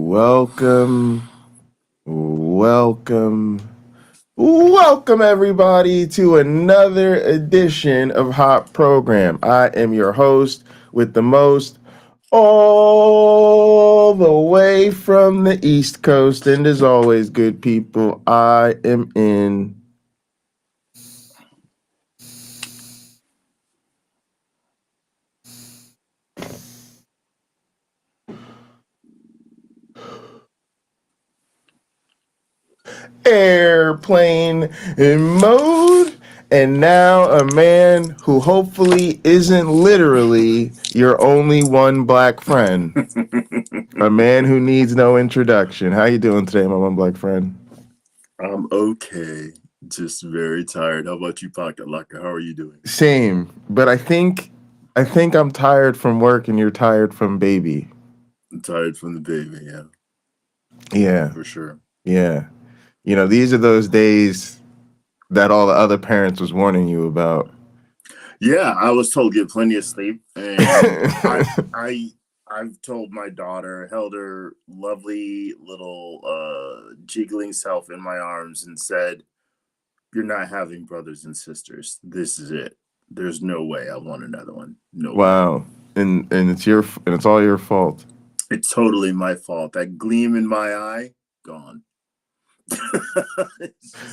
Welcome, welcome, welcome everybody to another edition of Hot Program. I am your host with the most, all the way from the East Coast. And as always, good people, I am in airplane mode. And now a man who hopefully isn't literally your only one black friend. A man who needs no introduction. How you doing today, my one black friend? I'm okay. Just very tired. How about you, Pocket Locker? How are you doing? Same, but I think I'm tired from work and you're tired from baby. I'm tired from the baby, yeah. Yeah. For sure. Yeah. You know, these are those days that all the other parents was warning you about. Yeah, I was told to get plenty of sleep. And I've told my daughter, held her lovely little jiggling self in my arms and said, "You're not having brothers and sisters. This is it. There's no way I want another one. No Wow. way." And it's all your fault. It's totally my fault. That gleam in my eye, gone.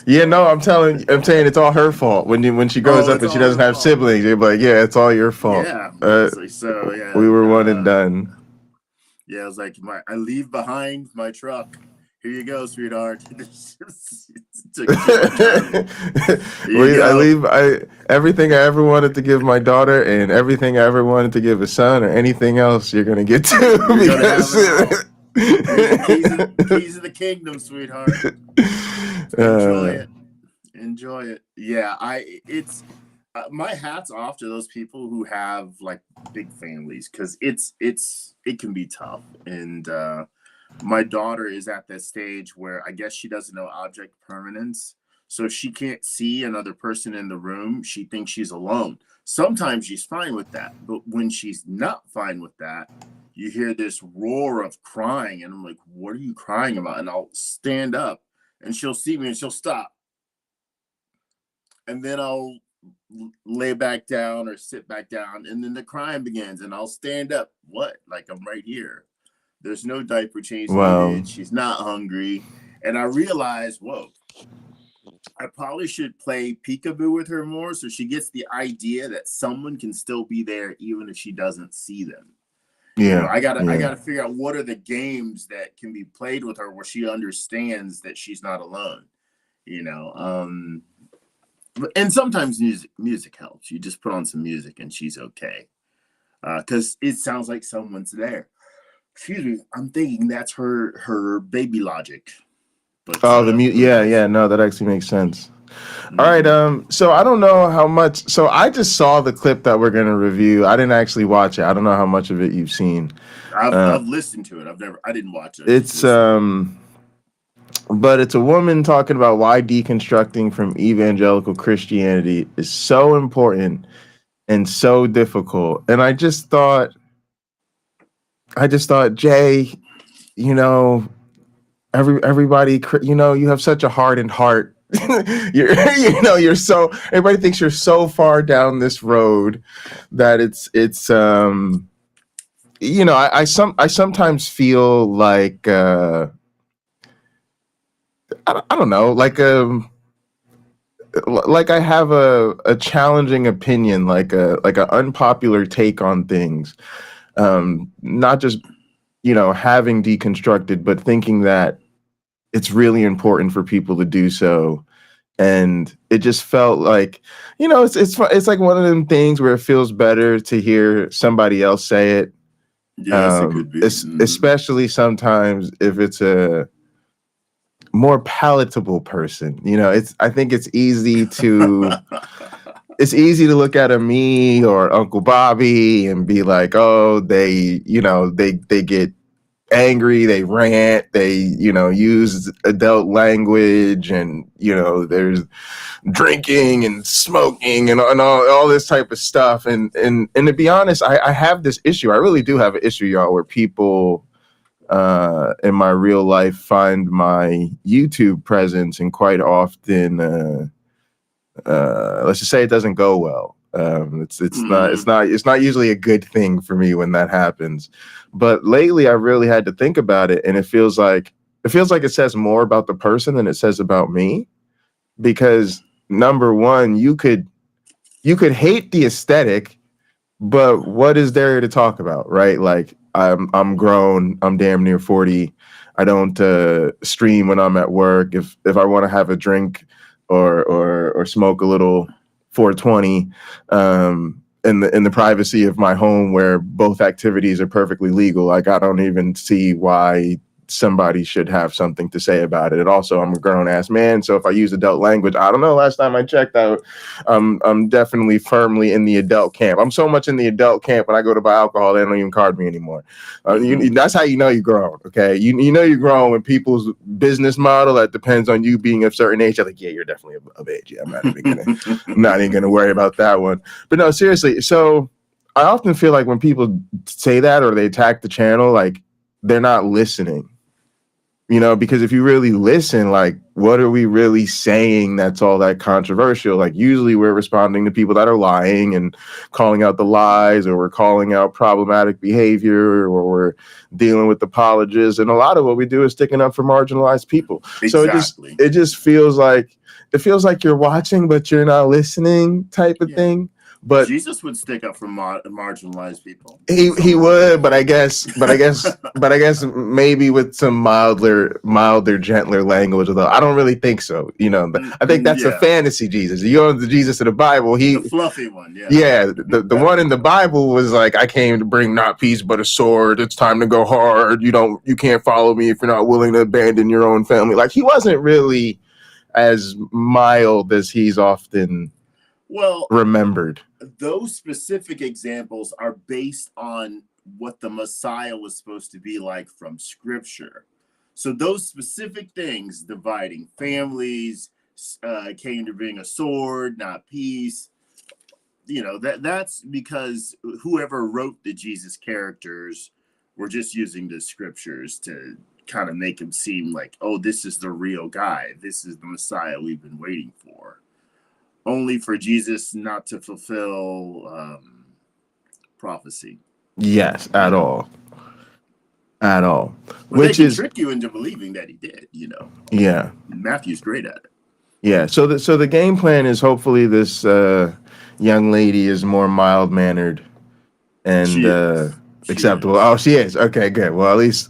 Yeah, no, I'm saying it's all her fault. When she grows up and she doesn't have siblings, you're like, yeah, it's all your fault. Yeah. So yeah. We were one and done. Yeah, I was like, I leave behind my truck. Here you go, sweetheart. I leave everything I ever wanted to give my daughter and everything I ever wanted to give a son or anything else you're gonna get to. Keys of the kingdom, sweetheart. Enjoy it. Yeah, it's my hat's off to those people who have like big families, because it can be tough. And my daughter is at that stage where I guess she doesn't know object permanence. So if she can't see another person in the room, she thinks she's alone. Sometimes she's fine with that, but when she's not fine with that, you hear this roar of crying, and I'm like, "What are you crying about?" And I'll stand up, and she'll see me, and she'll stop, and then I'll lay back down or sit back down, and then the crying begins, and I'll stand up. What? Like, I'm right here. There's no diaper change needed. She's not hungry, and I realize, whoa, I probably should play peekaboo with her more, so she gets the idea that someone can still be there even if she doesn't see them. Yeah, you know, I gotta figure out what are the games that can be played with her where she understands that she's not alone. You know, and sometimes music helps. You just put on some music and she's okay, because it sounds like someone's there. Excuse me, I'm thinking that's her baby logic. But, no, that actually makes sense. Mm-hmm. All right, so I don't know how much. So I just saw the clip that we're gonna review. I didn't actually watch it. I don't know how much of it you've seen. I've listened to it. I didn't watch it. It's but it's a woman talking about why deconstructing from evangelical Christianity is so important and so difficult. And I just thought, Jay, you know, everybody, you know, you have such a hardened heart. Everybody thinks you're so far down this road that it's you know, I sometimes feel like I don't know, like I have a challenging opinion, like an unpopular take on things, not just, you know, having deconstructed, but thinking that it's really important for people to do so. And it just felt like, you know, it's like one of them things where it feels better to hear somebody else say it. Yes, it could be. Especially sometimes if it's a more palatable person. You know, I think it's easy to look at a me or Uncle Bobby and be like, oh, they get angry, they rant, they, you know, use adult language, and, you know, there's drinking and smoking and all this type of stuff. And to be honest, I have this issue. I really do have an issue, y'all, where people in my real life find my YouTube presence, and quite often, let's just say it doesn't go well. It's not usually a good thing for me when that happens. But lately, I really had to think about it, and it feels like it says more about the person than it says about me. Because number one, you could hate the aesthetic, but what is there to talk about, right? Like I'm grown, I'm damn near 40. I don't stream when I'm at work. If I want to have a drink or smoke a little 420 in the privacy of my home, where both activities are perfectly legal, like I don't even see why somebody should have something to say about it. And also, I'm a grown ass man, so if I use adult language, I don't know. Last time I checked out, I'm definitely firmly in the adult camp. I'm so much in the adult camp, when I go to buy alcohol, they don't even card me anymore. That's how you know you're grown. Okay, you know you're grown when people's business model that depends on you being of certain age. I'm like, yeah, you're definitely of age. Yeah, I'm not even gonna worry about that one. But no, seriously. So I often feel like when people say that or they attack the channel, like they're not listening. You know, because if you really listen, like, what are we really saying that's all that controversial? Like, usually we're responding to people that are lying and calling out the lies, or we're calling out problematic behavior, or we're dealing with apologists. And a lot of what we do is sticking up for marginalized people. Exactly. So it just feels like you're watching, but you're not listening type of thing. But Jesus would stick up for marginalized people. He would, but I guess maybe with some milder, gentler language. Although I don't really think so. You know, I think that's a fantasy Jesus. You know, the Jesus of the Bible, the fluffy one. The one in the Bible was like, I came to bring not peace but a sword. It's time to go hard. You can't follow me if you're not willing to abandon your own family. Like, he wasn't really as mild as he's often remembered. Those specific examples are based on what the Messiah was supposed to be like from Scripture. So those specific things, dividing families, came to bring a sword, not peace. You know, that's because whoever wrote the Jesus characters were just using the Scriptures to kind of make him seem like, oh, this is the real guy. This is the Messiah we've been waiting for. Only for Jesus not to fulfill prophecy. Yes, at all. Well, which is trick you into believing that he did. You know. Yeah. Matthew's great at it. Yeah. So the game plan is, hopefully this young lady is more mild mannered and acceptable. Oh, she is. Okay, good. Well, at least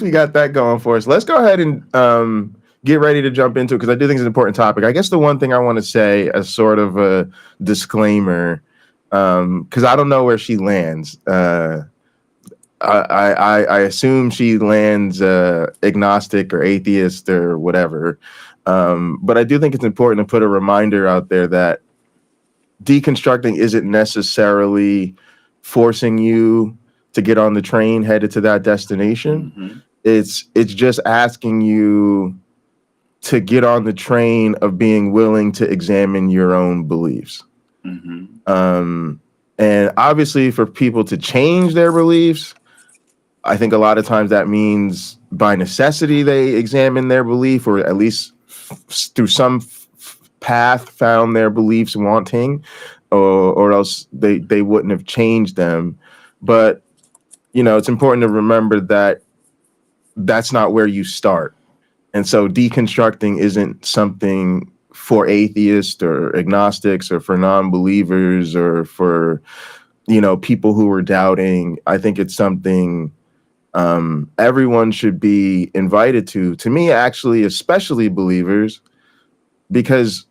we got that going for us. Let's go ahead and get ready to jump into it, because I do think it's an important topic. I guess the one thing I want to say as sort of a disclaimer, because I don't know where she lands. I assume she lands agnostic or atheist or whatever. But I do think it's important to put a reminder out there that deconstructing isn't necessarily forcing you to get on the train headed to that destination. Mm-hmm. It's just asking you to get on the train of being willing to examine your own beliefs. Mm-hmm. And obviously, for people to change their beliefs, I think a lot of times that means by necessity they examine their belief, or at least through some path found their beliefs wanting, or else they wouldn't have changed them. But, you know, it's important to remember that that's not where you start. And so deconstructing isn't something for atheists or agnostics or for non-believers or for, you know, people who are doubting. I think it's something everyone should be invited to. To me, actually, especially believers, because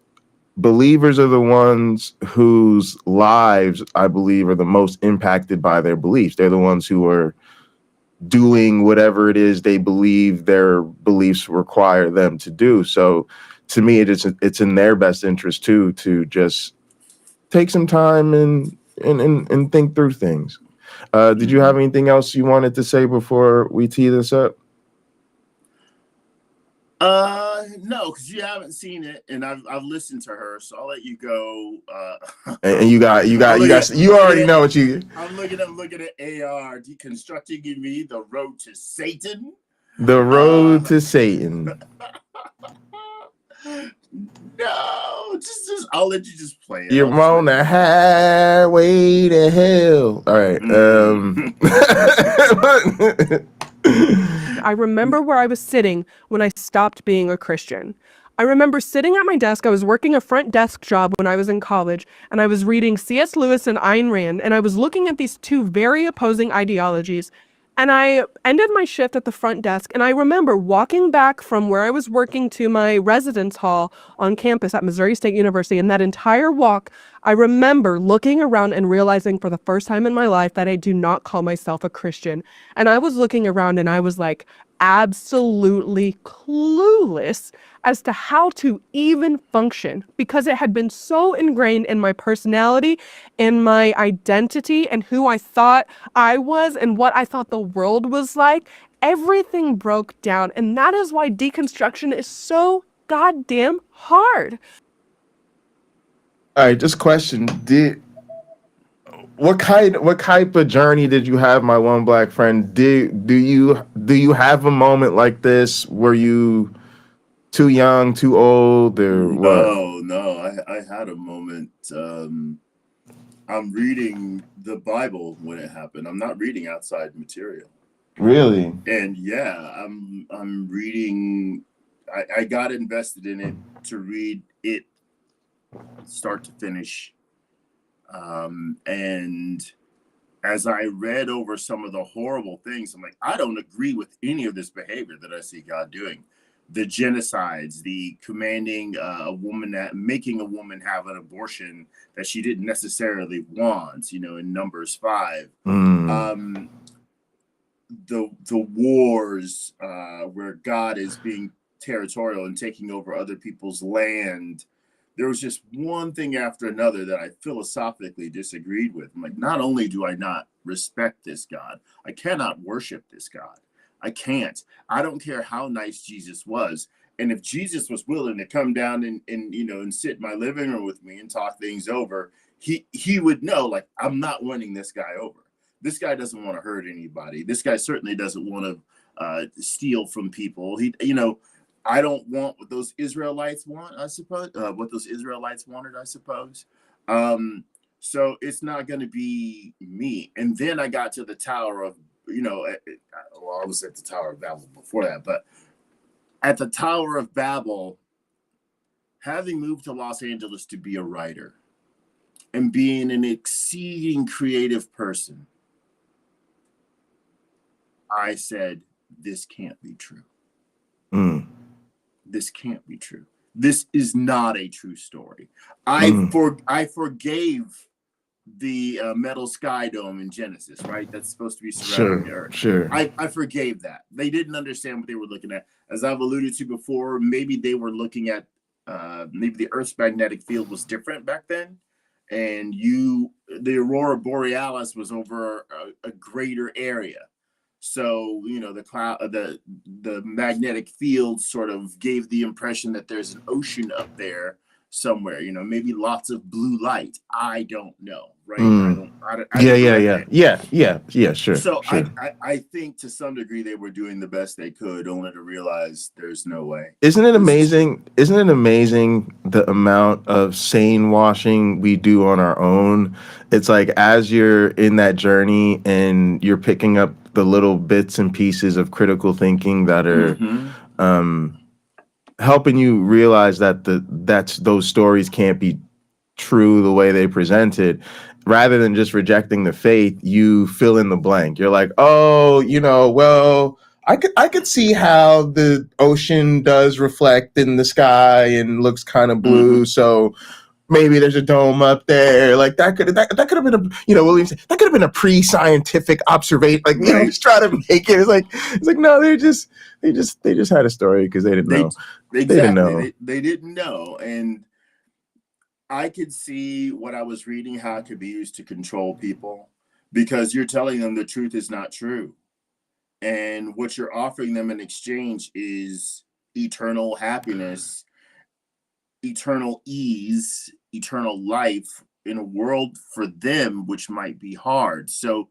believers are the ones whose lives, I believe, are the most impacted by their beliefs. They're the ones who are doing whatever it is they believe their beliefs require them to do. So to me, it's in their best interest too, to just take some time and think through things. Did you have anything else you wanted to say before we tee this up? No, because you haven't seen it, and I've listened to her, so I'll let you go. And you already know what you. I'm looking at AR deconstructing in me the road to Satan. The road to Satan. No, just I'll let you just play it. You're on the highway to hell. All right. I remember where I was sitting when I stopped being a Christian. I remember sitting at my desk. I was working a front desk job when I was in college, and I was reading C.S. Lewis and Ayn Rand, and I was looking at these two very opposing ideologies. And I ended my shift at the front desk, and I remember walking back from where I was working to my residence hall on campus at Missouri State University, and that entire walk, I remember looking around and realizing for the first time in my life that I do not call myself a Christian. And I was looking around and I was like absolutely clueless as to how to even function, because it had been so ingrained in my personality, in my identity, and who I thought I was and what I thought the world was like. Everything broke down, and that is why deconstruction is so goddamn hard. All right, just question. What type of journey did you have, my one black friend? Do you have a moment like this? Were you too young, too old, or what? No, I had a moment. I'm reading the Bible when it happened. I'm not reading outside material. Really? And yeah, I'm reading. I got invested in it to read it start to finish. And as I read over some of the horrible things, I'm like, I don't agree with any of this behavior that I see God doing. The genocides, the commanding making a woman have an abortion that she didn't necessarily want, in Numbers 5. The wars where God is being territorial and taking over other people's land. There was just one thing after another that I philosophically disagreed with. I'm like, not only do I not respect this God, I cannot worship this God. I can't. I don't care how nice Jesus was. And if Jesus was willing to come down and sit in my living room with me and talk things over, he would know, like, I'm not winning this guy over. This guy doesn't want to hurt anybody. This guy certainly doesn't want to steal from people. I don't want what those Israelites want, I suppose. What those Israelites wanted, I suppose. So it's not going to be me. And then I got to the Tower of, I was at the Tower of Babel before that, but at the Tower of Babel, having moved to Los Angeles to be a writer and being an exceeding creative person, I said, this can't be true. This can't be true. This is not a true story. I forgave the metal sky dome in Genesis, right? That's supposed to be surrounding the earth. Sure. I forgave that. They didn't understand what they were looking at. As I've alluded to before, maybe they were looking at maybe the Earth's magnetic field was different back then, and the aurora borealis was over a greater area. So, the magnetic field sort of gave the impression that there's an ocean up there somewhere, maybe lots of blue light. I don't know, right? Yeah, sure. So sure. I think to some degree they were doing the best they could, only to realize there's no way. Isn't it amazing the amount of sane washing we do on our own? It's like, as you're in that journey and you're picking up the little bits and pieces of critical thinking that are helping you realize that those stories can't be true the way they presented. Rather than just rejecting the faith, you fill in the blank. You're like, oh, well, I could see how the ocean does reflect in the sky and looks kind of blue. So maybe there's a dome up there. Like that could have been William said, that could have been a pre-scientific observation. Like, just try to make it. It's like no, they just had a story because they didn't know. Exactly. They didn't know. They didn't know. And I could see what I was reading, how it could be used to control people, because you're telling them the truth is not true. And what you're offering them in exchange is eternal happiness, eternal ease, eternal life in a world for them which might be hard. So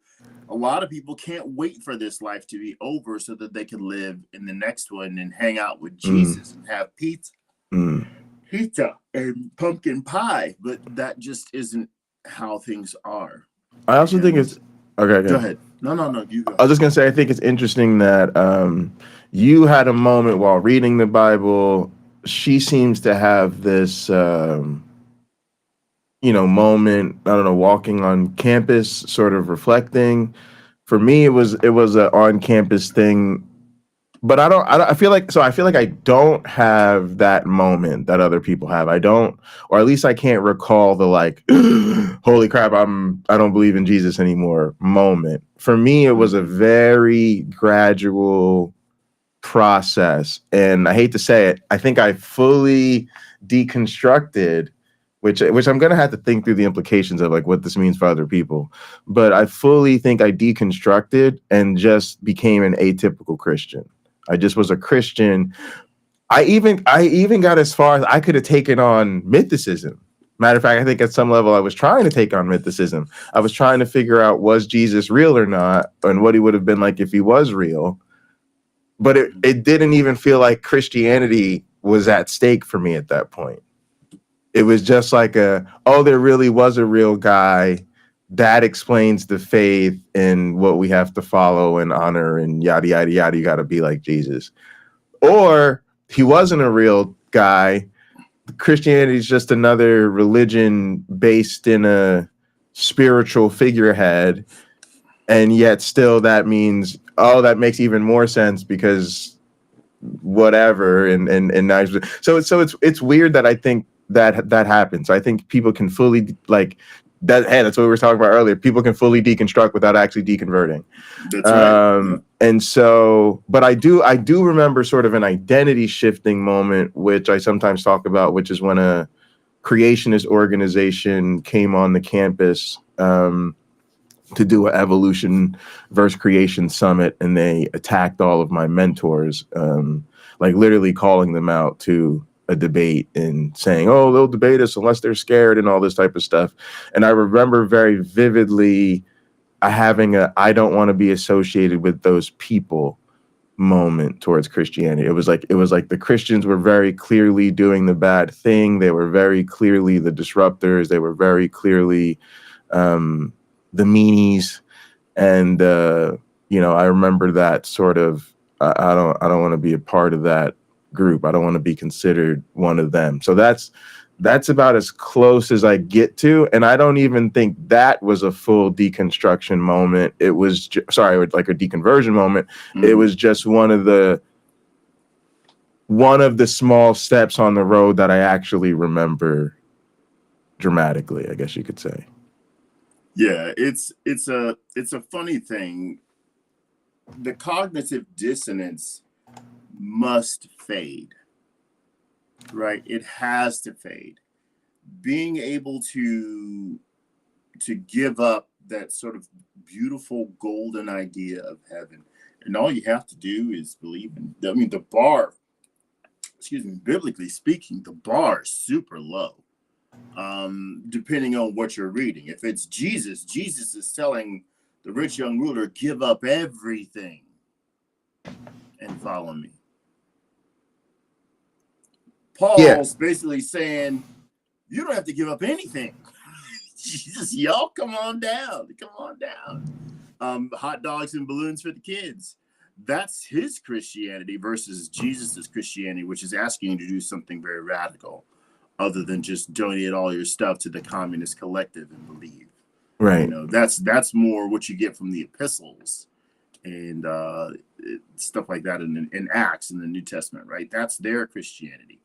a lot of people can't wait for this life to be over so that they can live in the next one and hang out with Jesus and have pizza and pumpkin pie. But that just isn't how things are. I also think it's okay. Go ahead. No, you go. I was just gonna say, I think it's interesting that you had a moment while reading the Bible. She seems to have this, moment. I don't know, walking on campus, sort of reflecting. For me, it was an on-campus thing, but I feel like I don't have that moment that other people have. I don't, or at least I can't recall the like, holy crap, I don't believe in Jesus anymore moment. For me, it was a very gradual process, and I hate to say it, I think I fully deconstructed, which I'm gonna have to think through the implications of like what this means for other people, but I fully think I deconstructed and just became an atypical Christian. I just was a Christian. I even got as far as I could have taken on mythicism. Matter of fact, I think at some level I was trying to take on mythicism. I was trying to figure out, was Jesus real or not, and what he would have been like if he was real. But it didn't even feel like Christianity was at stake for me at that point. It was just like there really was a real guy. That explains the faith and what we have to follow and honor and yada, yada, yada. You got to be like Jesus. Or he wasn't a real guy. Christianity is just another religion based in a spiritual figurehead. And yet still that means, that makes even more sense because whatever. And now, so it's weird that I think that happens. I think people can fully like that. Hey, that's what we were talking about earlier. People can fully deconstruct without actually deconverting. That's right. And so, but I do remember sort of an identity shifting moment, which I sometimes talk about, which is when a creationist organization came on the campus to do an evolution versus creation summit, and they attacked all of my mentors, like literally calling them out to a debate and saying, oh, they'll debate us unless they're scared and all this type of stuff. And I remember very vividly having I don't want to be associated with those people moment towards Christianity. It was like the Christians were very clearly doing the bad thing. They were very clearly the disruptors. They were very clearly the meanies. And I remember that sort of I don't want to be a part of that group. I don't want to be considered one of them. So that's about as close as I get to. And I don't even think that was a full deconstruction moment. It was like a deconversion moment. Mm-hmm. It was just one of the small steps on the road that I actually remember dramatically, I guess you could say. Yeah, it's a funny thing. The cognitive dissonance must fade, right? It has to fade. Being able to give up that sort of beautiful golden idea of heaven, and all you have to do is believe in. I mean, the bar, biblically speaking, the bar is super low. Depending on what you're reading. If it's Jesus is telling the rich young ruler, give up everything and follow me. Paul's basically saying, you don't have to give up anything. Jesus, y'all come on down. Hot dogs and balloons for the kids. That's his Christianity versus Jesus's Christianity, which is asking you to do something very radical, other than just donate all your stuff to the communist collective and believe. Right. That's more what you get from the epistles and stuff like that in Acts in the New Testament, right? That's their Christianity.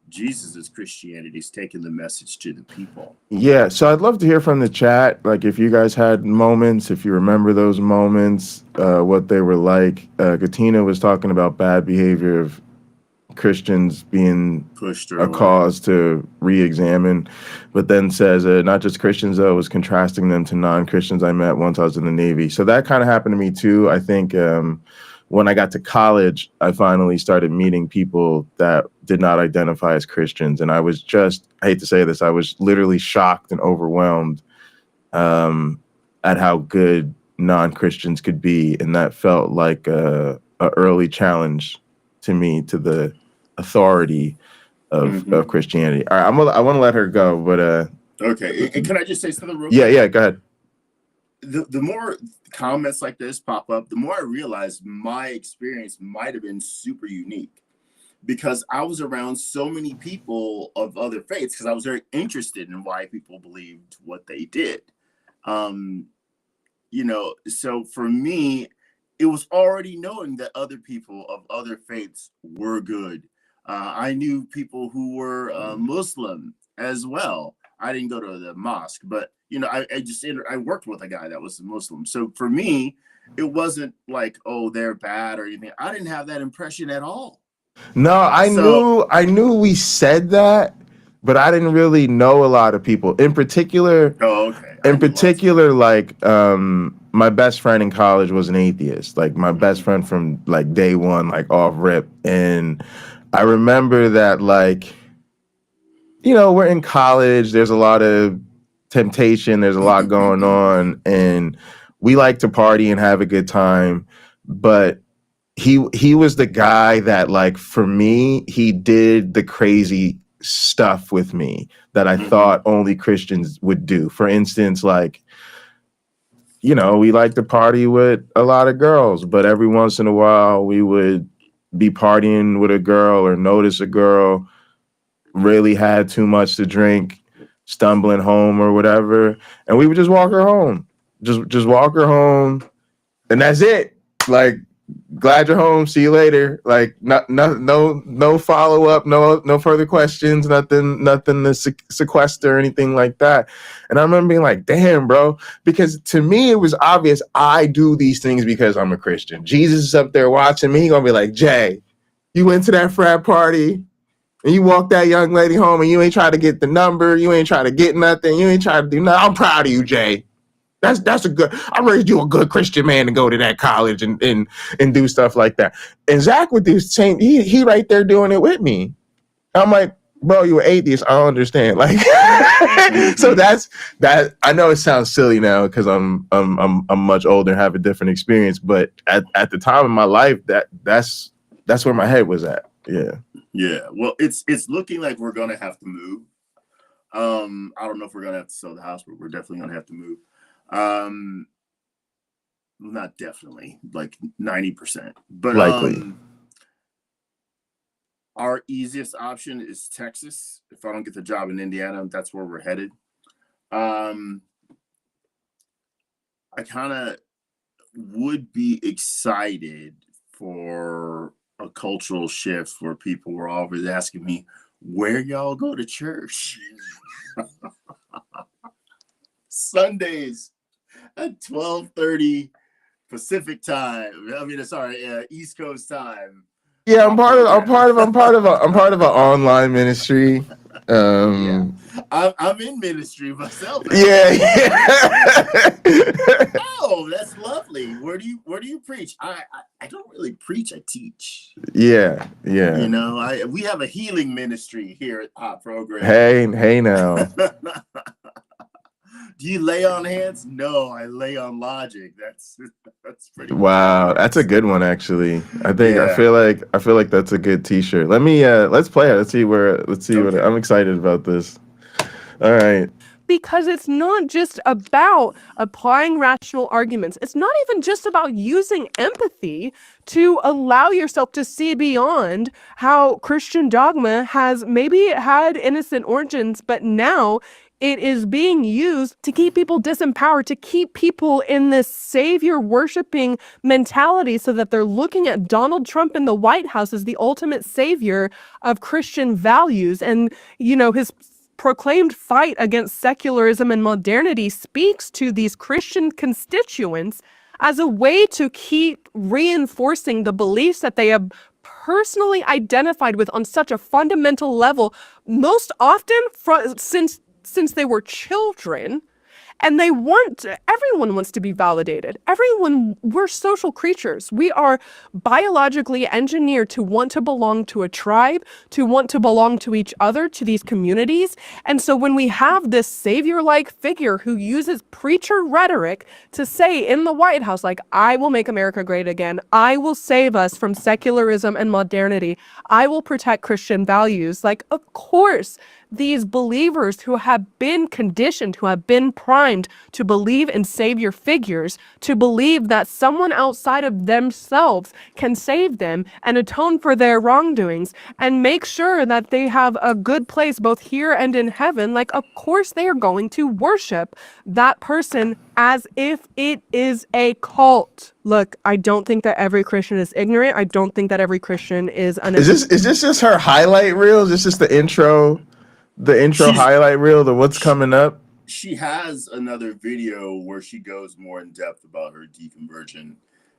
Jesus's Christianity is taking the message to the people. Yeah, so I'd love to hear from the chat, like if you guys had moments, if you remember those moments, what they were like. Katina was talking about bad behavior of Christians being a cause to re-examine, but then says not just Christians, though, was contrasting them to non-Christians I met once I was in the Navy. So that kind of happened to me too. I think when I got to college, I finally started meeting people that did not identify as Christians. And I was just, I hate to say this, I was literally shocked and overwhelmed at how good non-Christians could be. And that felt like a early challenge to me, to the authority of Christianity. All right, I want to let her go, but okay. And can I just say something real quick? Yeah, go ahead. The more comments like this pop up, the more I realize my experience might have been super unique, because I was around so many people of other faiths, because I was very interested in why people believed what they did. You know, so for me, it was already knowing that other people of other faiths were good. I knew people who were Muslim as well. I didn't go to the mosque, but you know, I worked with a guy that was a Muslim. So for me, it wasn't like, oh, they're bad or anything. I didn't have that impression at all. No, I knew we said that, but I didn't really know a lot of people. In particular, like my best friend in college was an atheist. Like my best friend from like day one, like off rip. And I remember that, like, you know, we're in college, there's a lot of temptation, there's a lot going on, and we like to party and have a good time. But he was the guy that, like, for me, he did the crazy stuff with me that I thought only Christians would do. For instance, like, you know, we like to party with a lot of girls, but every once in a while we would be partying with a girl or notice a girl really had too much to drink, stumbling home or whatever, and we would just walk her home. Just walk her home, and that's it. Like, glad you're home, see you later. Like, no follow up, no further questions, nothing to sequester or anything like that. And I remember being like, damn, bro, because to me it was obvious I do these things because I'm a Christian. Jesus is up there watching me. He gonna be like, Jay, you went to that frat party and you walked that young lady home and you ain't try to get the number, you ain't try to get nothing, you ain't try to do nothing. I'm proud of you, Jay. That's a good, I raised you a good Christian man to go to that college and do stuff like that. And Zach would do the same, he right there doing it with me. I'm like, bro, you an atheist, I don't understand. Like, so that's that. I know it sounds silly now because I'm much older and have a different experience, but at the time in my life, that's where my head was at. Yeah. Yeah. Well, it's looking like we're gonna have to move. I don't know if we're gonna have to sell the house, but we're definitely gonna have to move. Not definitely, like 90%, but likely. Our easiest option is Texas. If I don't get the job in Indiana, that's where we're headed. I kind of would be excited for a cultural shift where people were always asking me, where y'all go to church? Sundays at 12:30 Pacific time. I mean, sorry, East Coast time. Yeah, I'm part of an online ministry. Yeah. I'm in ministry myself. Yeah. Oh, that's lovely. Where do you preach? I don't really preach. I teach. Yeah. You know, we have a healing ministry here at Hot Program. Hey now. Do you lay on hands? No, I lay on logic. That's pretty. Wow, that's a good one actually. I feel like that's a good t-shirt. Let's play it. Let's see what I'm excited about this. All right. Because it's not just about applying rational arguments. It's not even just about using empathy to allow yourself to see beyond how Christian dogma has maybe had innocent origins, but now it is being used to keep people disempowered, to keep people in this savior worshiping mentality so that they're looking at Donald Trump in the White House as the ultimate savior of Christian values. And, you know, his proclaimed fight against secularism and modernity speaks to these Christian constituents as a way to keep reinforcing the beliefs that they have personally identified with on such a fundamental level, most often since they were children. And everyone wants to be validated. We're social creatures. We are biologically engineered to want to belong to a tribe, to want to belong to each other, to these communities. And so when we have this savior-like figure who uses preacher rhetoric to say in the White House, like, I will make America great again, I will save us from secularism and modernity, I will protect Christian values, like, of course, these believers who have been conditioned, who have been primed to believe in savior figures, to believe that someone outside of themselves can save them and atone for their wrongdoings and make sure that they have a good place both here and in heaven, like, of course they are going to worship that person as if it is a cult. Look, I don't think that every Christian is ignorant. I don't think that every Christian is Is this just her highlight reel? Is this just the intro? Highlight reel to what's coming up? She has another video where she goes more in depth about her deconversion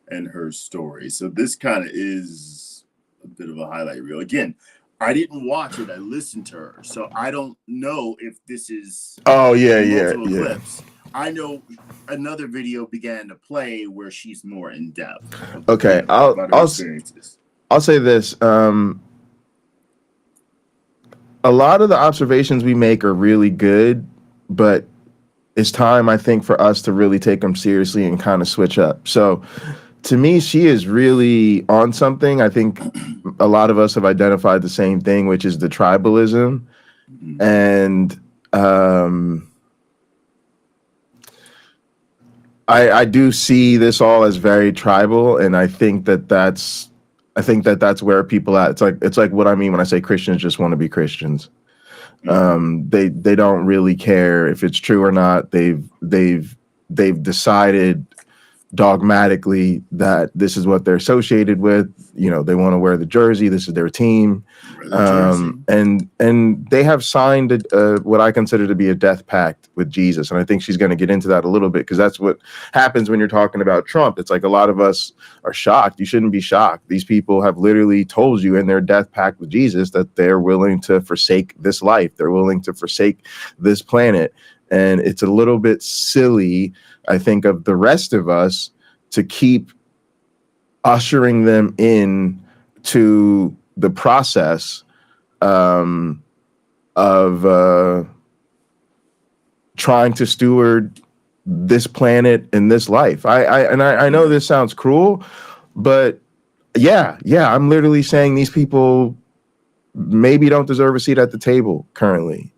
and her story. So this kind of is a bit of a highlight reel. Again, I didn't watch it. I listened to her. So I don't know if this is clips. I know another video began to play where she's more in depth. Okay, I'll say this. A lot of the observations we make are really good, but it's time, I think, for us to really take them seriously and kind of switch up. So to me, she is really on something. I think a lot of us have identified the same thing, which is the tribalism. And I do see this all as very tribal, and I think that that's where people at. It's like what I mean when I say Christians just want to be Christians. They don't really care if it's true or not. They've decided dogmatically that this is what they're associated with. You know, they want to wear the jersey. This is their team. And they have signed what I consider to be a death pact with Jesus. And I think she's going to get into that a little bit, because that's what happens when you're talking about Trump. It's like a lot of us are shocked. You shouldn't be shocked. These people have literally told you in their death pact with Jesus that they're willing to forsake this life. They're willing to forsake this planet. And it's a little bit silly, I think, of the rest of us to keep ushering them in to the process of trying to steward this planet and this life. I know this sounds cruel, but yeah, I'm literally saying these people maybe don't deserve a seat at the table currently.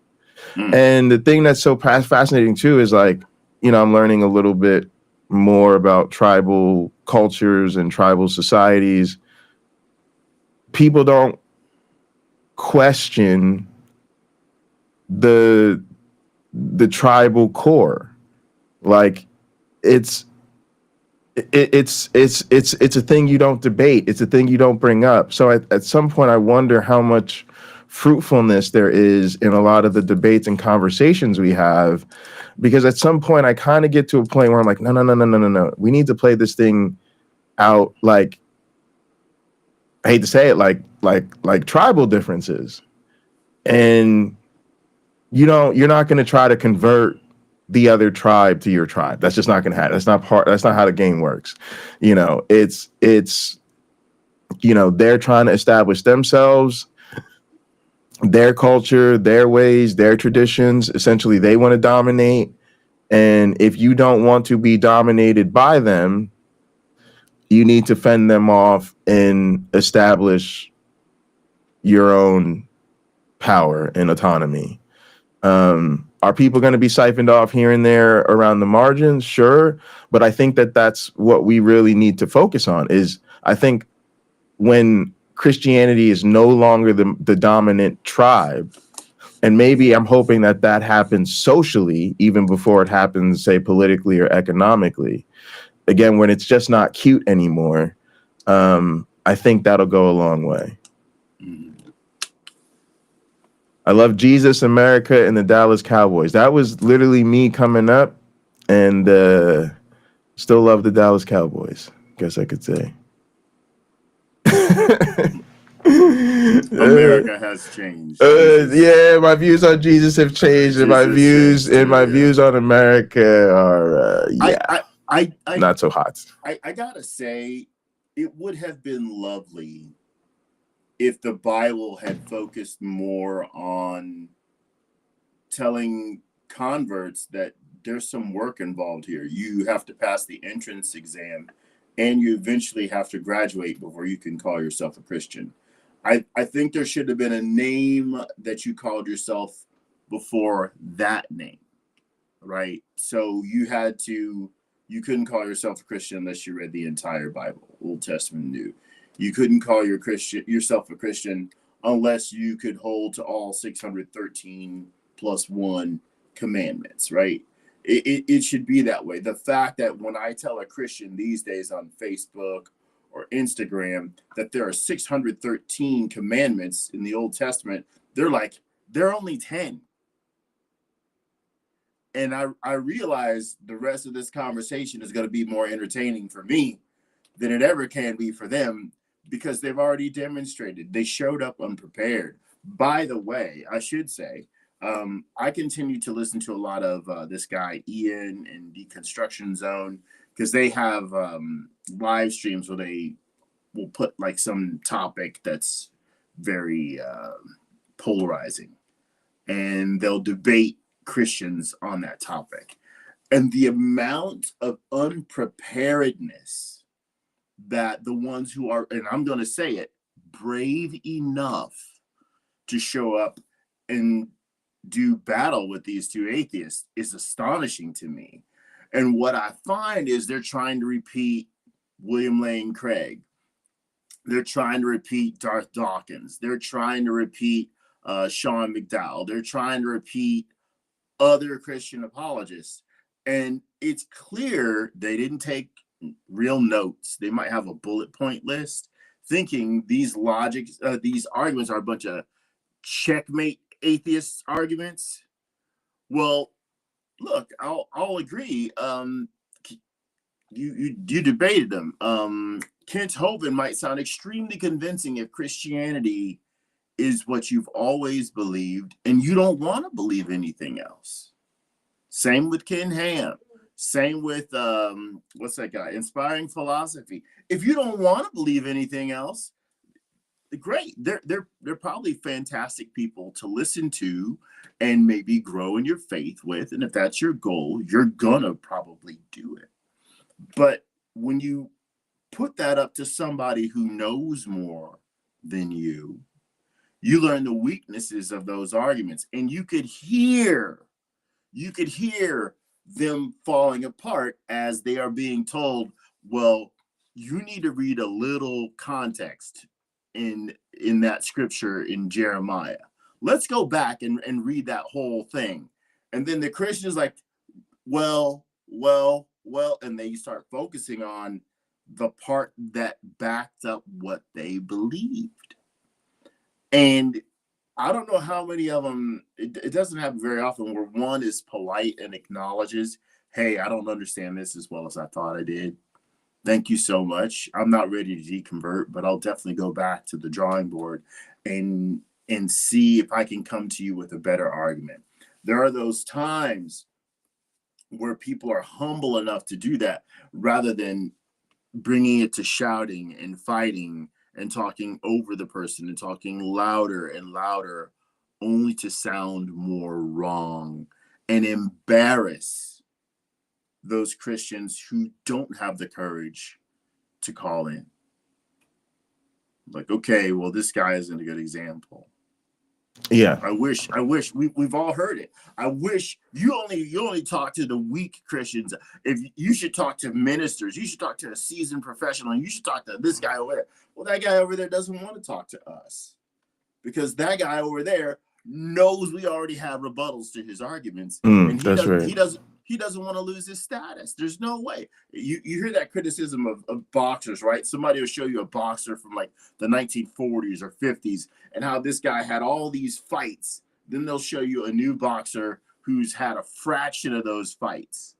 And the thing that's so fascinating too is, like, you know, I'm learning a little bit more about tribal cultures and tribal societies. People don't question the tribal core. Like, it's a thing you don't debate. It's a thing you don't bring up. So at some point, I wonder how much fruitfulness there is in a lot of the debates and conversations we have, because at some point I kind of get to a point where I'm like, no. We need to play this thing out, like, I hate to say it, like tribal differences. And you're not going to try to convert the other tribe to your tribe. That's just not going to happen. That's not how the game works. You know, it's they're trying to establish themselves, their culture, their ways, their traditions. Essentially, they want to dominate. And if you don't want to be dominated by them, you need to fend them off and establish your own power and autonomy. Are people going to be siphoned off here and there around the margins? Sure. But I think that that's what we really need to focus on. Is, I think, when Christianity is no longer the dominant tribe, and maybe I'm hoping that that happens socially even before it happens, say, politically or economically. Again, when it's just not cute anymore, I think that'll go a long way. I love Jesus, America, and the Dallas Cowboys. That was literally me coming up, and still love the Dallas Cowboys, guess I could say. America has changed. Yeah, my views on Jesus have changed, and my views on America are not so hot. I gotta say, it would have been lovely if the Bible had focused more on telling converts that there's some work involved here. You have to pass the entrance exam, and you eventually have to graduate before you can call yourself a Christian. I think there should have been a name that you called yourself before that name, right? So you couldn't call yourself a Christian unless you read the entire Bible, Old Testament, New. You couldn't call yourself a Christian unless you could hold to all 613 plus 1 commandments, right? It should be that way. The fact that when I tell a Christian these days on Facebook or Instagram that there are 613 commandments in the Old Testament, they're like, there are only 10. And I realize the rest of this conversation is going to be more entertaining for me than it ever can be for them, because they've already demonstrated they showed up unprepared. By the way, I should say, I continue to listen to a lot of this guy Ian and Deconstruction Zone, because they have live streams where they will put like some topic that's very polarizing, and they'll debate Christians on that topic. And the amount of unpreparedness that the ones who are, and I'm going to say it, brave enough to show up and do battle with these two atheists is astonishing to me. And what I find is they're trying to repeat William Lane Craig. They're trying to repeat Darth Dawkins. They're trying to repeat Sean McDowell. They're trying to repeat other Christian apologists. And it's clear they didn't take real notes. They might have a bullet point list, thinking these arguments are a bunch of checkmate atheist arguments. Well, look, I'll agree. You debated them. Kent Hovind might sound extremely convincing if Christianity is what you've always believed and you don't want to believe anything else. Same with Ken Ham. Same with what's that guy? Inspiring Philosophy. If you don't want to believe anything else, great. They're probably fantastic people to listen to and maybe grow in your faith with. And if that's your goal, you're gonna probably do it. But when you put that up to somebody who knows more than you, you learn the weaknesses of those arguments, and you could hear them falling apart as they are being told, well, you need to read a little context in that scripture in Jeremiah. Let's go back and read that whole thing. And then the Christian is like, well, and they start focusing on the part that backed up what they believed. And I don't know how many of them, it doesn't happen very often, where one is polite and acknowledges, hey, I don't understand this as well as I thought I did. Thank you so much. I'm not ready to deconvert, but I'll definitely go back to the drawing board and see if I can come to you with a better argument. There are those times where people are humble enough to do that, rather than bringing it to shouting and fighting and talking over the person and talking louder and louder, only to sound more wrong and embarrass those Christians who don't have the courage to call in. Like, okay, well, this guy isn't a good example. Yeah. I wish we've all heard it. I wish you only talk to the weak Christians. If you should talk to ministers, you should talk to a seasoned professional, and you should talk to this guy over there. Well, that guy over there doesn't want to talk to us, because that guy over there knows we already have rebuttals to his arguments, and he doesn't want to lose his status. There's no way. You hear that criticism of boxers, right? Somebody will show you a boxer from like the 1940s or 50s and how this guy had all these fights. Then they'll show you a new boxer who's had a fraction of those fights,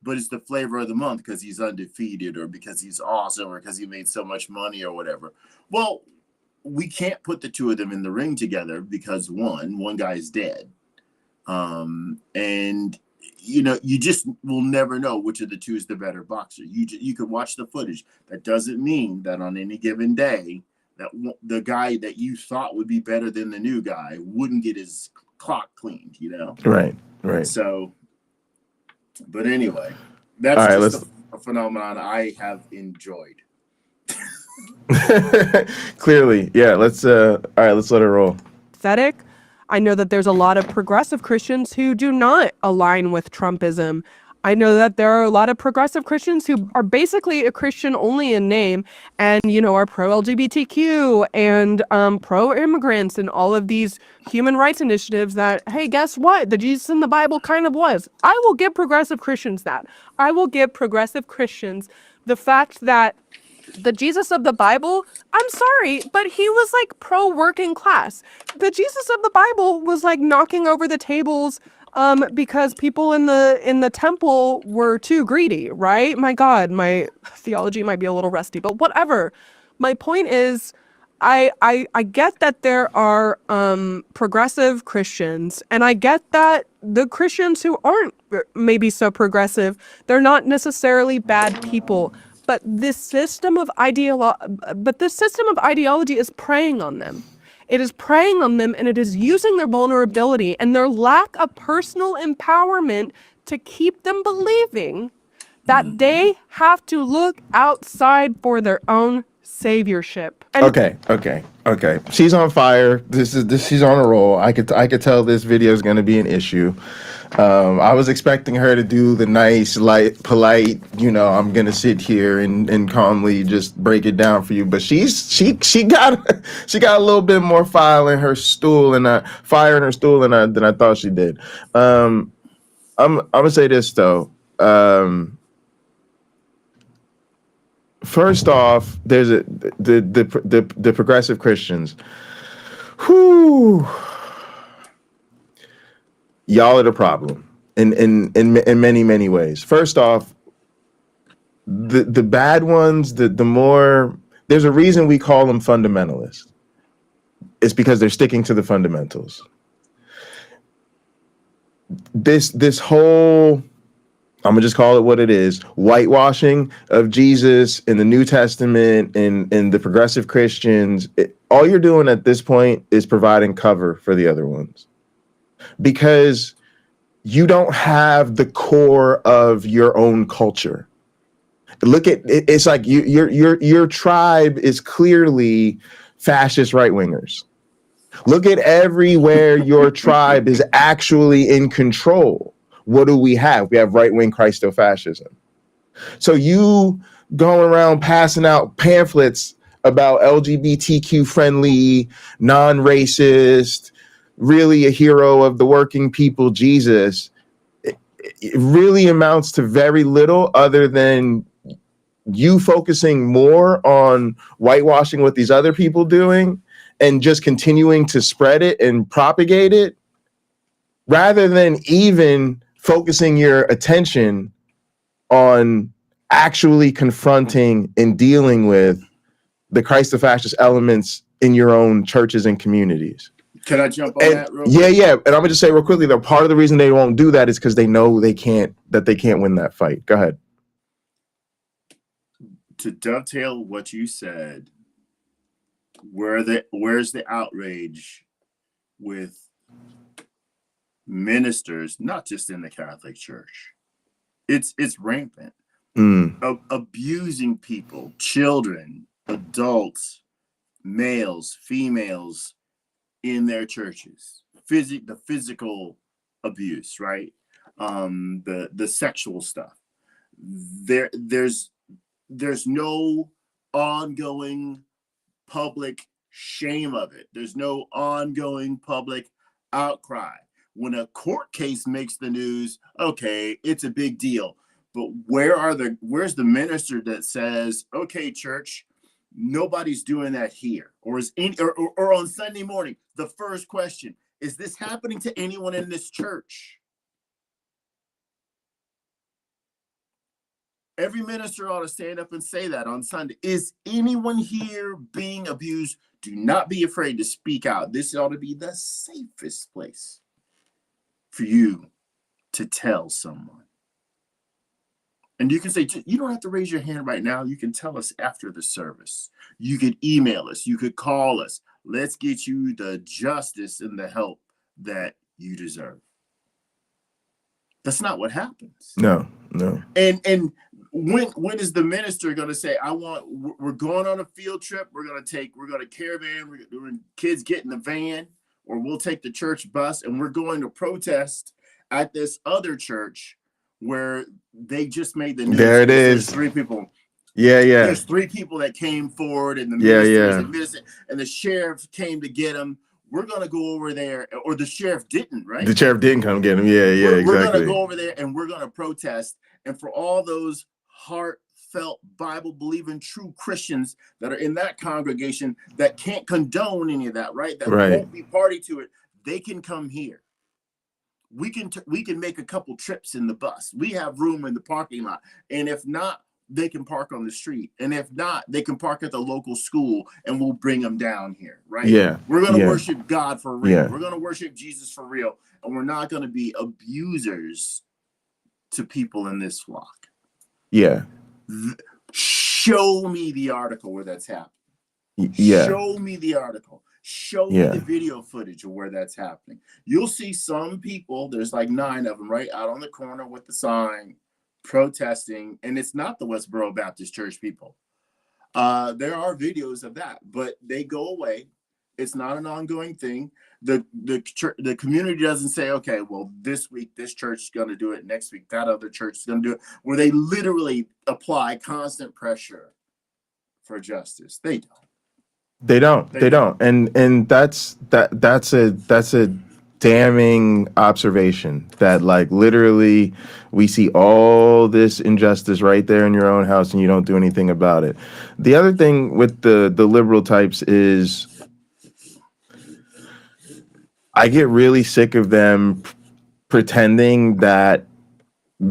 but it's the flavor of the month because he's undefeated, or because he's awesome, or because he made so much money or whatever. Well, we can't put the two of them in the ring together because one guy's dead. And you just will never know which of the two is the better boxer. You could watch the footage. That doesn't mean that on any given day that the guy that you thought would be better than the new guy wouldn't get his clock cleaned, Right. So, but anyway, that's all right, just a phenomenon I have enjoyed. Clearly, yeah. Let's all right, let's let it roll. Pathetic. I know that there's a lot of progressive Christians who do not align with Trumpism. I know that there are a lot of progressive Christians who are basically a Christian only in name and, are pro-LGBTQ and pro-immigrants and all of these human rights initiatives that, hey, guess what? The Jesus in the Bible kind of was. I will give progressive Christians that. I will give progressive Christians the fact that the Jesus of the Bible, I'm sorry, but he was like pro-working class. The Jesus of the Bible was like knocking over the tables because people in the temple were too greedy, right? My God, my theology might be a little rusty, but whatever. My point is, I get that there are progressive Christians, and I get that the Christians who aren't maybe so progressive, they're not necessarily bad people. But this system of ideology is preying on them. It is preying on them, and it is using their vulnerability and their lack of personal empowerment to keep them believing that they have to look outside for their own saviorship. And Okay. She's on fire. She's on a roll. I could tell this video is going to be an issue. I was expecting her to do the nice, light, polite, I'm gonna sit here and calmly just break it down for you. But she got a little bit more fire in her stool than I thought she did. I'm gonna say this though. First off, there's the progressive Christians. Whoo. Y'all are the problem in many, many ways. First off, the bad ones, the more, there's a reason we call them fundamentalists. It's because they're sticking to the fundamentals. This whole, I'm gonna just call it what it is, whitewashing of Jesus in the New Testament and the progressive Christians, all you're doing at this point is providing cover for the other ones. Because you don't have the core of your own culture. Look at it, it's like your tribe is clearly fascist right wingers. Look at everywhere your tribe is actually in control. What do we have? We have right wing Christo-fascism. So you going around passing out pamphlets about LGBTQ friendly, non-racist, really a hero of the working people, Jesus, it really amounts to very little other than you focusing more on whitewashing what these other people doing and just continuing to spread it and propagate it rather than even focusing your attention on actually confronting and dealing with the Christo-fascist elements in your own churches and communities. Can I jump on that real quick? Yeah. And I'm gonna just say real quickly that part of the reason they won't do that is because they know they can't win that fight. Go ahead. To dovetail what you said, where's the outrage with ministers, not just in the Catholic Church? It's rampant. Abusing people, children, adults, males, females in their churches. The physical abuse, right? The sexual stuff. There's no ongoing public shame of it. There's no ongoing public outcry. When a court case makes the news, okay, it's a big deal. But where's the minister that says, okay, church, nobody's doing that here? Or or on Sunday morning, the first question, is this happening to anyone in this church? Every minister ought to stand up and say that on Sunday. Is anyone here being abused? Do not be afraid to speak out. This ought to be the safest place for you to tell someone. And you can say, you don't have to raise your hand right now. You can tell us after the service. You could email us. You could call us. Let's get you the justice and the help that you deserve. That's not what happens. No. And when is the minister going to say, we're going on a field trip. We're going to caravan. When kids get in the van, or we'll take the church bus, and we're going to protest at this other church where they just made the news. There it is. There's 3 people. Yeah. There's 3 people that came forward, and the minister and the sheriff came to get them. We're going to go over there, or the sheriff didn't, right? The sheriff didn't come get him. Exactly. We're going to go over there, and we're going to protest. And for all those heartfelt, Bible-believing, true Christians that are in that congregation that can't condone any of that, right? That won't be party to it, they can come here. We can make a couple trips in the bus. We have room in the parking lot. And if not, they can park on the street. And if not, they can park at the local school, and we'll bring them down here, right? Yeah. We're going to worship God for real. Yeah. We're going to worship Jesus for real. And we're not going to be abusers to people in this flock. Yeah. Show me the article where that's happening. Yeah. Show me the article. Show me the video footage of where that's happening. You'll see some people, there's like 9 of them, right, out on the corner with the sign protesting, and it's not the Westboro Baptist Church people. There are videos of that, but they go away. It's not an ongoing thing. The community doesn't say, okay, well, this week this church is going to do it, next week that other church is going to do it, where they literally apply constant pressure for justice. They don't. They don't. And that's a damning observation, that like literally we see all this injustice right there in your own house and you don't do anything about it. The other thing with the liberal types is I get really sick of them pretending that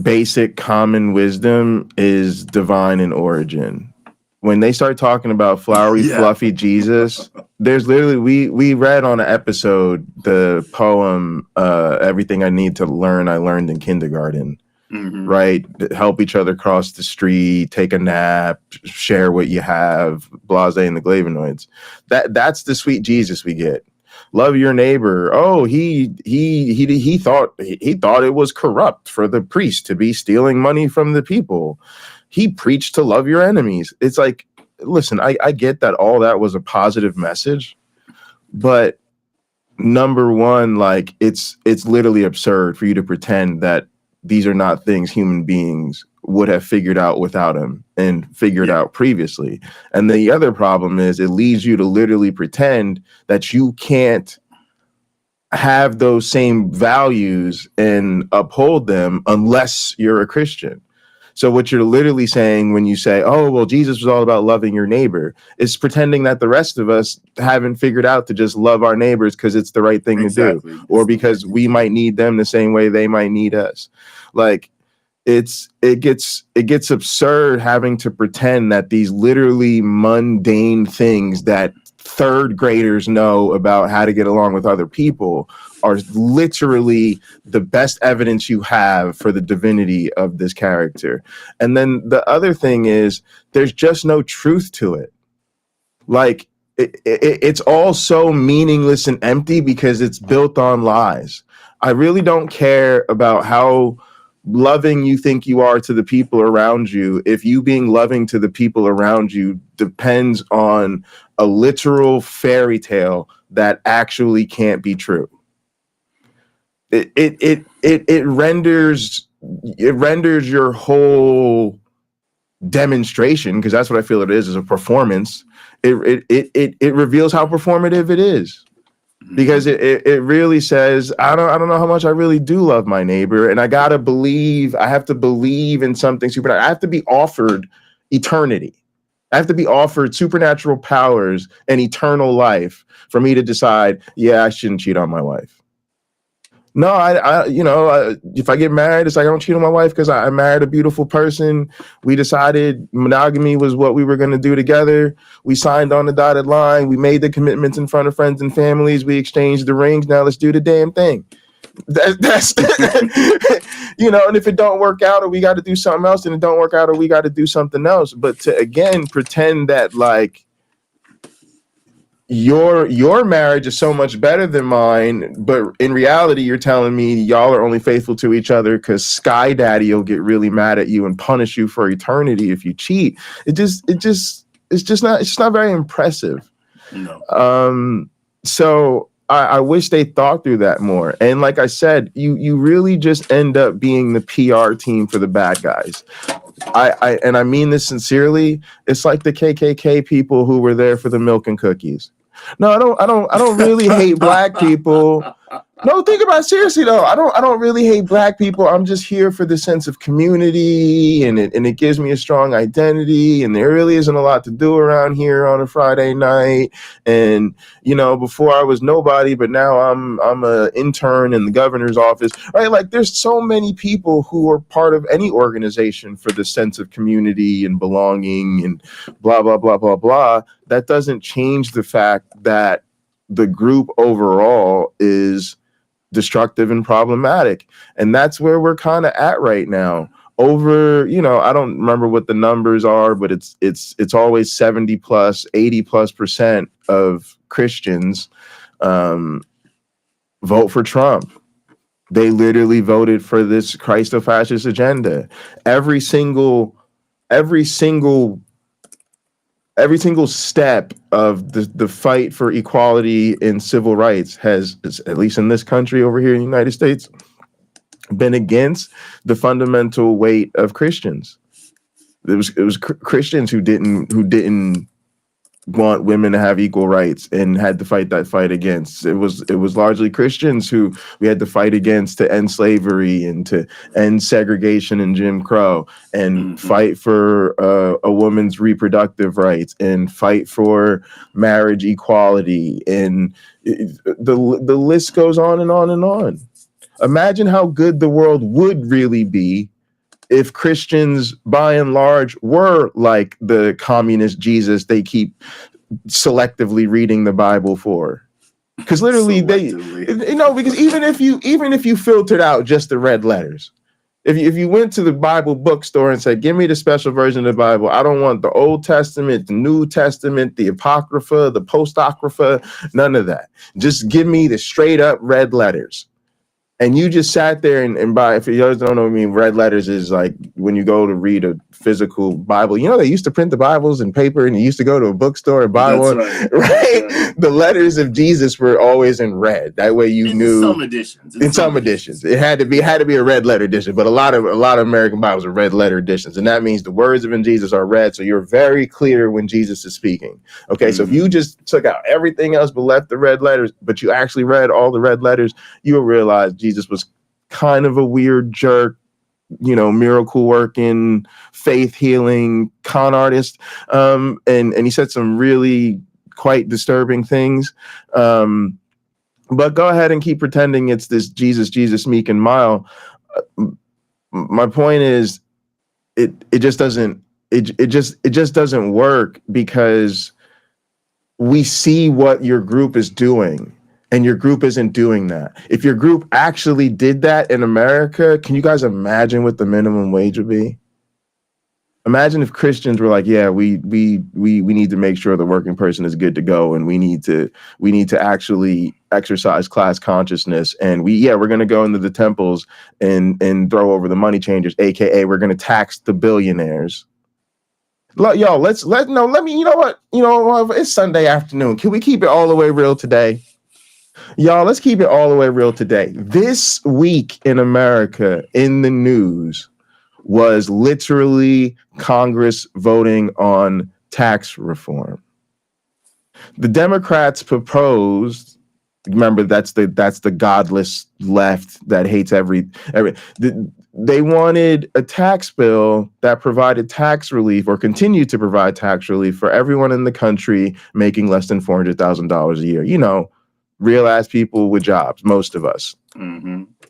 basic common wisdom is divine in origin. When they start talking about flowery, fluffy Jesus, there's literally, we read on an episode the poem, Everything I Need to Learn, I Learned in Kindergarten, right? Help each other cross the street, take a nap, share what you have, blase and the Glavinoids. That's the sweet Jesus we get. Love your neighbor. Oh, he thought it was corrupt for the priest to be stealing money from the people. He preached to love your enemies. It's like, listen, I get that all that was a positive message, but number one, like it's literally absurd for you to pretend that these are not things human beings would have figured out without him and figured out previously. And the other problem is it leads you to literally pretend that you can't have those same values and uphold them unless you're a Christian. So what you're literally saying when you say, oh, well, Jesus was all about loving your neighbor, is pretending that the rest of us haven't figured out to just love our neighbors because it's the right thing to do, or because we might need them the same way they might need us. Like it gets absurd having to pretend that these literally mundane things that third graders know about how to get along with other people are literally the best evidence you have for the divinity of this character. And then the other thing is there's just no truth to it. Like it's all so meaningless and empty because it's built on lies. I really don't care about how loving you think you are to the people around you if you being loving to the people around you depends on a literal fairy tale that actually can't be true. It renders your whole demonstration, because that's what I feel it is a performance. It reveals how performative it is. Because it really says, I don't know how much I really do love my neighbor, and I have to believe in something supernatural. I have to be offered eternity. I have to be offered supernatural powers and eternal life for me to decide, yeah, I shouldn't cheat on my wife. No, if I get married, it's like I don't cheat on my wife because I married a beautiful person. We decided monogamy was what we were going to do together. We signed on the dotted line. We made the commitments in front of friends and families. We exchanged the rings. Now let's do the damn thing. That's and if it don't work out or we got to do something else, and it don't work out or we got to do something else. But to again pretend that like your marriage is so much better than mine, but in reality you're telling me y'all are only faithful to each other because Sky Daddy will get really mad at you and punish you for eternity if you cheat. It's just not very impressive. No. So I wish they thought through that more. And like I said, you really just end up being the PR team for the bad guys. I mean this sincerely. It's like the KKK people who were there for the milk and cookies. No, I don't really hate black people. No, think about it seriously though. I don't really hate black people. I'm just here for the sense of community, and it gives me a strong identity. And there really isn't a lot to do around here on a Friday night. And before I was nobody, but now I'm an intern in the governor's office, right? Like there's so many people who are part of any organization for the sense of community and belonging and blah blah blah blah blah. That doesn't change the fact that the group overall is destructive and problematic. And that's where we're kind of at right now. Over, I don't remember what the numbers are, but it's always 70 plus, 80 plus % of Christians vote for Trump. They literally voted for this Christo-fascist agenda. Every single step of the fight for equality and civil rights has, at least in this country over here in the United States, been against the fundamental weight of Christians. It was Christians who didn't want women to have equal rights and had to fight that fight against. It was largely Christians who we had to fight against to end slavery and to end segregation and Jim Crow and fight for a woman's reproductive rights and fight for marriage equality. And the list goes on and on and on. Imagine how good the world would really be if Christians, by and large, were like the communist Jesus they keep selectively reading the Bible for. Because literally because even if you filtered out just the red letters, if you went to the Bible bookstore and said, give me the special version of the Bible, I don't want the Old Testament, the New Testament, the Apocrypha, the Postocrypha, none of that. Just give me the straight up red letters. And you just sat there and buy, if you guys don't know what I mean, red letters is like when you go to read a physical Bible. They used to print the Bibles in paper and you used to go to a bookstore and buy one. Right? Yeah. The letters of Jesus were always in red. That way you knew. In some editions. It had to be a red letter edition, but a lot of American Bibles are red letter editions. And that means the words of Jesus are red. So you're very clear when Jesus is speaking. Okay. So if you just took out everything else but left the red letters, but you actually read all the red letters, you'll realize Jesus was kind of a weird jerk, miracle working, faith healing con artist. And he said some really quite disturbing things. But go ahead and keep pretending it's this Jesus, meek and mild. My point is it just doesn't work because we see what your group is doing. And your group isn't doing that. If your group actually did that in America, can you guys imagine what the minimum wage would be? Imagine if Christians were like, yeah, we need to make sure the working person is good to go, and we need to actually exercise class consciousness, and we're gonna go into the temples and throw over the money changers, aka we're gonna tax the billionaires. Yo, let me, it's Sunday afternoon. Can we keep it all the way real today? Y'all, let's keep it all the way real today. This week in America in the news was literally Congress voting on tax reform. The Democrats proposed, remember that's the godless left that hates they wanted a tax bill that provided tax relief or continued to provide tax relief for everyone in the country making less than $400,000 a year. Real ass people with jobs, most of us.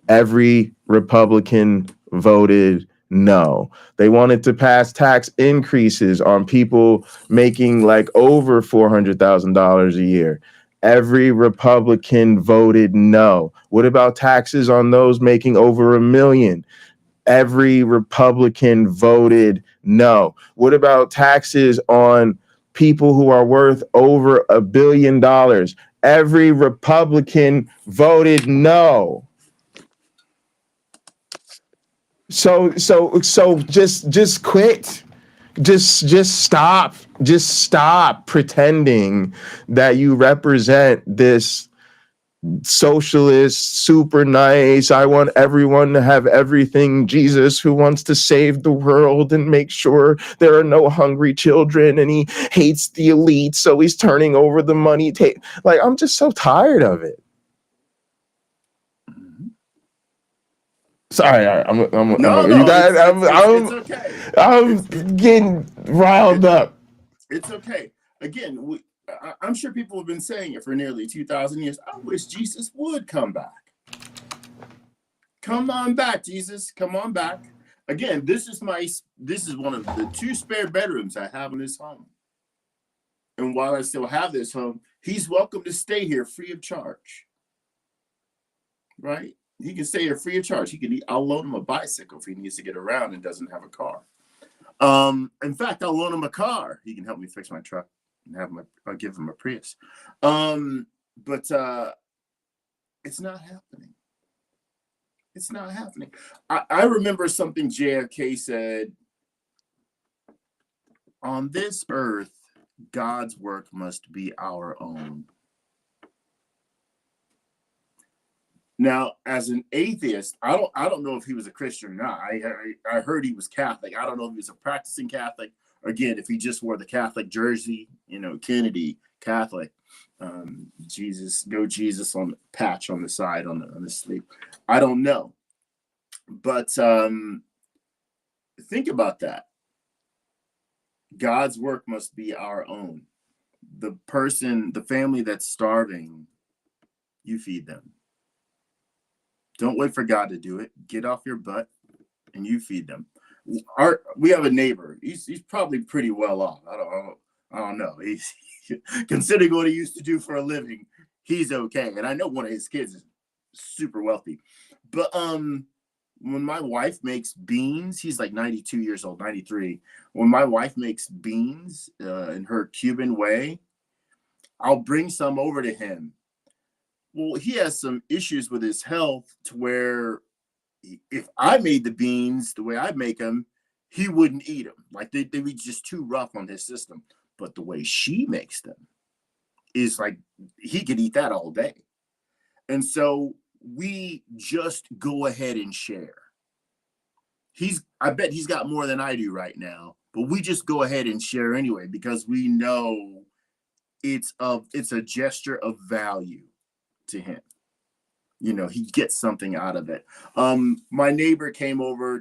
Every Republican voted no. They wanted to pass tax increases on people making like over $400,000 a year. Every Republican voted no. What about taxes on those making over $1 million? Every Republican voted no. What about taxes on people who are worth over $1 billion? Every Republican voted no. So just quit. Just stop pretending that you represent this socialist, super nice, I want everyone to have everything Jesus who wants to save the world and make sure there are no hungry children, and he hates the elite, so he's turning over the money. Like, I'm just so tired of it. Sorry, It's okay. I'm getting riled up. It's okay. Again, I'm sure people have been saying it for nearly 2,000 years. I wish Jesus would come back. Come on back, Jesus. Come on back. Again, this is one of the 2 spare bedrooms I have in this home. And while I still have this home, he's welcome to stay here free of charge. Right? He can stay here free of charge. I'll loan him a bicycle if he needs to get around and doesn't have a car. In fact, I'll loan him a car. He can help me fix my truck and I'll give him a Prius. But it's not happening. It's not happening. I remember something JFK said: on this earth, God's work must be our own. Now, as an atheist, I don't know if he was a Christian or not. I heard he was Catholic. I don't know if he was a practicing Catholic. Again, if he just wore the Catholic jersey, Kennedy, Catholic, Jesus on the patch on the side on the sleeve. I don't know. But think about that. God's work must be our own. The family that's starving, you feed them. Don't wait for God to do it. Get off your butt and you feed them. We have a neighbor. He's probably pretty well off. I don't know. He's considering what he used to do for a living, he's okay. And I know one of his kids is super wealthy. But when my wife makes beans, he's like 92 years old, 93. When my wife makes beans in her Cuban way, I'll bring some over to him. Well, he has some issues with his health to where if I made the beans the way I make them, he wouldn't eat them. Like they'd be just too rough on his system. But the way she makes them is like he could eat that all day. And so we just go ahead and share. I bet he's got more than I do right now, but we just go ahead and share anyway because we know it's a gesture of value to him. He gets something out of it. My neighbor came over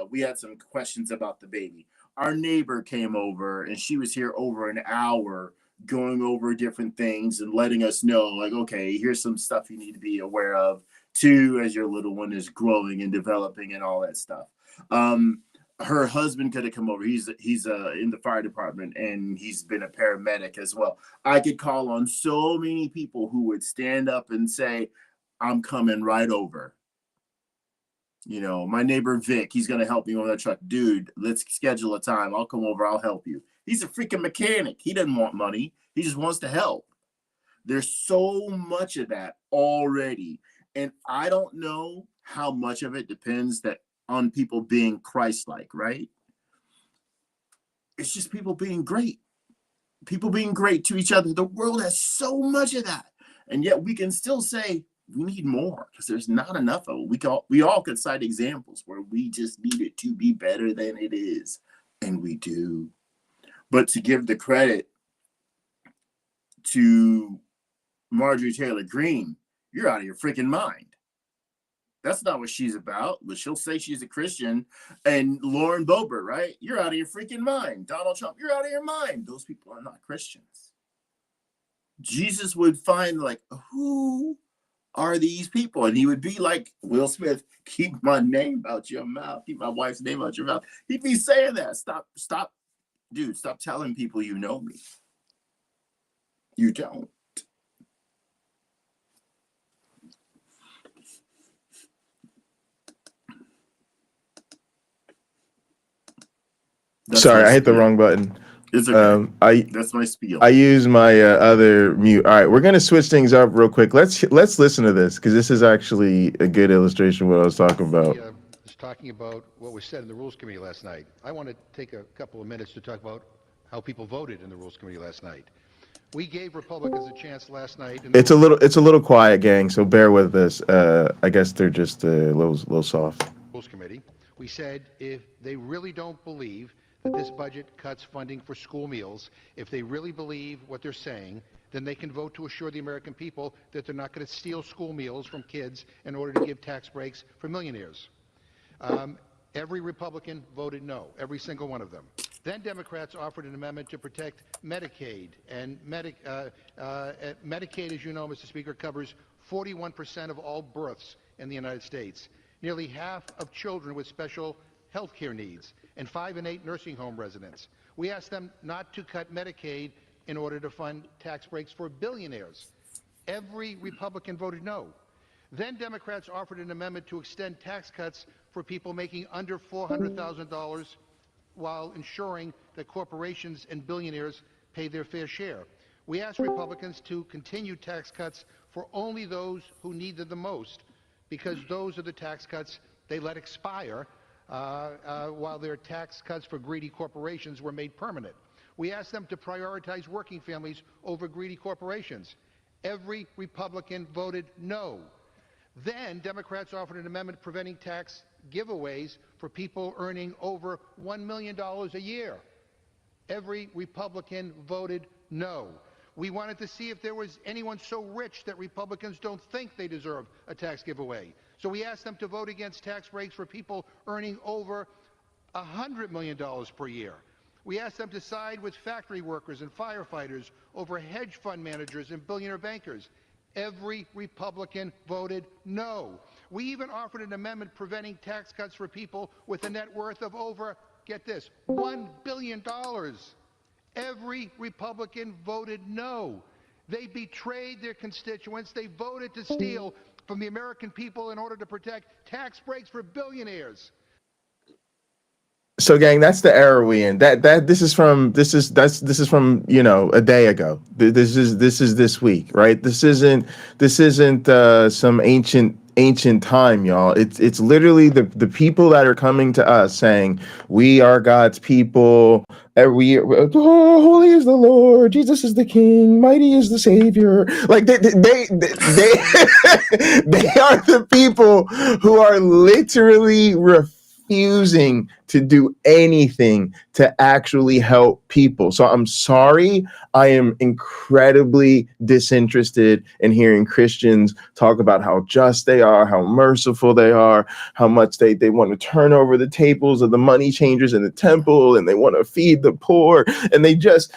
we had some questions about the baby. Our neighbor came over and she was here over an hour going over different things and letting us know, like, okay, here's some stuff you need to be aware of too, as your little one is growing and developing and all that stuff. Her husband could have come over. He's in the fire department and he's been a paramedic as well. I could call on so many people who would stand up and say, I'm coming right over. My neighbor Vic, he's going to help me on that truck. Dude, let's schedule a time. I'll come over. I'll help you. He's a freaking mechanic. He doesn't want money. He just wants to help. There's so much of that already. And I don't know how much of it depends on people being Christ-like, right? It's just people being great. People being great to each other. The world has so much of that. And yet we can still say we need more because there's not enough of it. We all could cite examples where we just need it to be better than it is. And we do. But to give the credit to Marjorie Taylor Greene, you're out of your freaking mind. That's not what she's about. But she'll say she's a Christian. And Lauren Boebert, right? You're out of your freaking mind. Donald Trump, you're out of your mind. Those people are not Christians. Jesus would find, like, who are these people? And he would be like Will Smith, keep my name out your mouth, keep my wife's name out your mouth. He'd be saying that. Stop, dude, stop telling people you know me. You don't. Sorry, I hit the wrong button. It's okay. That's my spiel. I use my other mute. All right, we're gonna switch things up real quick. Let's listen to this because this is actually a good illustration of what I was talking about. Is talking about what was said in the Rules Committee last night. I want to take a couple of minutes to talk about how people voted in the Rules Committee last night. We gave Republicans a chance last night. It's a little quiet, gang. So bear with us. I guess they're just a little soft. Rules Committee. We said if they really don't believe that this budget cuts funding for school meals, if they really believe what they're saying, then they can vote to assure the American people that they're not going to steal school meals from kids in order to give tax breaks for millionaires. Every Republican voted no, every single one of them. Then Democrats offered an amendment to protect Medicaid. And Medicaid, as you know, Mr. Speaker, covers 41% of all births in the United States, nearly half of children with special health care needs, and 5 in 8 nursing home residents. We asked them not to cut Medicaid in order to fund tax breaks for billionaires. Every Republican voted no. Then Democrats offered an amendment to extend tax cuts for people making under $400,000 while ensuring that corporations and billionaires pay their fair share. We asked Republicans to continue tax cuts for only those who need them the most, because those are the tax cuts they let expire while their tax cuts for greedy corporations were made permanent. We asked them to prioritize working families over greedy corporations. Every Republican voted no. Then Democrats offered an amendment preventing tax giveaways for people earning over $1 million a year. Every Republican voted no. We wanted to see if there was anyone so rich that Republicans don't think they deserve a tax giveaway. So we asked them to vote against tax breaks for people earning over $100 million per year. We asked them to side with factory workers and firefighters over hedge fund managers and billionaire bankers. Every Republican voted no. We even offered an amendment preventing tax cuts for people with a net worth of over, get this, $1 billion. Every Republican voted no. They betrayed their constituents. They voted to steal from the American people in order to protect tax breaks for billionaires. So, gang, that's the era we in. This is from you know, a day ago. This is this week, right? This isn't some ancient time, y'all. It's literally the people that are coming to us saying, we are God's people. Holy is the Lord, Jesus is the King, mighty is the Savior. Like they they are the people who are literally refusing to do anything to actually help people. So I'm sorry. I am incredibly disinterested in hearing Christians talk about how just they are, how merciful they are, how much they want to turn over the tables of the money changers in the temple, and they want to feed the poor, and they just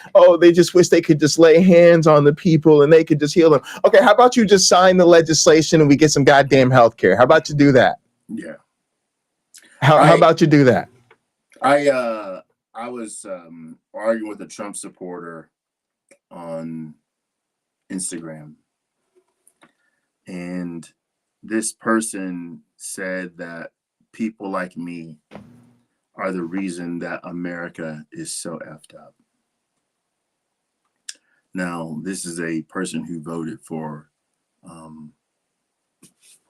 wish they could just lay hands on the people and they could just heal them. Okay, how about you just sign the legislation and we get some goddamn health care? How about you do that? Yeah. How about you do that? I was arguing with a Trump supporter on Instagram, and this person said that people like me are the reason that America is so effed up. Now, this is a person who voted for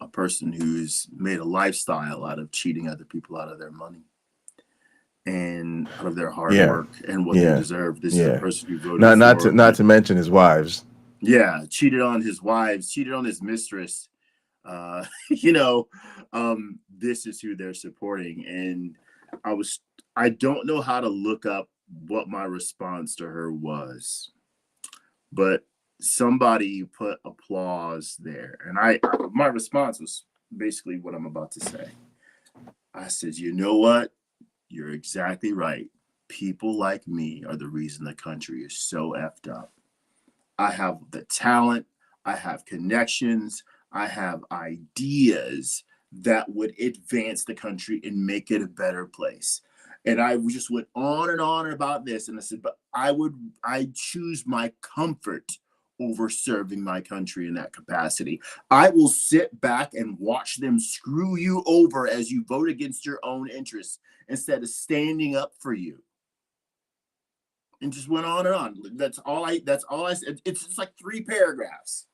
a person who's made a lifestyle out of cheating other people out of their money and out of their hard work and what they deserve. This is a person who voted not to mention his wives. Yeah, cheated on his wives, cheated on his mistress. This is who they're supporting. And I don't know how to look up what my response to her was, but somebody put applause there, and my response was basically what I'm about to say. I said, you know what? You're exactly right. People like me are the reason the country is so effed up. I have the talent. I have connections. I have ideas that would advance the country and make it a better place. And I just went on and on about this. And I said, but I choose my comfort over serving my country in that capacity. I will sit back and watch them screw you over as you vote against your own interests instead of standing up for you. And just went on and on. That's all I said. It's just like 3 paragraphs.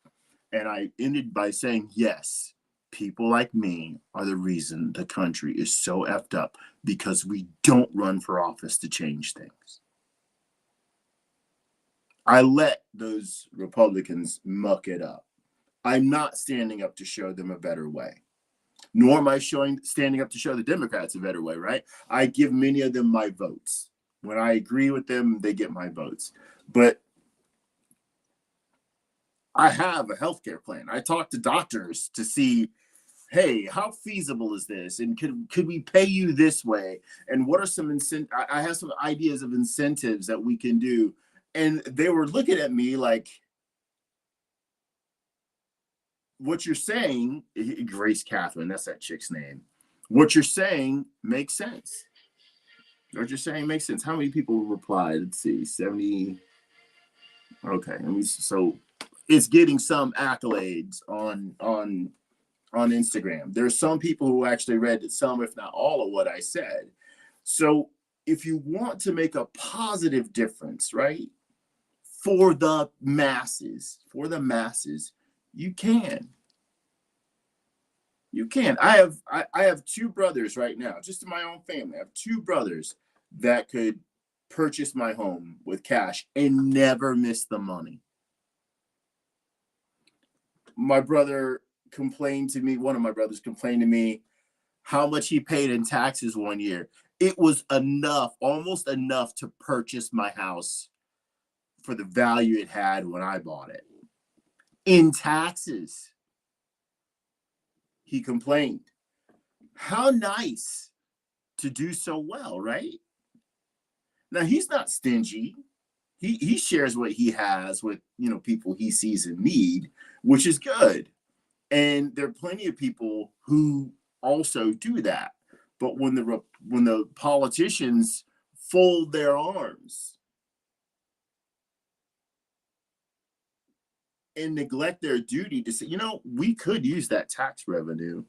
And I ended by saying, yes, people like me are the reason the country is so effed up, because we don't run for office to change things. I let those Republicans muck it up. I'm not standing up to show them a better way, nor am I standing up to show the Democrats a better way, right? I give many of them my votes. When I agree with them, they get my votes. But I have a healthcare plan. I talk to doctors to see, hey, how feasible is this? And could we pay you this way? And what are some I have some ideas of incentives that we can do. And they were looking at me like, what you're saying, Grace Catherine, that's that chick's name. What you're saying makes sense. What you're saying makes sense. How many people replied? Let's see, 70. Okay, so it's getting some accolades on Instagram. There's some people who actually read some, if not all, of what I said. So if you want to make a positive difference, right, for the masses, you can. You can. I have 2 brothers right now, just in my own family. I have 2 brothers that could purchase my home with cash and never miss the money. My brother complained to me, one of my brothers complained to me how much he paid in taxes one year. It was enough, almost enough to purchase my house for the value it had when I bought it. In taxes. He complained. How nice to do so well, right? Now, he's not stingy. He shares what he has with, people he sees in need, which is good. And there are plenty of people who also do that. But when the politicians fold their arms and neglect their duty to say, we could use that tax revenue,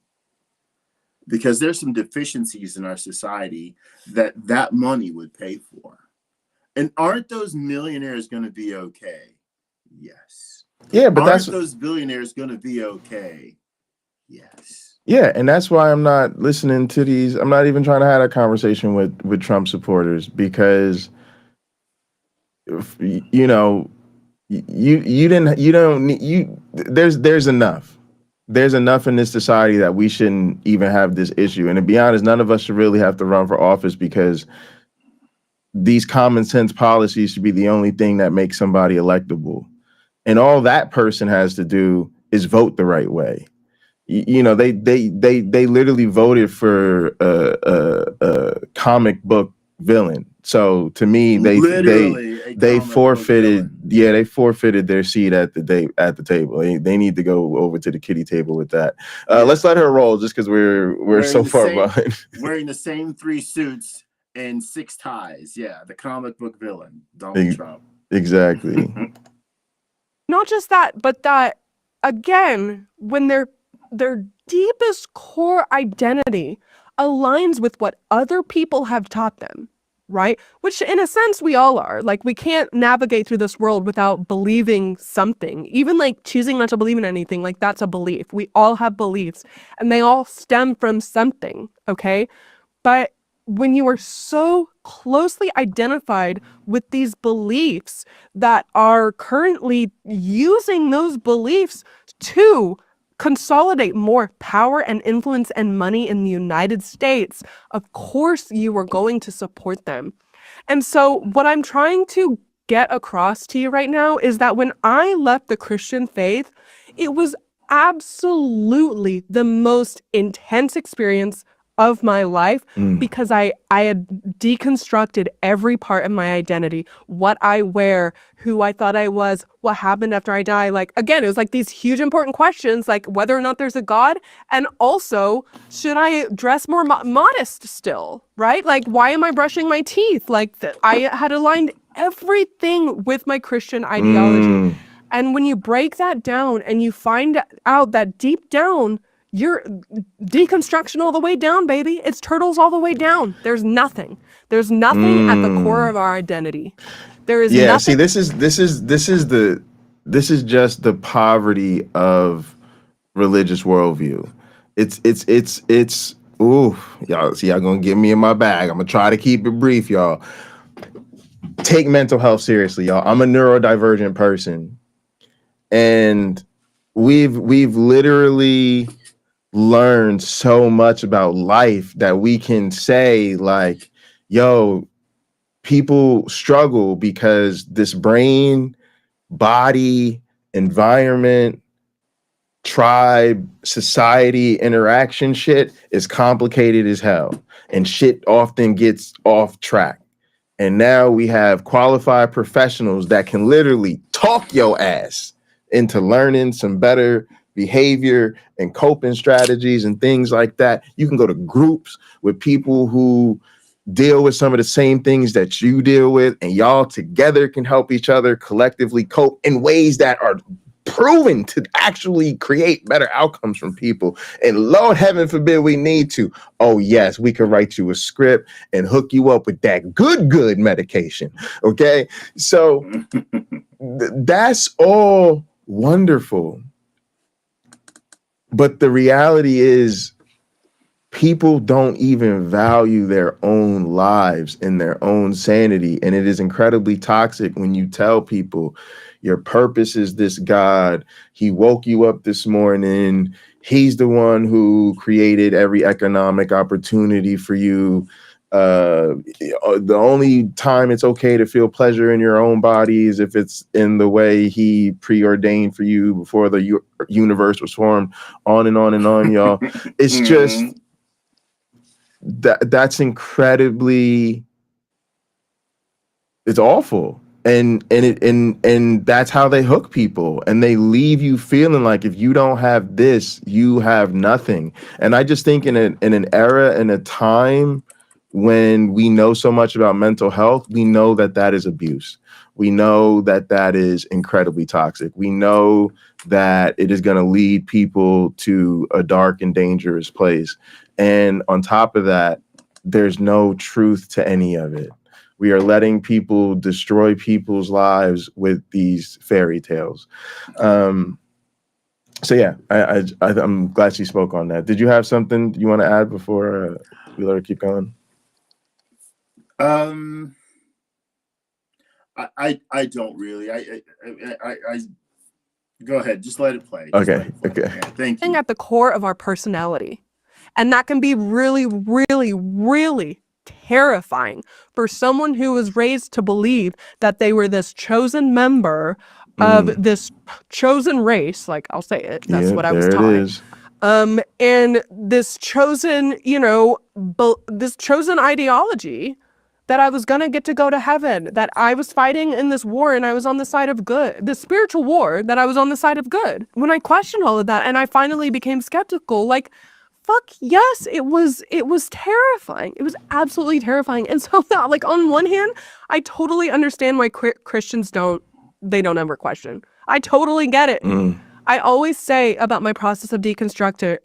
because there's some deficiencies in our society that money would pay for. And aren't those millionaires going to be okay? Yes. Yeah, but aren't those billionaires going to be okay? Yes. Yeah, and that's why I'm not listening to these. I'm not even trying to have a conversation with Trump supporters, because there's enough. There's enough in this society that we shouldn't even have this issue. And to be honest, none of us should really have to run for office, because these common sense policies should be the only thing that makes somebody electable. And all that person has to do is vote the right way. They literally voted for a comic book villain. So to me, they forfeited. Yeah, they forfeited their seat at the table. They need to go over to the kiddie table with that. Let's let her roll, just because we're so far behind. Wearing the same 3 suits and 6 ties. Yeah, the comic book villain, Donald Trump. Exactly. Not just that, but that, again, when their deepest core identity aligns with what other people have taught them, right? Which in a sense we all are. Like, we can't navigate through this world without believing something. Even like choosing not to believe in anything, like that's a belief. We all have beliefs, and they all stem from something, okay? But when you are so closely identified with these beliefs that are currently using those beliefs to consolidate more power and influence and money in the United States, of course you are going to support them. And so what I'm trying to get across to you right now is that when I left the Christian faith, it was absolutely the most intense experience of my life Mm. because I had deconstructed every part of my identity, what I wear, who I thought I was, what happened after I die. Like, again, it was like these huge important questions, like whether or not there's a God, and also should I dress more modest still, right? Like, why am I brushing my teeth? Like, I had aligned everything with my Christian ideology. Mm. And when you break that down and you find out that deep down, you're deconstruction all the way down, baby. It's turtles all the way down. There's nothing. There's nothing at the core of our identity. There is Yeah, nothing. see, this is just the poverty of religious worldview. It's ooh, y'all see, y'all gonna get me in my bag. I'm gonna try to keep it brief, y'all. Take mental health seriously, y'all. I'm a neurodivergent person, and we've literally learned so much about life that we can say, like, yo, people struggle because this brain, body, environment, tribe, society interaction shit is complicated as hell, and shit often gets off track. And now we have qualified professionals that can literally talk your ass into learning some better behavior and coping strategies and things like that. You can go to groups with people who deal with some of the same things that you deal with, and y'all together can help each other collectively cope in ways that are proven to actually create better outcomes from people. And Lord heaven forbid we need to. Oh yes, we can write you a script and hook you up with that good medication. Okay, so that's all wonderful. But the reality is, people don't even value their own lives and their own sanity. And it is incredibly toxic when you tell people your purpose is this God. He woke you up this morning. He's the one who created every economic opportunity for you. The only time it's okay to feel pleasure in your own body is if it's in the way he preordained for you before the universe was formed, on and on and on, y'all. It's just that's incredibly, it's awful. And that's how they hook people, and they leave you feeling like if you don't have this, you have nothing. And I just think in an era, in a time when we know so much about mental health, we know that is abuse. We know that is incredibly toxic. We know that it is going to lead people to a dark and dangerous place. And on top of that, there's no truth to any of it. We are letting people destroy people's lives with these fairy tales. So yeah, I'm glad she spoke on that. Did you have something you want to add before we let her keep going? I don't really. I go ahead. Just let it play. Okay. Okay. Yeah, thank you. At the core of our personality. And that can be really, really, really terrifying for someone who was raised to believe that they were this chosen member of this chosen race. Like, I'll say it. That's what I was taught. And this chosen, this chosen ideology that I was going to get to go to heaven, that I was fighting in this war and I was on the side of good, the spiritual war, that I was on the side of good. When I questioned all of that and I finally became skeptical, like, fuck yes, it was terrifying. It was absolutely terrifying. And so that, like, on one hand, I totally understand why Christians don't ever question. I totally get it. I always say about my process of deconstruction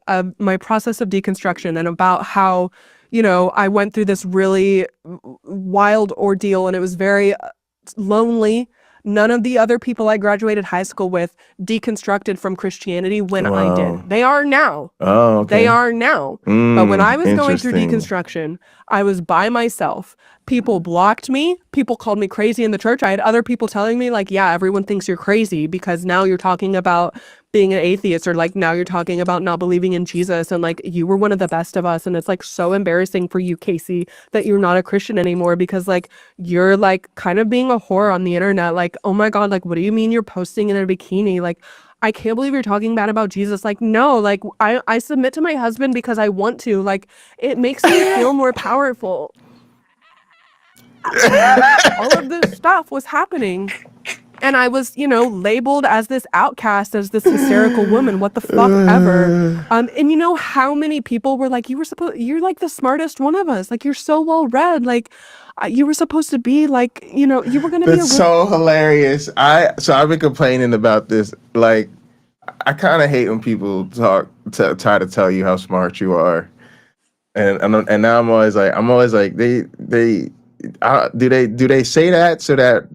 and about how, I went through this really wild ordeal and it was very lonely. None of the other people I graduated high school with deconstructed from Christianity when I did. They are now. Oh, okay. They are now. But when I was going through deconstruction, I was by myself. People blocked me. People called me crazy in the church. I had other people telling me, like, yeah, everyone thinks you're crazy because now you're talking about being an atheist, or like now you're talking about not believing in Jesus, and like you were one of the best of us, and it's like so embarrassing for you, Casey, that you're not a Christian anymore because like you're like kind of being a whore on the internet. Like, oh my God, like what do you mean you're posting in a bikini? Like, I can't believe you're talking bad about Jesus. Like, no, like I submit to my husband because I want to. Like, it makes me feel more powerful. All of this stuff was happening. And I was, labeled as this outcast, as this hysterical woman. What the fuck ever. And you know how many people were like, you're like the smartest one of us. Like, you're so well read. Like, you were supposed to be like, you were going to be That's so hilarious. So I've been complaining about this. Like, I kind of hate when people try to tell you how smart you are. And now I'm always like, do they say that so that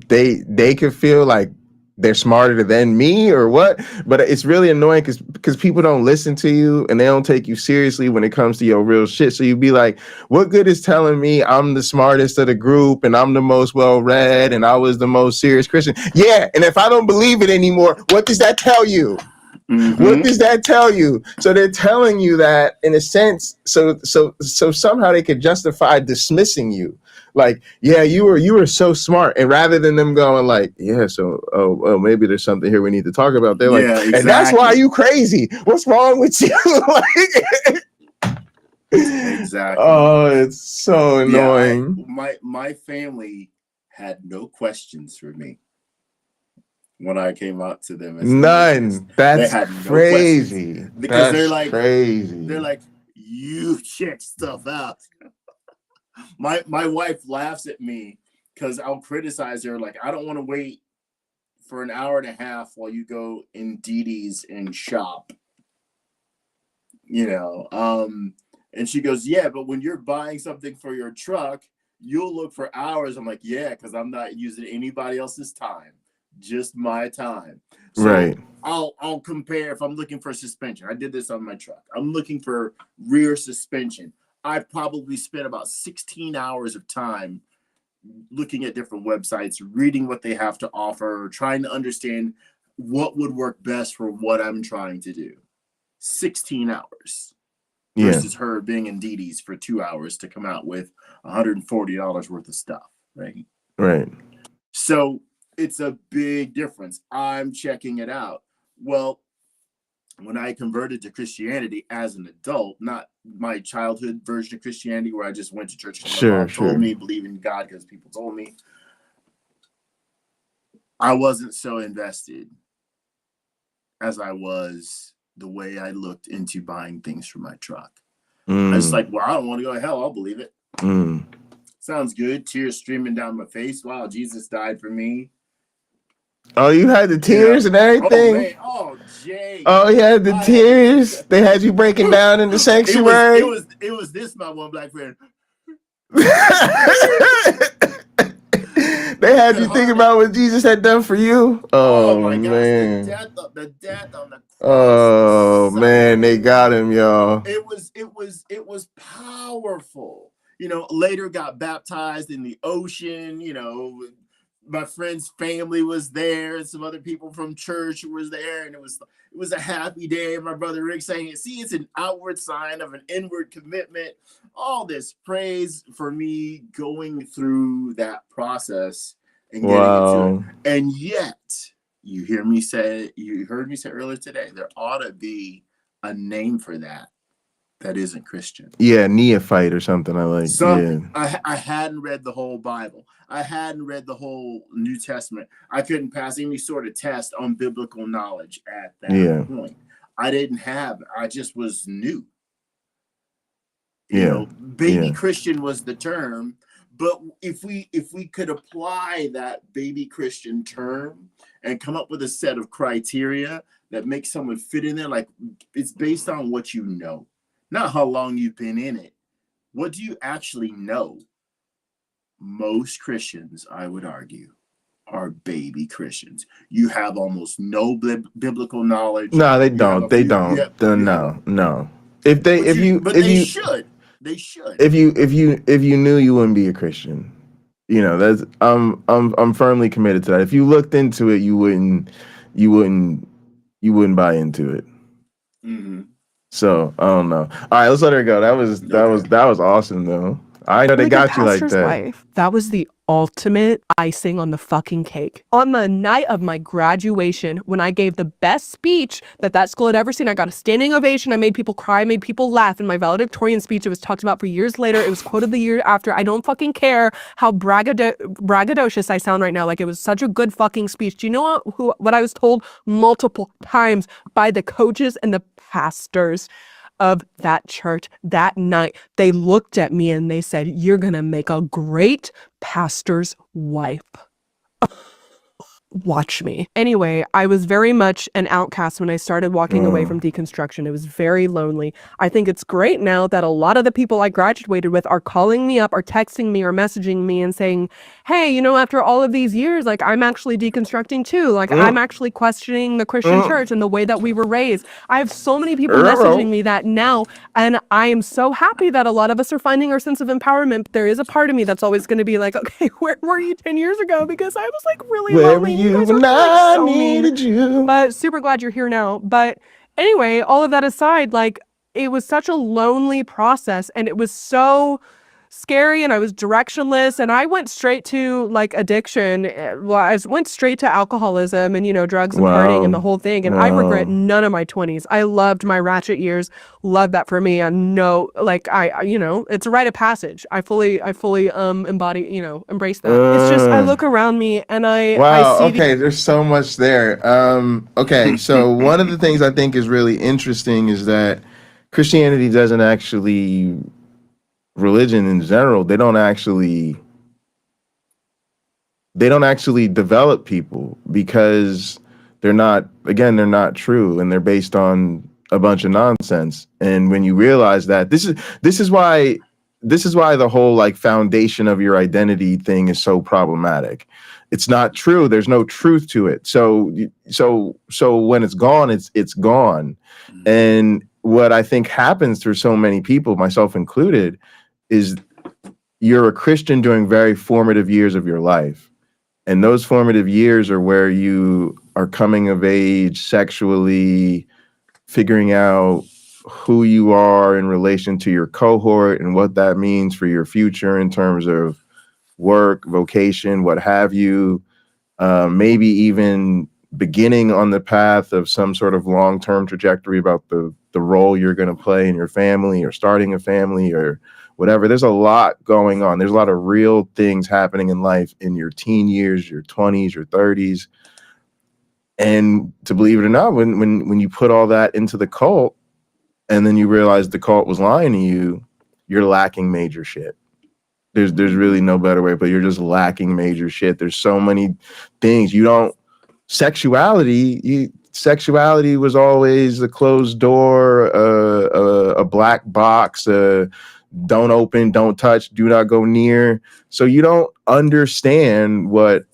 they can feel like they're smarter than me or what? But it's really annoying because people don't listen to you and they don't take you seriously when it comes to your real shit. So you'd be like, what good is telling me I'm the smartest of the group and I'm the most well-read and I was the most serious Christian? Yeah, and if I don't believe it anymore, what does that tell you? Mm-hmm. What does that tell you? So they're telling you that in a sense, so somehow they could justify dismissing you. Like, yeah, you were so smart, and rather than them going like, yeah, so maybe there's something here we need to talk about. They're like, exactly. And that's why you crazy. What's wrong with you? Like, exactly. Oh, it's so annoying. My family had no questions for me when I came out to them. None. That's crazy. Because they're like crazy. They're like, you check stuff out. My wife laughs at me because I'll criticize her. Like, I don't want to wait for an hour and a half while you go in DD's and shop. And she goes, yeah, but when you're buying something for your truck, you'll look for hours. I'm like, yeah, because I'm not using anybody else's time, just my time. So right. I'll compare if I'm looking for suspension. I did this on my truck. I'm looking for rear suspension. I probably spent about 16 hours of time looking at different websites, reading what they have to offer, trying to understand what would work best for what I'm trying to do. 16 hours versus her being in DD's for 2 hours to come out with $140 worth of stuff, right? Right. So it's a big difference. I'm checking it out. Well, when I converted to Christianity as an adult, not my childhood version of Christianity where I just went to church and my mom told me, believe in God because people told me, I wasn't so invested as I was the way I looked into buying things for my truck. I was like, well, I don't want to go to hell. I'll believe it. Sounds good. Tears streaming down my face. Wow, Jesus died for me. Oh, you had the tears and everything? Oh, man. Oh, Jay. Oh, you had the tears? They had you breaking down in the sanctuary? It was this, my one black friend. They had you think about what Jesus had done for you? Oh my man. Gosh, the death on the cross. Oh, man, they got him, y'all. It was powerful. Later got baptized in the ocean, my friend's family was there and some other people from church was there, and it was a happy day. My brother Rick saying, see, it's an outward sign of an inward commitment. All this praise for me going through that process and getting into it. And yet, you heard me say earlier today, there ought to be a name for that isn't Christian. Yeah, neophyte or something. I hadn't read the whole Bible. I hadn't read the whole New Testament. I couldn't pass any sort of test on biblical knowledge at that point. I didn't have. I just was new. Baby Christian was the term. But if we could apply that baby Christian term and come up with a set of criteria that makes someone fit in there, like it's based on what you know. Not how long you've been in it. What do you actually know? Most Christians, I would argue, are baby Christians. You have almost no biblical knowledge. No, they don't. They don't. No. They should. They should. If you knew, you wouldn't be a Christian. That's I'm firmly committed to that. If you looked into it, you wouldn't buy into it. Mm-hmm. So I don't know. All right, let's let her go. That was awesome though. I know they got you like that. Wife, that was the ultimate icing on the fucking cake. On the night of my graduation, when I gave the best speech that school had ever seen, I got a standing ovation. I made people cry, made people laugh. In my valedictorian speech, it was talked about for years later. It was quoted the year after. I don't fucking care how braggadocious I sound right now. Like, it was such a good fucking speech. Do you know what I was told multiple times by the coaches and the pastors of that church that night? They looked at me and they said, "You're gonna make a great pastor's wife." Watch me. Anyway, I was very much an outcast when I started walking away from deconstruction. It was very lonely. I think it's great now that a lot of the people I graduated with are calling me up, or texting me, or messaging me and saying, "Hey, you know, after all of these years, like, I'm actually deconstructing too. Like, I'm actually questioning the Christian church and the way that we were raised." I have so many people messaging me that now, and I am so happy that a lot of us are finding our sense of empowerment. There is a part of me that's always going to be like, okay, where were you 10 years ago? Because I was like really lonely. You guys are, when like, I so mean. needed you. But super glad you're here now. But anyway, all of that aside, like, it was such a lonely process, and it was so scary, and I was directionless, and I went straight to like addiction. Well, I went straight to alcoholism and, you know, drugs and partying and the whole thing. And I regret none of my 20s. I loved my ratchet years, loved that for me. And no, like, you know, it's a rite of passage. I fully embody, you know, embrace that. It's just, I look around me and I see okay, there's so much there. Okay, so one of the things I think is really interesting is that Christianity doesn't actually, religion in general, they don't actually develop people, because they're not true, and they're based on a bunch of nonsense. And when you realize that, this is why the whole, like, foundation of your identity thing is so problematic. It's not true. There's no truth to it. So when it's gone, it's gone. And what I think happens for so many people, myself included, is you're a Christian during very formative years of your life. And those formative years are where you are coming of age sexually, figuring out who you are in relation to your cohort and what that means for your future in terms of work, vocation, what have you. Maybe even beginning on the path of some sort of long-term trajectory about the role you're going to play in your family, or starting a family, or whatever. There's a lot going on. There's a lot of real things happening in life in your teen years, your 20s, your 30s. And to believe it or not, when you put all that into the cult, and then you realize the cult was lying to you, you're lacking major shit. There's really no better way, but you're just lacking major shit. There's so many things you don't. Sexuality was always a closed door, a black box, don't open, don't touch, do not go near. So you don't understand what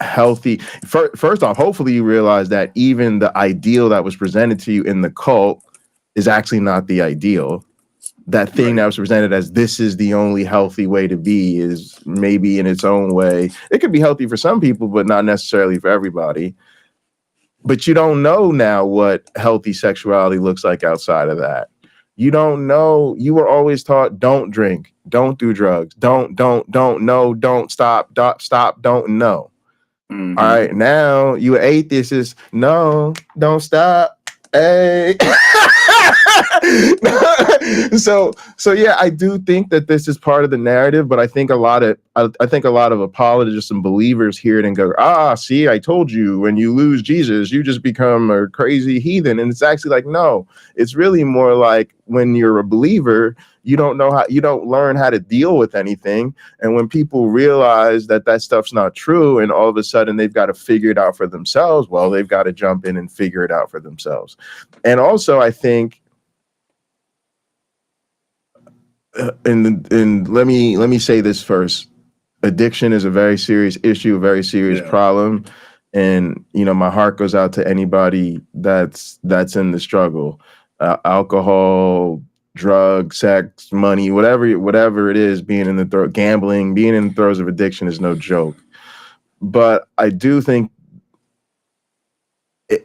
healthy. First off, hopefully you realize that even the ideal that was presented to you in the cult is actually not the ideal. That thing that was presented as this is the only healthy way to be is maybe in its own way. It could be healthy for some people, but not necessarily for everybody. But you don't know now what healthy sexuality looks like outside of that. You don't know. You were always taught, don't drink, don't do drugs, don't know, don't stop, don't know. All right, now you atheists, no, don't stop. Hey. So yeah, I do think that this is part of the narrative, but I think a lot of apologists and believers hear it and go, see, I told you, when you lose Jesus, you just become a crazy heathen. And it's actually like, no, it's really more like when you're a believer, you don't learn how to deal with anything. And when people realize that stuff's not true, and all of a sudden they've got to figure it out for themselves, well, they've got to jump in and figure it out for themselves. And also, I think, and let me say this first. Addiction is a very serious issue, a very serious problem. And, you know, my heart goes out to anybody that's in the struggle. Alcohol, drugs, sex, money, whatever it is, gambling, being in the throes of addiction is no joke. But I do think,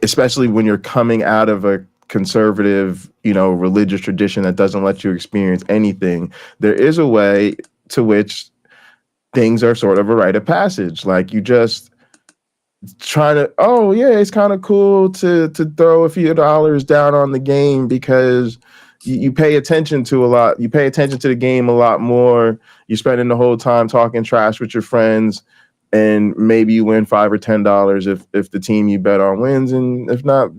especially when you're coming out of a conservative, you know, religious tradition that doesn't let you experience anything, there is a way to which things are sort of a rite of passage. Like you just try to, oh yeah, it's kind of cool to throw a few dollars down on the game because you pay attention to a lot. You pay attention to the game a lot more. You're spending the whole time talking trash with your friends, and maybe you win $5 or $10 if the team you bet on wins, and if not,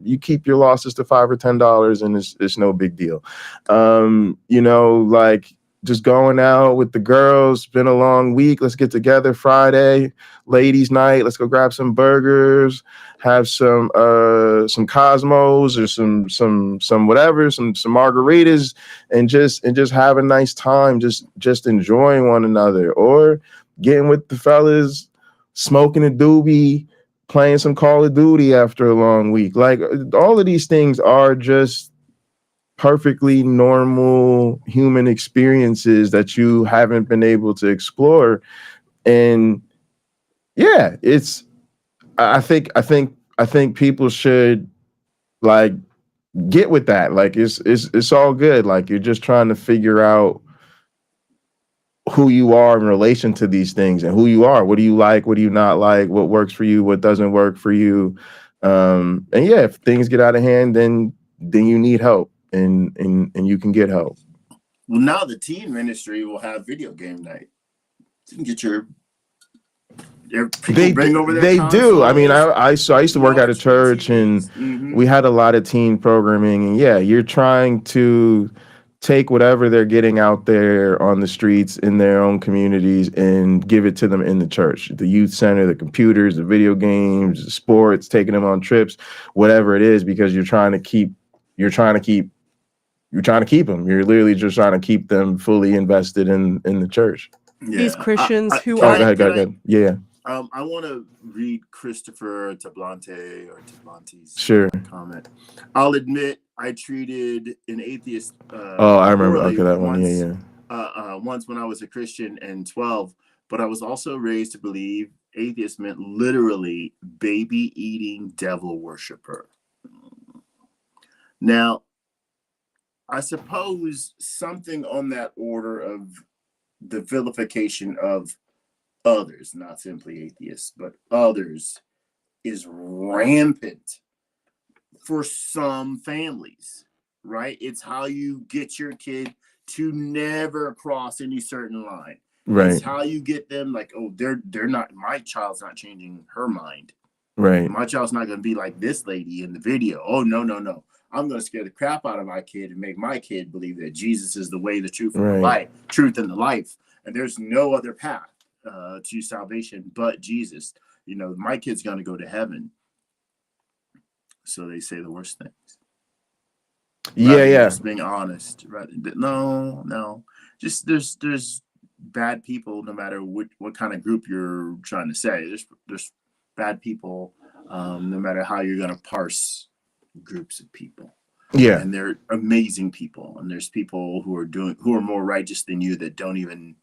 you keep your losses to $5 or $10, and it's no big deal. You know, like just going out with the girls. It's been a long week. Let's get together Friday, ladies' night. Let's go grab some burgers, have some Cosmos or some whatever, some margaritas, and just have a nice time. Just enjoying one another, or getting with the fellas, smoking a doobie, playing some Call of Duty after a long week. Like all of these things are just perfectly normal human experiences that you haven't been able to explore. And yeah, I think people should like get with that. Like it's all good. Like you're just trying to figure out who you are in relation to these things and who you are. What do you like? What do you not like? What works for you? What doesn't work for you? And yeah, if things get out of hand, then you need help, and you can get help. Well, now the teen ministry will have video game night. You can get your bring over their they consoles. do. I mean, I used to work at a church, and we had a lot of teen programming, and yeah, you're trying to take whatever they're getting out there on the streets in their own communities and give it to them in the church, the youth center, the computers, the video games, the sports, taking them on trips, whatever it is, because you're trying to keep them. You're literally just trying to keep them fully invested in the church. Yeah. These Christians who Go are ahead. Yeah. I want to read Christopher Tablante's Sure. comment. I'll admit I treated an atheist. I remember. Okay, that one. Yeah. Once when I was a Christian and 12, but I was also raised to believe atheist meant literally baby eating devil worshiper. Now, I suppose something on that order of the vilification of others, not simply atheists, but others, is rampant for some families, right? It's how you get your kid to never cross any certain line. Right. It's how you get them like, oh, they're not, my child's not changing her mind. Right. My child's not going to be like this lady in the video. Oh, no. I'm going to scare the crap out of my kid and make my kid believe that Jesus is the way, the truth, and the life, truth and the life. And there's no other path to salvation but Jesus. You know, my kid's going to go to heaven. So they say the worst things. Yeah. Just being honest. No. Just there's bad people, no matter what kind of group you're trying to say. There's bad people, no matter how you're going to parse groups of people. Yeah. And they're amazing people. And there's people who are more righteous than you that don't even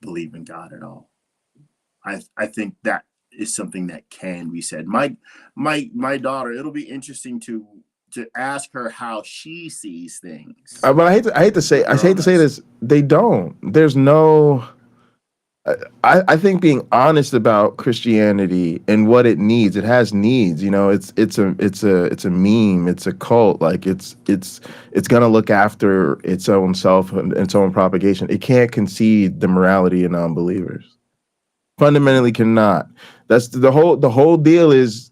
believe in God at all. I think that is something that can be said. My daughter, it'll be interesting to ask her how she sees things. But I hate to say this. They don't. There's no. I think being honest about Christianity and what it needs. It has needs. You know, it's a meme. It's a cult. Like it's gonna look after its own self and its own propagation. It can't concede the morality of non-believers. Fundamentally cannot. That's the whole deal is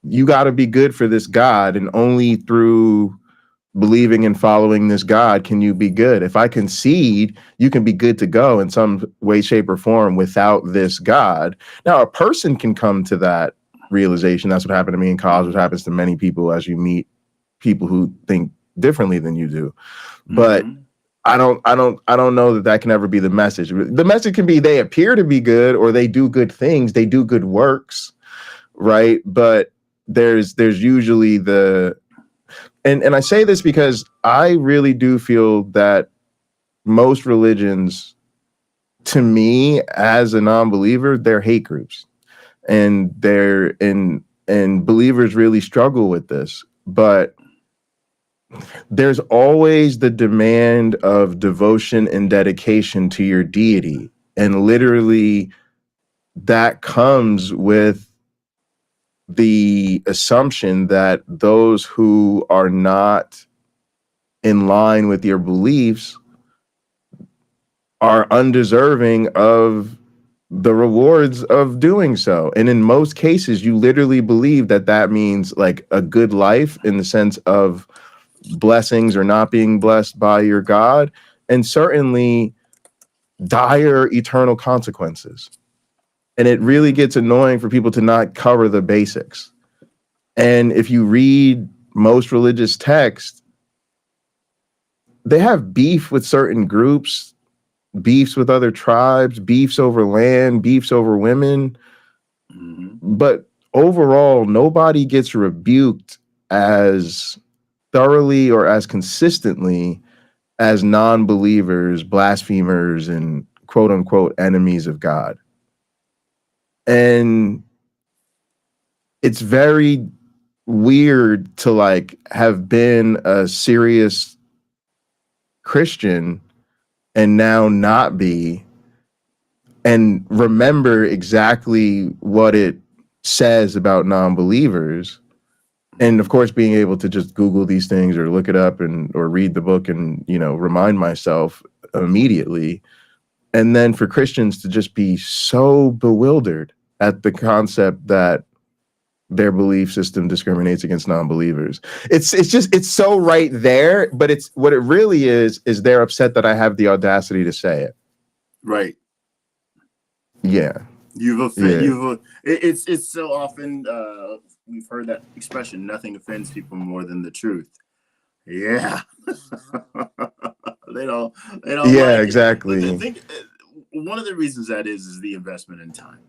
you got to be good for this God, and only through believing and following this God can you be good. If I concede, you can be good to go in some way, shape, or form without this God. Now, a person can come to that realization. That's what happened to me in college. What happens to many people as you meet people who think differently than you do. But I don't know that can ever be the message. The message can be they appear to be good, or they do good things, they do good works, right? But there's usually and I say this because I really do feel that most religions, to me as a non-believer, they're hate groups, and and believers really struggle with this. But there's always the demand of devotion and dedication to your deity. And literally that comes with the assumption that those who are not in line with your beliefs are undeserving of the rewards of doing so. And in most cases, you literally believe that that means like a good life in the sense of blessings or not being blessed by your God, and certainly dire eternal consequences. And it really gets annoying for people to not cover the basics. And if you read most religious texts, they have beef with certain groups, beefs with other tribes, beefs over land, beefs over women. But overall, nobody gets rebuked as thoroughly or as consistently as non-believers, blasphemers, and quote unquote enemies of God. And it's very weird to like have been a serious Christian and now not be, and remember exactly what it says about non-believers. And of course, being able to just Google these things or look it up and or read the book and, you know, remind myself immediately. And then for Christians to just be so bewildered at the concept that their belief system discriminates against non-believers. It's so right there, but it's what it really is they're upset that I have the audacity to say it. Right. Yeah. It's so often we've heard that expression, nothing offends people more than the truth. Yeah. they don't Yeah, like exactly. I think one of the reasons that is the investment in time.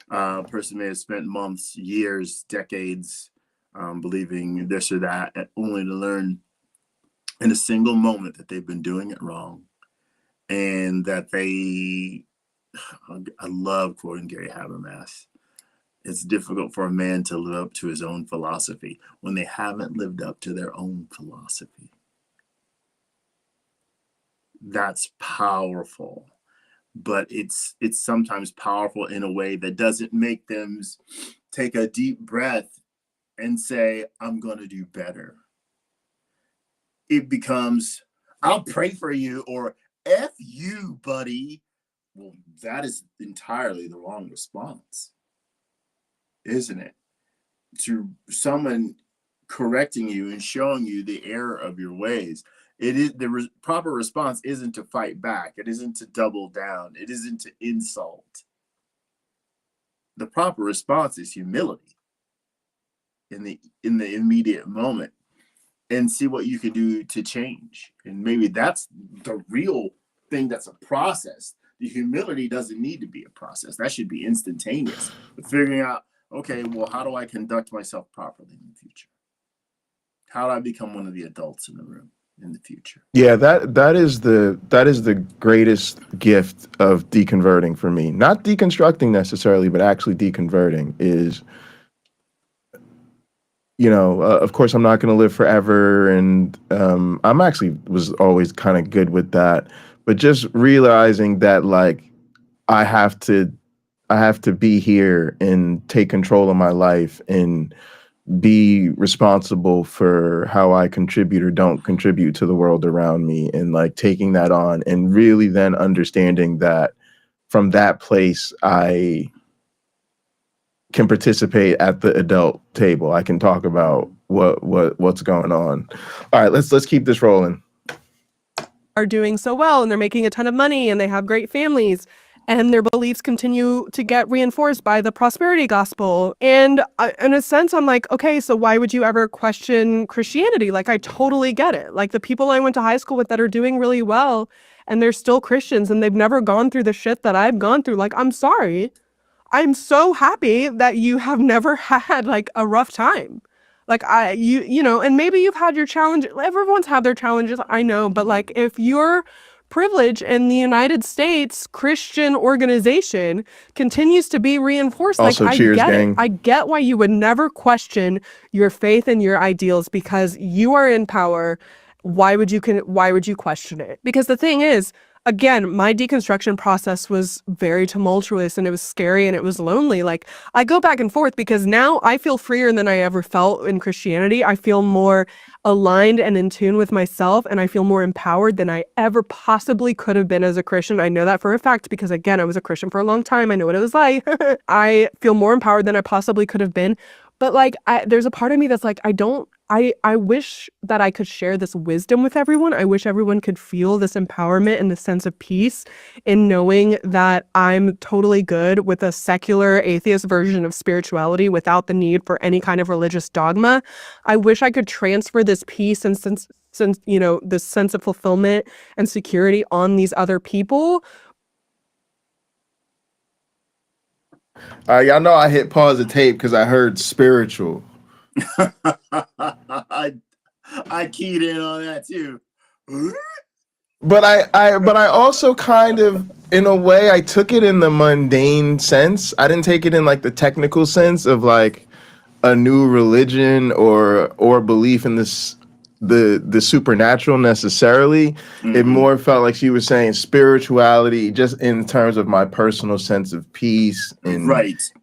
A person may have spent months, years, decades believing this or that, only to learn in a single moment that they've been doing it wrong, and that I love quoting Gary Habermas. It's difficult for a man to live up to his own philosophy when they haven't lived up to their own philosophy. That's powerful, but it's sometimes powerful in a way that doesn't make them take a deep breath and say, I'm going to do better. It becomes, I'll pray for you, or F you, buddy. Well, that is entirely the wrong response, isn't it? To someone correcting you and showing you the error of your ways, it is the proper response isn't to fight back. It isn't to double down. It isn't to insult. The proper response is humility in the immediate moment, and see what you can do to change. And maybe that's the real thing. That's a process. The humility doesn't need to be a process. That should be instantaneous. But figuring out, okay, well, how do I conduct myself properly in the future? How do I become one of the adults in the room in the future? Yeah, that is the greatest gift of deconverting for me. Not deconstructing necessarily, but actually deconverting is, you know, of course, I'm not going to live forever, and I'm actually was always kind of good with that. But just realizing that, like, I have to be here and take control of my life and be responsible for how I contribute or don't contribute to the world around me, and like taking that on and really then understanding that from that place, I can participate at the adult table. I can talk about what's going on. All right, let's keep this rolling. Are doing so well and they're making a ton of money and they have great families and their beliefs continue to get reinforced by the prosperity gospel. And in a sense, I'm like, okay, so why would you ever question Christianity? Like, I totally get it. Like the people I went to high school with that are doing really well and they're still Christians and they've never gone through the shit that I've gone through. Like, I'm sorry. I'm so happy that you have never had like a rough time. Like you know, and maybe you've had your challenges. Everyone's had their challenges, I know, but like if you're privilege in the United States Christian organization continues to be reinforced. Also, like, cheers, I get gang. it. I get why you would never question your faith and your ideals because you are in power. Why would you question it? Because the thing is, again, my deconstruction process was very tumultuous and it was scary and it was lonely. Like, I go back and forth because now I feel freer than I ever felt in Christianity. I feel more aligned and in tune with myself, and I feel more empowered than I ever possibly could have been as a Christian. I know that for a fact because, again, I was a Christian for a long time. I know what it was like. I feel more empowered than I possibly could have been. But like, there's a part of me that's like, I wish that I could share this wisdom with everyone. I wish everyone could feel this empowerment and this sense of peace in knowing that I'm totally good with a secular atheist version of spirituality without the need for any kind of religious dogma. I wish I could transfer this peace and since this sense of fulfillment and security on these other people. Y'all know I hit pause the tape because I heard spiritual. I keyed in on that too. But I also kind of, in a way, I took it in the mundane sense. I didn't take it in like the technical sense of like a new religion or belief in this the supernatural necessarily. It more felt like she was saying spirituality just in terms of my personal sense of peace and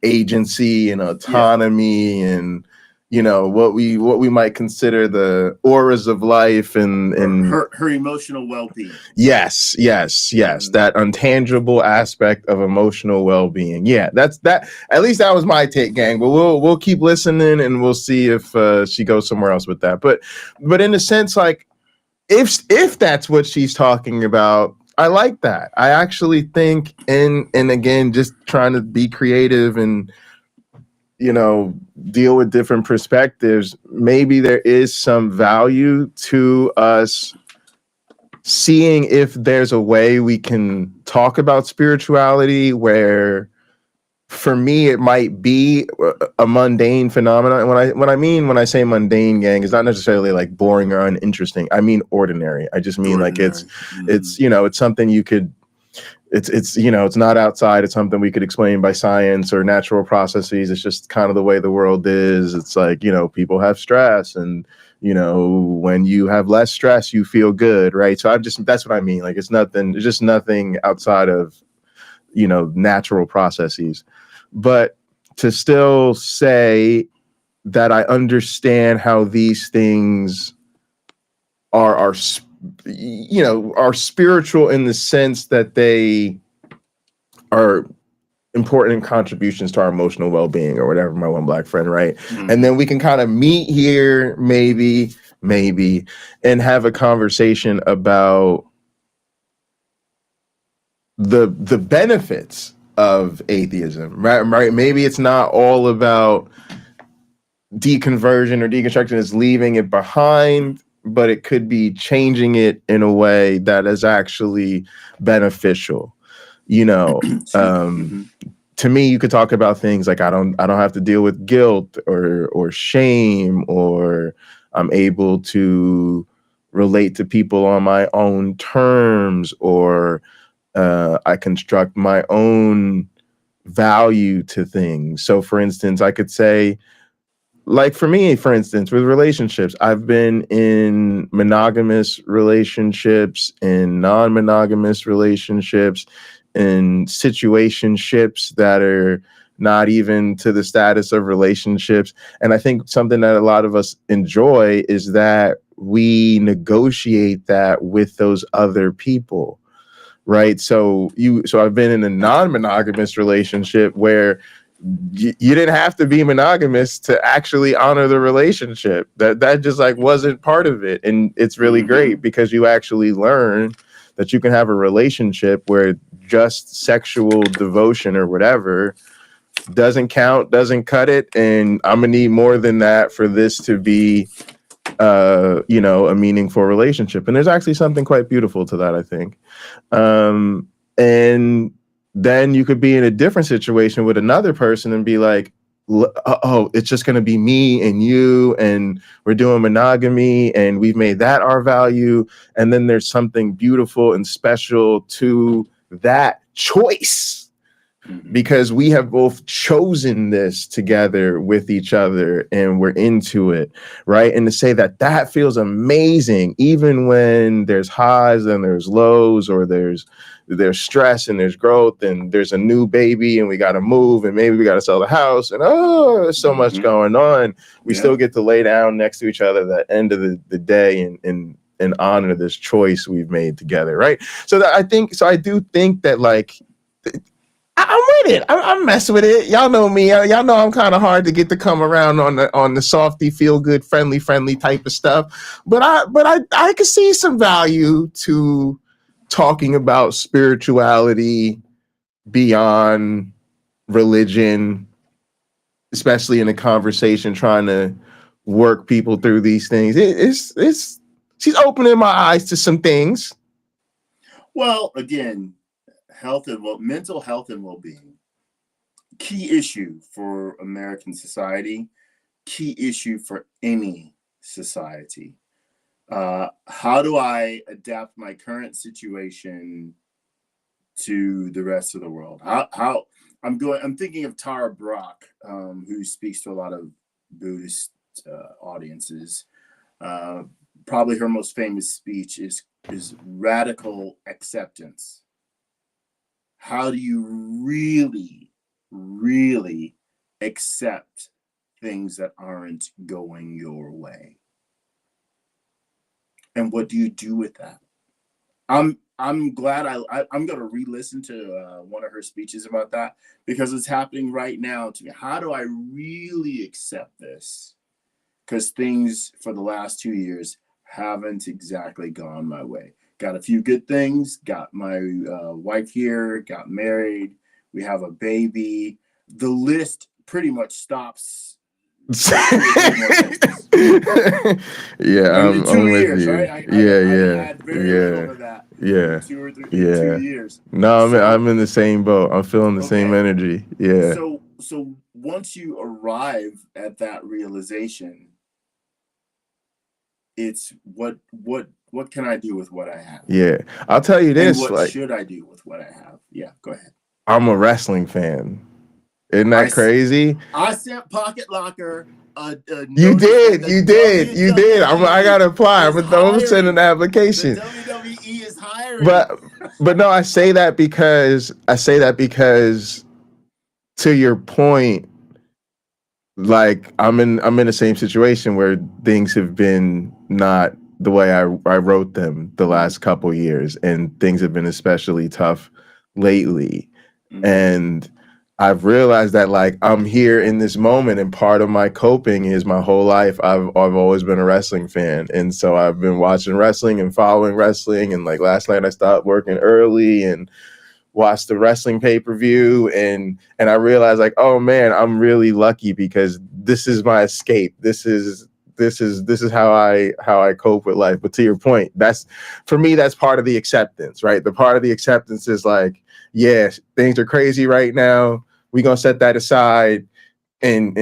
agency and autonomy and what we might consider the auras of life and her emotional well-being. Yes, that intangible aspect of emotional well-being. Yeah, that's that. At least that was my take, gang. But we'll keep listening and we'll see if she goes somewhere else with that. But in a sense, like if that's what she's talking about, I like that. I actually think, and again, just trying to be creative and deal with different perspectives, maybe there is some value to us seeing if there's a way we can talk about spirituality where, for me, it might be a mundane phenomenon. And when I say mundane, gang, it's not necessarily like boring or uninteresting. I mean ordinary. I just mean like it's something you could. It's not outside. It's something we could explain by science or natural processes. It's just kind of the way the world is. It's like, people have stress and, when you have less stress, you feel good. Right. So that's what I mean. Like, it's just nothing outside of, natural processes. But to still say that I understand how these things are spiritual in the sense that they are important contributions to our emotional well-being or whatever, my one black friend, right? And then we can kind of meet here, maybe, and have a conversation about the benefits of atheism, right? Maybe it's not all about deconversion or deconstruction, is leaving it behind, but it could be changing it in a way that is actually beneficial. To me, you could talk about things like I don't have to deal with guilt or shame, or I'm able to relate to people on my own terms, or I construct my own value to things. So, for instance, I could say, like for me, for instance, with relationships, I've been in monogamous relationships, in non-monogamous relationships, in situationships that are not even to the status of relationships. And I think something that a lot of us enjoy is that we negotiate that with those other people, right? So I've been in a non-monogamous relationship where you didn't have to be monogamous to actually honor the relationship. That just like wasn't part of it. And it's really great because you actually learn that you can have a relationship where just sexual devotion or whatever doesn't count, doesn't cut it. And I'm gonna need more than that for this to be a meaningful relationship. And there's actually something quite beautiful to that, I think. And then you could be in a different situation with another person and be like, oh, it's just going to be me and you, and we're doing monogamy, and we've made that our value. And then there's something beautiful and special to that choice, because we have both chosen this together with each other and we're into it, right? And to say that that feels amazing, even when there's highs and there's lows, or there's stress and there's growth and there's a new baby and we got to move and maybe we got to sell the house and there's so much going on. We still get to lay down next to each other at the end of the day and honor this choice we've made together, right? So that I do think that, like, I'm with it. I'm messing with it. Y'all know me. Y'all know I'm kind of hard to get to come around on the softy, feel good, friendly type of stuff. But I could see some value to talking about spirituality beyond religion, especially in a conversation, trying to work people through these things. She's opening my eyes to some things. Well, again, mental health and well-being, key issue for American society, key issue for any society. How do I adapt my current situation to the rest of the world? I'm thinking of Tara Brach, who speaks to a lot of Buddhist audiences. Probably her most famous speech is radical acceptance. How do you really, really accept things that aren't going your way? And what do you do with that? I'm glad I'm going to re-listen to one of her speeches about that, because it's happening right now to me. How do I really accept this? Because things for the last 2 years haven't exactly gone my way. Got a few good things, got my wife here, got married, we have a baby. The list pretty much stops. Yeah, I'm 2 with years, you. right? I had very little of that. 2 or 3 2 years. No, I'm in the same boat. I'm feeling the same energy. Yeah. So once you arrive at that realization, it's what can I do with what I have? Yeah. I'll tell you this. And what should I do with what I have? Yeah, go ahead. I'm a wrestling fan. Isn't that crazy? I sent Pocket Locker you did. I gotta apply. I'm sending an application. The WWE is hiring. But no, I say that because to your point, like I'm in the same situation where things have been not the way I wrote them the last couple years, and things have been especially tough lately. And I've realized that, like, I'm here in this moment, and part of my coping is my whole life I've always been a wrestling fan, and so I've been watching wrestling and following wrestling. And like last night I stopped working early and watched the wrestling pay-per-view, and I realized, like, oh man, I'm really lucky because this is my escape. This is how I cope with life. But to your point, that's for me, that's part of the acceptance, right? The part of the acceptance is like, yes, things are crazy right now. We're gonna set that aside and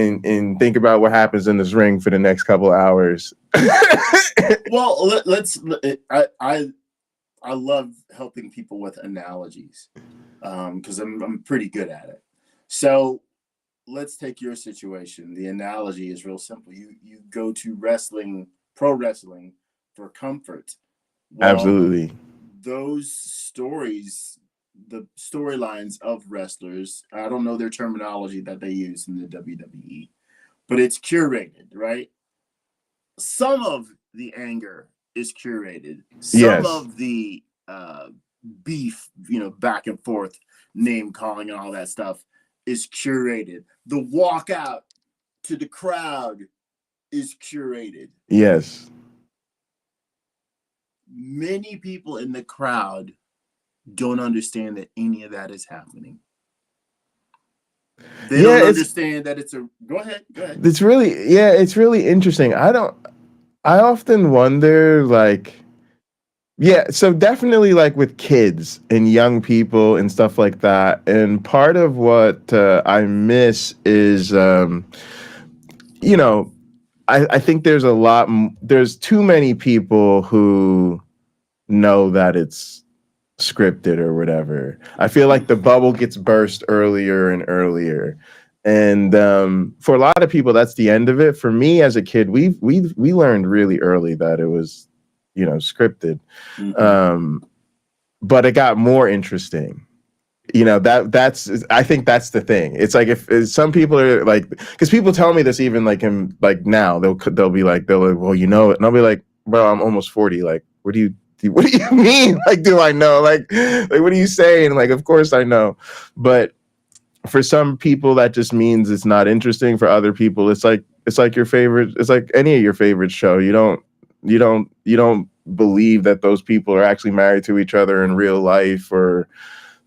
think about what happens in this ring for the next couple of hours. Well, I love helping people with analogies because I'm pretty good at it. So let's take your situation. The analogy is real simple. You go to pro wrestling for comfort. Well, absolutely. Those stories, the storylines of wrestlers, I don't know their terminology that they use in the WWE, but it's curated, right? Some of the anger is curated. Some of the beef, back and forth, name calling and all that stuff is curated. The walkout to the crowd is curated. Yes. Many people in the crowd don't understand that any of that is happening. They don't understand that it's a... Go ahead. It's really interesting. I often wonder, like, Yeah, so definitely like with kids and young people and stuff like that. And part of what I miss is, you know, I think there's there's too many people who know that it's scripted or whatever. I feel like the bubble gets burst earlier and earlier. And for a lot of people, that's the end of it. For me as a kid, we learned really early that it was, scripted. But it got more interesting. I think that's the thing. It's like if some people are like, because people tell me this even like now they'll be like, well, you know it, and I'll be like, bro, I'm almost 40. Like, what do you mean? Like, do I know? Like what are you saying? Like, of course I know, but for some people that just means it's not interesting. For other people, it's like your favorite. It's like any of your favorite show. You don't believe that those people are actually married to each other in real life, or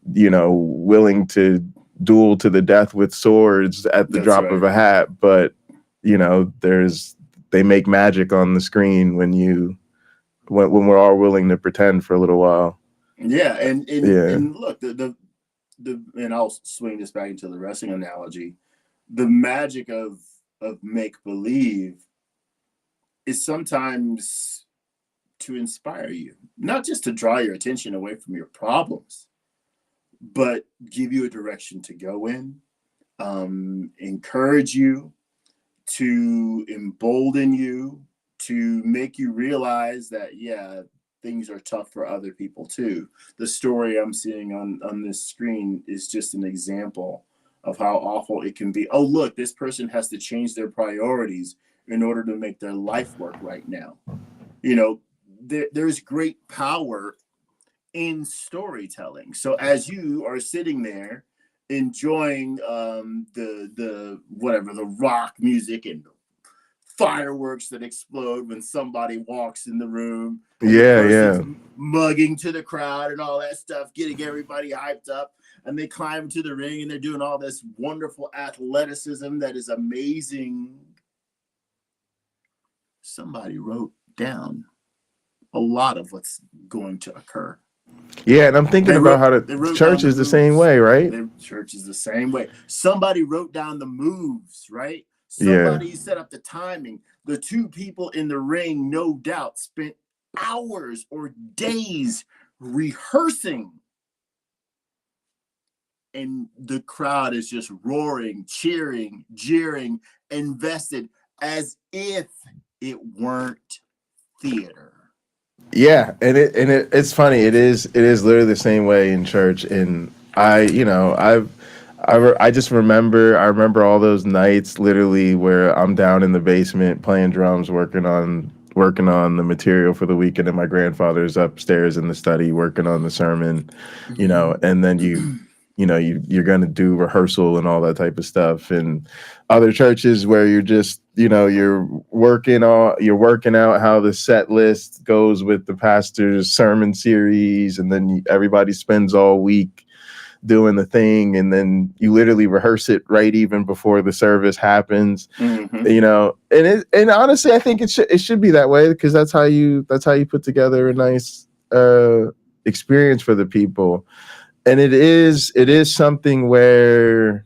willing to duel to the death with swords at the drop of a hat. But they make magic on the screen when we're all willing to pretend for a little while. Yeah, and look, and I'll swing this back into the wrestling analogy. The magic of make believe is sometimes to inspire you, not just to draw your attention away from your problems, but give you a direction to go in, encourage you, to embolden you, to make you realize that, yeah, things are tough for other people too. The story I'm seeing on this screen is just an example of how awful it can be. Oh, look, this person has to change their priorities in order to make their life work right now. There's great power in storytelling. So as you are sitting there enjoying the rock music and fireworks that explode when somebody walks in the room, and mugging to the crowd and all that stuff, getting everybody hyped up, and they climb to the ring and they're doing all this wonderful athleticism that is amazing. Somebody wrote down a lot of what's going to occur. Yeah, and I'm thinking about how the church is the same way, right? The church is the same way. Somebody wrote down the moves, right? Somebody set up the timing. The two people in the ring, no doubt, spent hours or days rehearsing. And the crowd is just roaring, cheering, jeering, invested as if it weren't theater. Yeah, and it's funny. It is literally the same way in church. And I just remember all those nights literally where I'm down in the basement playing drums, working on the material for the weekend, and my grandfather's upstairs in the study working on the sermon, and then you're going to do rehearsal and all that type of stuff. And other churches where you're just, you're working out how the set list goes with the pastor's sermon series. And then everybody spends all week doing the thing. And then you literally rehearse it right even before the service happens, and honestly, I think it should be that way, because that's how you put together a nice experience for the people. And it is something where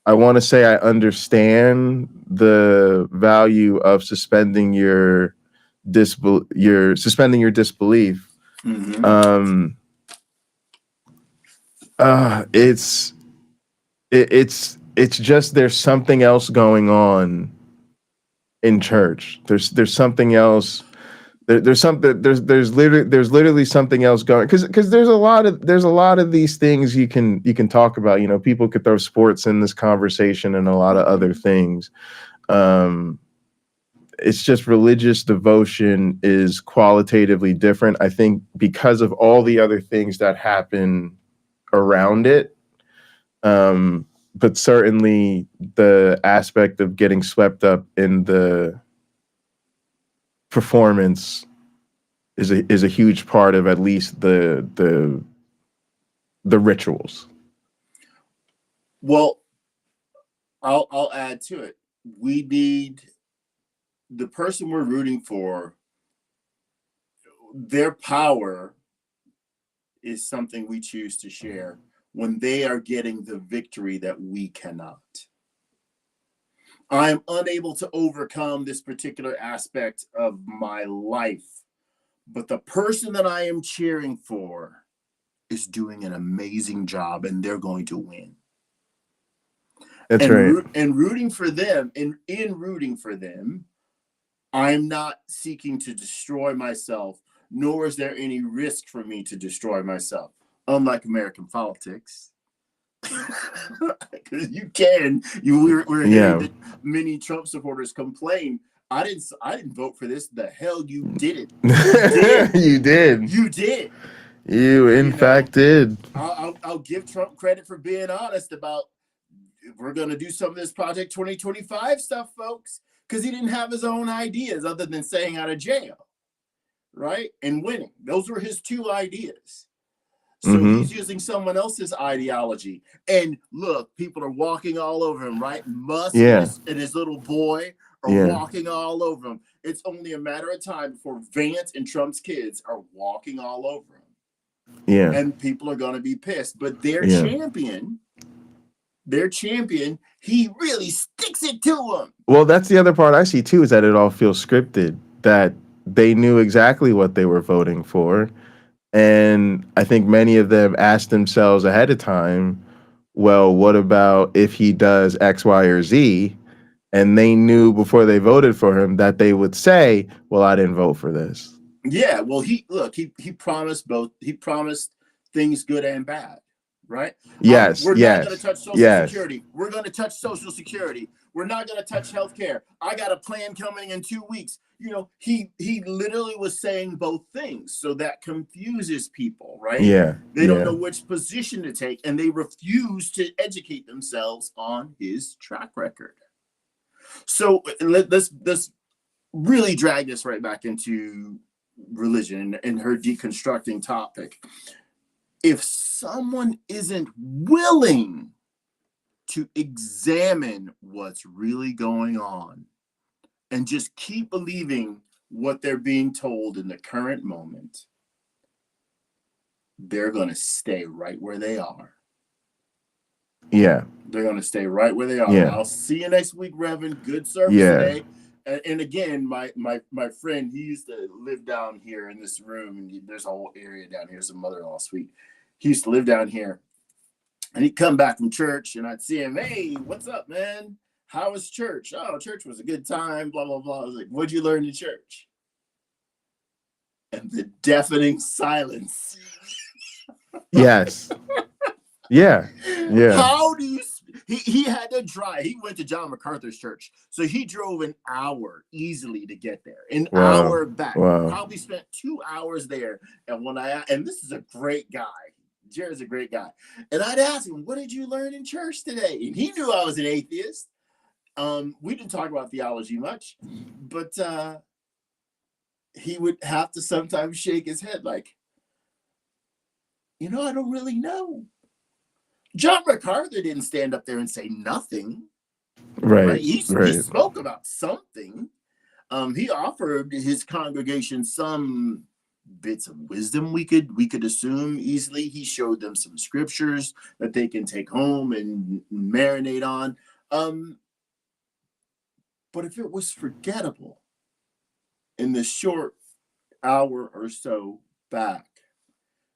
I want to say I understand the value of suspending your disbelief. It's just there's something else going on in church. There's something else. There's literally something else going, because there's a lot of these things you can talk about. People could throw sports in this conversation and a lot of other things. It's just religious devotion is qualitatively different, I think, because of all the other things that happen around it. But certainly the aspect of getting swept up in the performance is a huge part of at least the rituals. Well, I'll add to it. We need the person we're rooting for. their power is something we choose to share when they are getting the victory that we cannot. I am unable to overcome this particular aspect of my life, but the person that I am cheering for is doing an amazing job, and they're going to win. That's right. And rooting for them, in rooting for them, I'm not seeking to destroy myself, nor is there any risk for me to destroy myself. Unlike American politics. You can. We're hearing that many Trump supporters complain. I didn't vote for this. The hell you didn't. You did. You did. You in fact did. I'll give Trump credit for being honest about we're gonna do some of this Project 2025 stuff, folks, because he didn't have his own ideas other than staying out of jail, right? And winning. Those were his two ideas. So he's using someone else's ideology. And look, people are walking all over him, right? Musk and his little boy are walking all over him. It's only a matter of time before Vance and Trump's kids are walking all over him. Yeah. And people are going to be pissed. But their champion, he really sticks it to him. Well, that's the other part I see too, is that it all feels scripted, that they knew exactly what they were voting for. And I think many of them asked themselves ahead of time, well, what about if he does X, Y, or Z? And they knew before they voted for him that they would say, well, I didn't vote for this. Yeah, well, he promised both. He promised things good and bad, right? Yes, we're not going to touch Social Security. We're going to touch Social Security. We're not going to touch healthcare. I got a plan coming in 2 weeks. You know, he literally was saying both things, so that confuses people, right? Yeah, they don't know which position to take, and they refuse to educate themselves on his track record. So let's really drag this right back into religion and her deconstructing topic. If someone isn't willing to examine what's really going on and just keep believing what they're being told in the current moment, they're going to stay right where they are. Yeah. They're going to stay right where they are. Yeah. I'll see you next week, Reverend. Good service today. And again, my friend, he used to live down here in this room, and there's a whole area down here. It's a mother-in-law suite. He used to live down here, and he'd come back from church, and I'd see him. Hey, what's up, man? How was church? Oh, church was a good time. Blah blah blah. I was like, what'd you learn in church? And the deafening silence. Yes. Yeah. How do you? He had to drive. He went to John MacArthur's church, so he drove an hour easily to get there. An hour back. Probably spent 2 hours there. And this is a great guy. Jared's a great guy. And I'd ask him, what did you learn in church today? And he knew I was an atheist. We didn't talk about theology much, but he would have to sometimes shake his head like, I don't really know. John MacArthur didn't stand up there and say nothing. Right? He spoke about something. He offered his congregation some bits of wisdom we could assume easily. He showed them some scriptures that they can take home and marinate on. But if it was forgettable in the short hour or so back,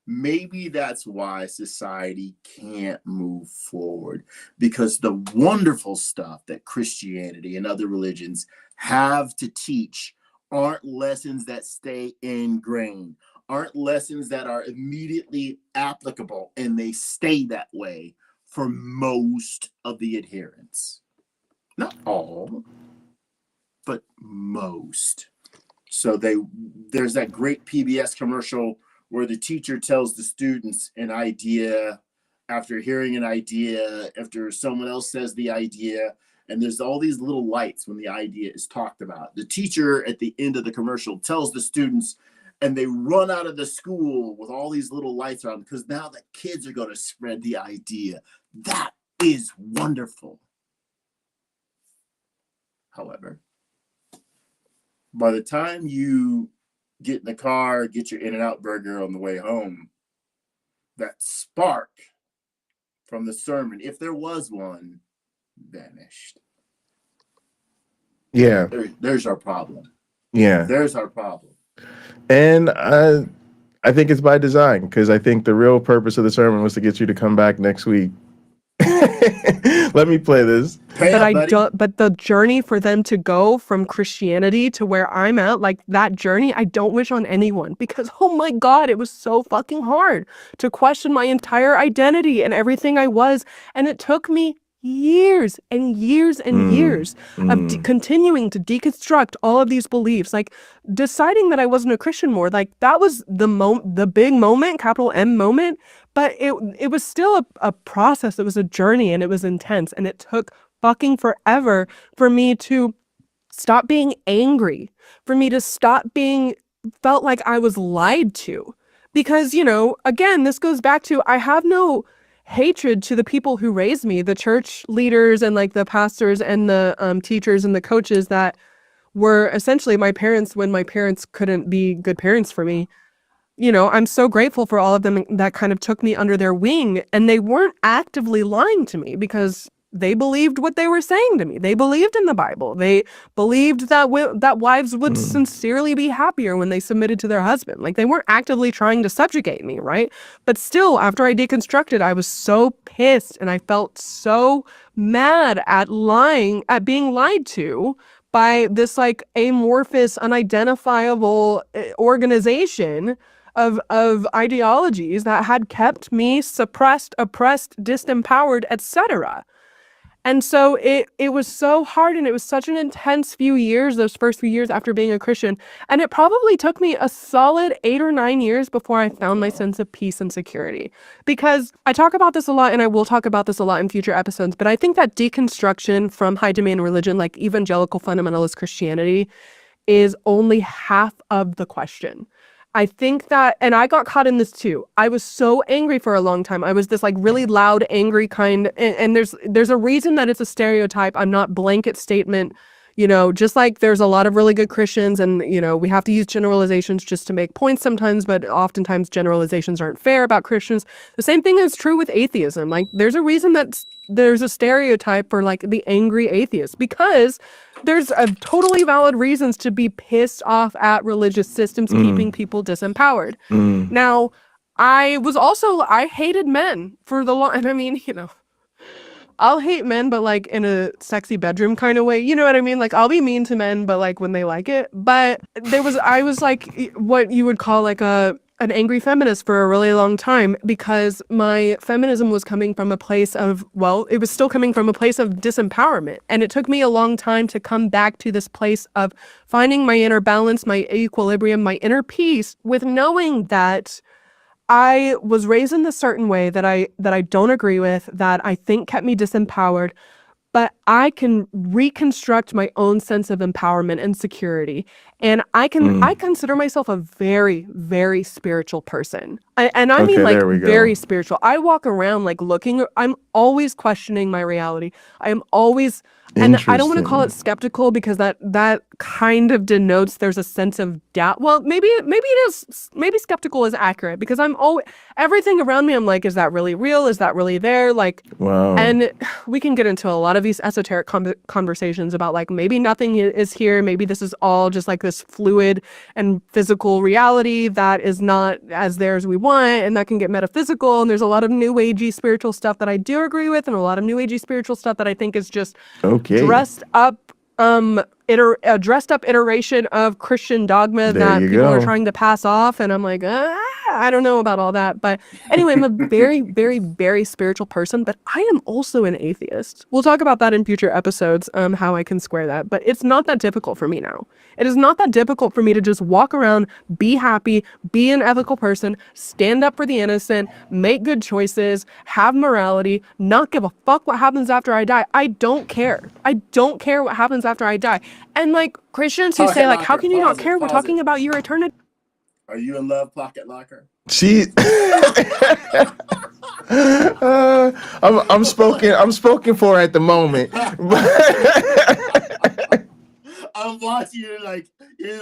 maybe that's why society can't move forward, because the wonderful stuff that Christianity and other religions have to teach aren't lessons that stay ingrained, aren't lessons that are immediately applicable, and they stay that way for most of the adherents. Not all, but most. So there's that great PBS commercial where the teacher tells the students an idea after hearing an idea, after someone else says the idea, and there's all these little lights when the idea is talked about. The teacher at the end of the commercial tells the students, and they run out of the school with all these little lights around, because now the kids are going to spread the idea. That is wonderful. However, by the time you get in the car, get your In-N-Out burger on the way home, that spark from the sermon, if there was one, vanished. Yeah. There's our problem. Yeah. There's our problem. And I think it's by design, because I think the real purpose of the sermon was to get you to come back next week. Let me play this. But the journey for them to go from Christianity to where I'm at, like that journey, I don't wish on anyone, because oh my God, it was so fucking hard to question my entire identity and everything I was. And it took me years and years and years of continuing to deconstruct all of these beliefs, like deciding that I wasn't a Christian more. Like that was the big moment, capital M moment, but it was still a process. It was a journey, and it was intense, and it took fucking forever for me to stop being angry, for me to stop being felt like I was lied to. Because, you know, again, this goes back to, I have no hatred to the people who raised me, the church leaders and like the pastors and the teachers and the coaches that were essentially my parents when my parents couldn't be good parents for me. You know, I'm so grateful for all of them that kind of took me under their wing, and they weren't actively lying to me because they believed what they were saying to me. They believed in the Bible. They believed that that wives would sincerely be happier when they submitted to their husband. Like, they weren't actively trying to subjugate me, right? But still, after I deconstructed, I was so pissed, and I felt so mad at being lied to by this like amorphous, unidentifiable organization of ideologies that had kept me suppressed, oppressed, disempowered, etc. And so it was so hard, and it was such an intense few years, those first few years after being a Christian. And it probably took me a solid 8 or 9 years before I found my sense of peace and security. Because I talk about this a lot, and I will talk about this a lot in future episodes, but I think that deconstruction from high demand religion, like evangelical fundamentalist Christianity, is only half of the question. I think that, and I got caught in this too. I was so angry for a long time. I was this like really loud, angry kind, and there's a reason that it's a stereotype. I'm not blanket statement, you know, just like there's a lot of really good Christians, and, you know, we have to use generalizations just to make points sometimes, but oftentimes generalizations aren't fair about Christians. The same thing is true with atheism. Like, there's a reason that there's a stereotype for like the angry atheist, because there's a totally valid reasons to be pissed off at religious systems keeping people disempowered. Now, I hated men for the long, and I mean, you know, I'll hate men, but like in a sexy bedroom kind of way. You know what I mean? Like, I'll be mean to men, but like when they like it. But I was like what you would call like an angry feminist for a really long time, because my feminism was coming from a place of, well, it was still coming from a place of disempowerment. And it took me a long time to come back to this place of finding my inner balance, my equilibrium, my inner peace, with knowing that I was raised in a certain way that I don't agree with, that I think kept me disempowered, but I can reconstruct my own sense of empowerment and security. And I consider myself a very, very spiritual person. I mean like very spiritual. I walk around like I'm always questioning my reality. I am always, and I don't want to call it skeptical, because that kind of denotes there's a sense of doubt. Well, maybe it is, maybe skeptical is accurate, because I'm always, everything around me, I'm like, is that really real? Is that really there? Like, wow. And we can get into a lot of these esoteric conversations about like, maybe nothing is here. Maybe this is all just like this fluid and physical reality that is not as there as we want, and that can get metaphysical. And there's a lot of new agey spiritual stuff that I do agree with, and a lot of new agey spiritual stuff that I think is just dressed up iteration of Christian dogma that people are trying to pass off. And I'm like, I don't know about all that. But anyway, I'm a very, very, very spiritual person, but I am also an atheist. We'll talk about that in future episodes, how I can square that. But it's not that difficult for me now. It is not that difficult for me to just walk around, be happy, be an ethical person, stand up for the innocent, make good choices, have morality, not give a fuck what happens after I die. I don't care. I don't care what happens after I die. And like Christians who say like, how can you not care? We're talking about your eternity. Are you in love, Pocket Locker? I'm spoken for at the moment. I'm watching you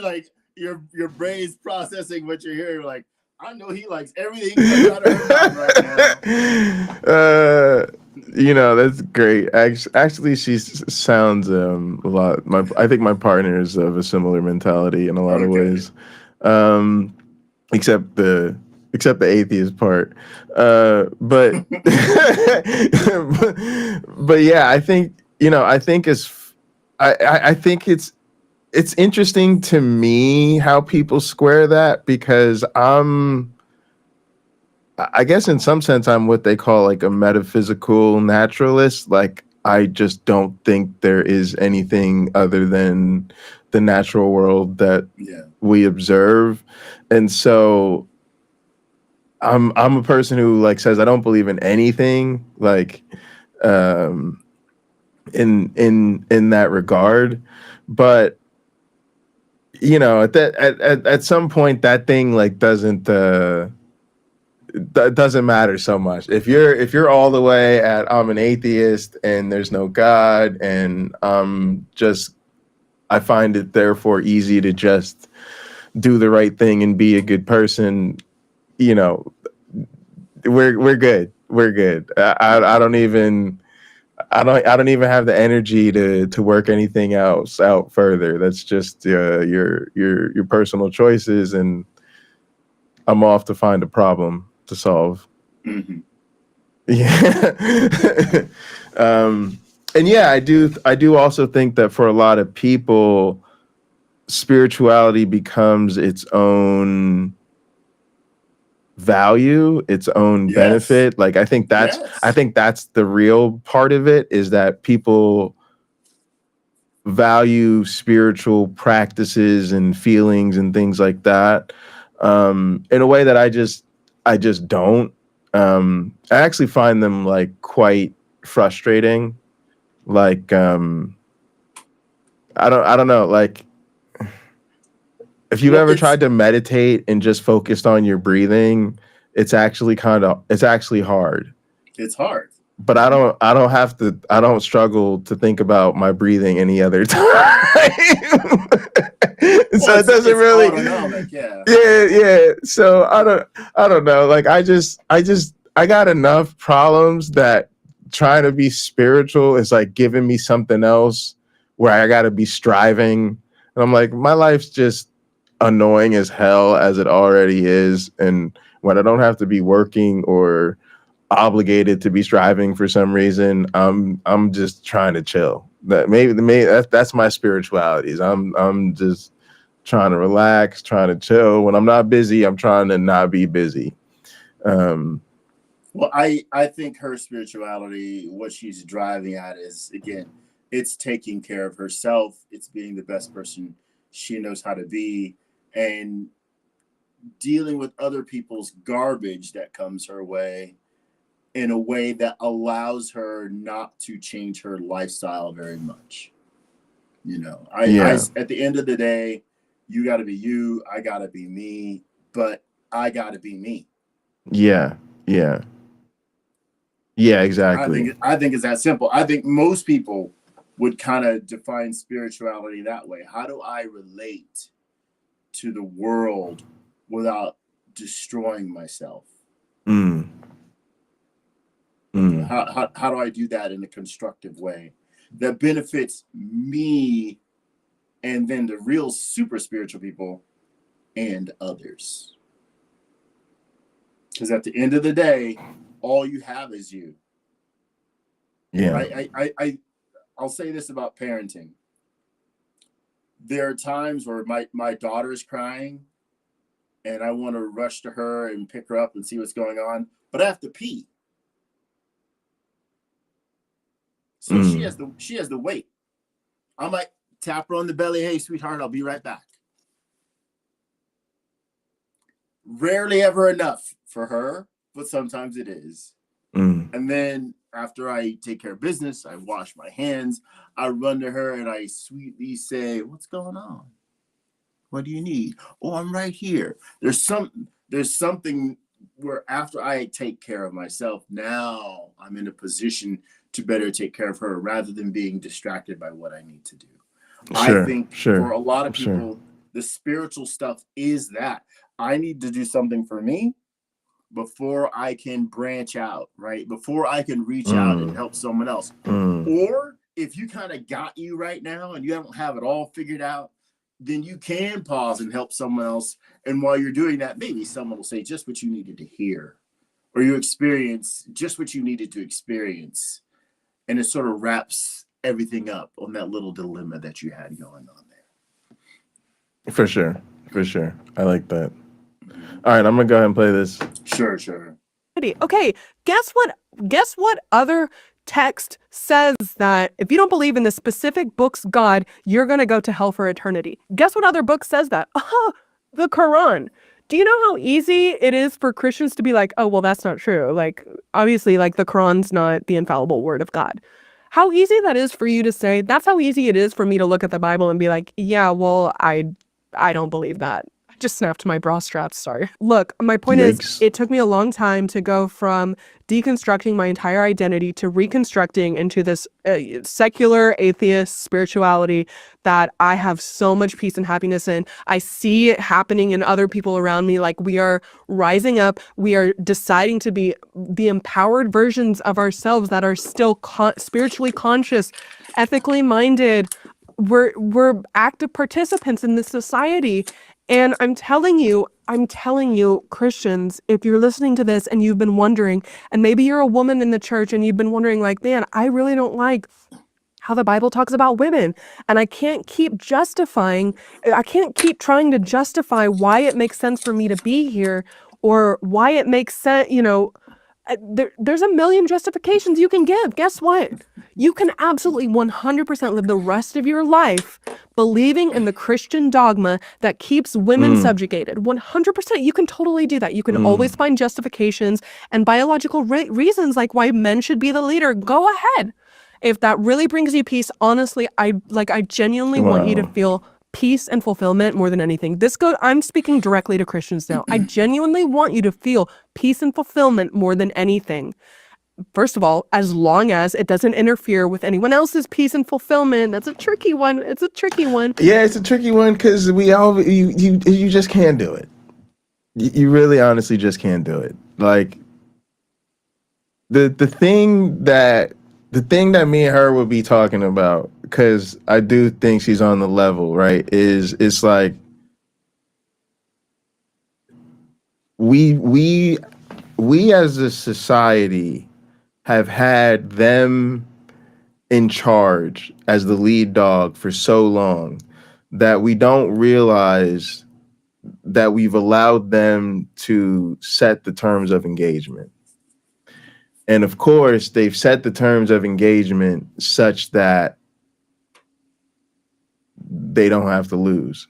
like your brain's processing what you're hearing. Like, I know he likes everything comes out of her mouth right now. You know, that's great. Actually, she sounds a lot. I think my partner is of a similar mentality in a lot of ways, except the atheist part. But but yeah, I think I think I think it's interesting to me how people square that, because I guess in some sense I'm what they call like a metaphysical naturalist. Like, I just don't think there is anything other than the natural world that we observe. And so I'm a person who like says I don't believe in anything, like in that regard. But at some point that thing like doesn't matter so much. If you're all the way at I'm an atheist and there's no God, and I find it therefore easy to just do the right thing and be a good person, we're good. We're good. I don't even have the energy to work anything else out further. That's just your personal choices, and I'm off to find a problem to solve. Mm-hmm. Yeah. And yeah, I do also think that for a lot of people, spirituality becomes its own value, its own benefit. Like, I think that's the real part of it, is that people value spiritual practices and feelings and things like that in a way that I just don't. I actually find them like quite frustrating. Like, I don't know, like, if you've ever tried to meditate and just focused on your breathing, it's actually hard. It's hard. But I don't struggle to think about my breathing any other time. So it doesn't really autonomic, yeah. So I don't know. Like, I got enough problems that trying to be spiritual is like giving me something else where I gotta be striving. And I'm like, my life's just annoying as hell as it already is. And when I don't have to be working or obligated to be striving for some reason, I'm just trying to chill. That's my spiritualities. I'm just trying to relax, trying to chill. When I'm not busy, I'm trying to not be busy. Well, I think her spirituality, what she's driving at is, again, it's taking care of herself. It's being the best person she knows how to be, and dealing with other people's garbage that comes her way in a way that allows her not to change her lifestyle very much. At the end of the day, you got to be you, I got to be me, but I got to be me. Yeah, exactly. I think it's that simple. I think most people would kind of define spirituality that way. How do I relate to the world without destroying myself? How do I do that in a constructive way that benefits me, and then the real super spiritual people and others? Because at the end of the day, all you have is you. Yeah. I'll say this about parenting. There are times where my daughter's crying and I want to rush to her and pick her up and see what's going on, but I have to pee. So she has to wait. I might tap her on the belly. Hey, sweetheart, I'll be right back. Rarely ever enough for her, but sometimes it is. And then after I take care of business, I wash my hands, I run to her and I sweetly say, what's going on? What do you need? Oh, I'm right here. There's something where after I take care of myself, now I'm in a position to better take care of her rather than being distracted by what I need to do. I think for a lot of people, The spiritual stuff is that I need to do something for me before I can branch out, right? Before I can reach out and help someone else. Or if you kind of got you right now and you don't have it all figured out, then you can pause and help someone else. And while you're doing that, maybe someone will say just what you needed to hear, or you experience just what you needed to experience. And it sort of wraps everything up on that little dilemma that you had going on there. For sure. For sure. I like that. All right, I'm gonna go ahead and play this. Sure. Okay, guess what other text says that if you don't believe in the specific book's God, you're gonna go to hell for eternity? Guess what other book says that? The Quran. Do you know how easy it is for Christians to be like, oh, well, that's not true? Like, obviously, like, the Quran's not the infallible word of God. How easy that is for you to say, that's how easy it is for me to look at the Bible and be like, yeah, well, I don't believe that. I just snapped my bra straps, sorry. Look, my point is, it took me a long time to go from deconstructing my entire identity to reconstructing into this secular atheist spirituality that I have so much peace and happiness in. I see it happening in other people around me. Like, we are rising up. We are deciding to be the empowered versions of ourselves that are still spiritually conscious, ethically minded. We're active participants in this society. And I'm telling you, Christians, if you're listening to this and you've been wondering, and maybe you're a woman in the church and you've been wondering, like, man, I really don't like how the Bible talks about women. And I can't keep trying to justify why it makes sense for me to be here, or why it makes sense, there's a million justifications you can give. Guess what? You can absolutely 100% live the rest of your life believing in the Christian dogma that keeps women subjugated. 100%. You can totally do that. You can always find justifications and biological reasons like why men should be the leader. Go ahead. If that really brings you peace, honestly, I genuinely want you to feel peace and fulfillment more than anything. I'm speaking directly to Christians now. I genuinely want you to feel peace and fulfillment more than anything. First of all, as long as it doesn't interfere with anyone else's peace and fulfillment. That's a tricky one. It's a tricky one. Yeah, it's a tricky one because you just can't do it. You really honestly just can't do it. Like, the thing that me and her would be talking about, because I do think she's on the level, right, is it's like we as a society have had them in charge as the lead dog for so long that we don't realize that we've allowed them to set the terms of engagement. And of course, they've set the terms of engagement such that they don't have to lose.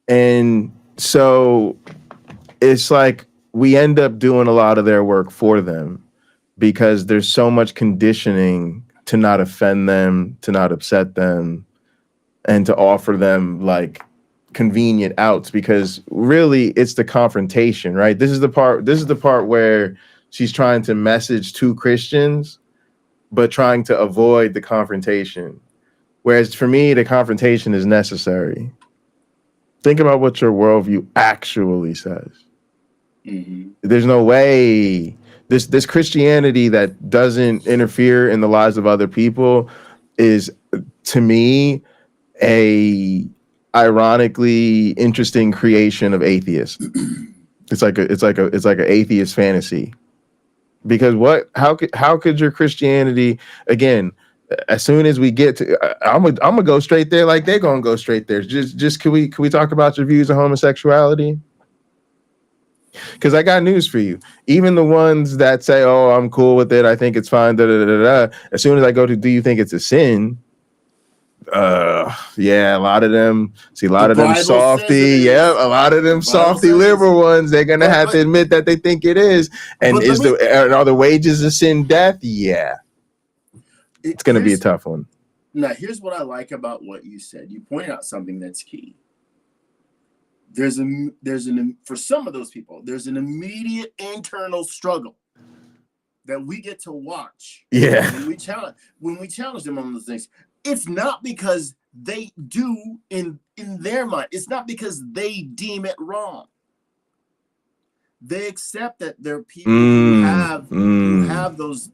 And so it's like we end up doing a lot of their work for them because there's so much conditioning to not offend them, to not upset them, and to offer them like convenient outs, because really it's the confrontation, right? This is the part where she's trying to message to Christians, but trying to avoid the confrontation. Whereas for me, the confrontation is necessary. Think about what your worldview actually says. There's no way this Christianity that doesn't interfere in the lives of other people is, to me, a ironically interesting creation of atheists. It's like an atheist fantasy. Because how could your Christianity, again, as soon as we get to, I'm gonna go straight there like they're gonna go straight there. Just can we talk about your views on homosexuality? Because I got news for you. Even the ones that say, "Oh, I'm cool with it. I think it's fine." As soon as I go to, "Do you think it's a sin?" Yeah, a lot of them. See, a lot of them softy. Yeah, a lot of them softy liberal ones. They're gonna have to admit that they think it is. And are the wages of sin death? Yeah, it's gonna be a tough one. Now, here's what I like about what you said. You pointed out something that's key. For some of those people, there's an immediate internal struggle that we get to watch. Yeah. When we challenge them on those things, it's not because they do in their mind. It's not because they deem it wrong. They accept that there are people who have those.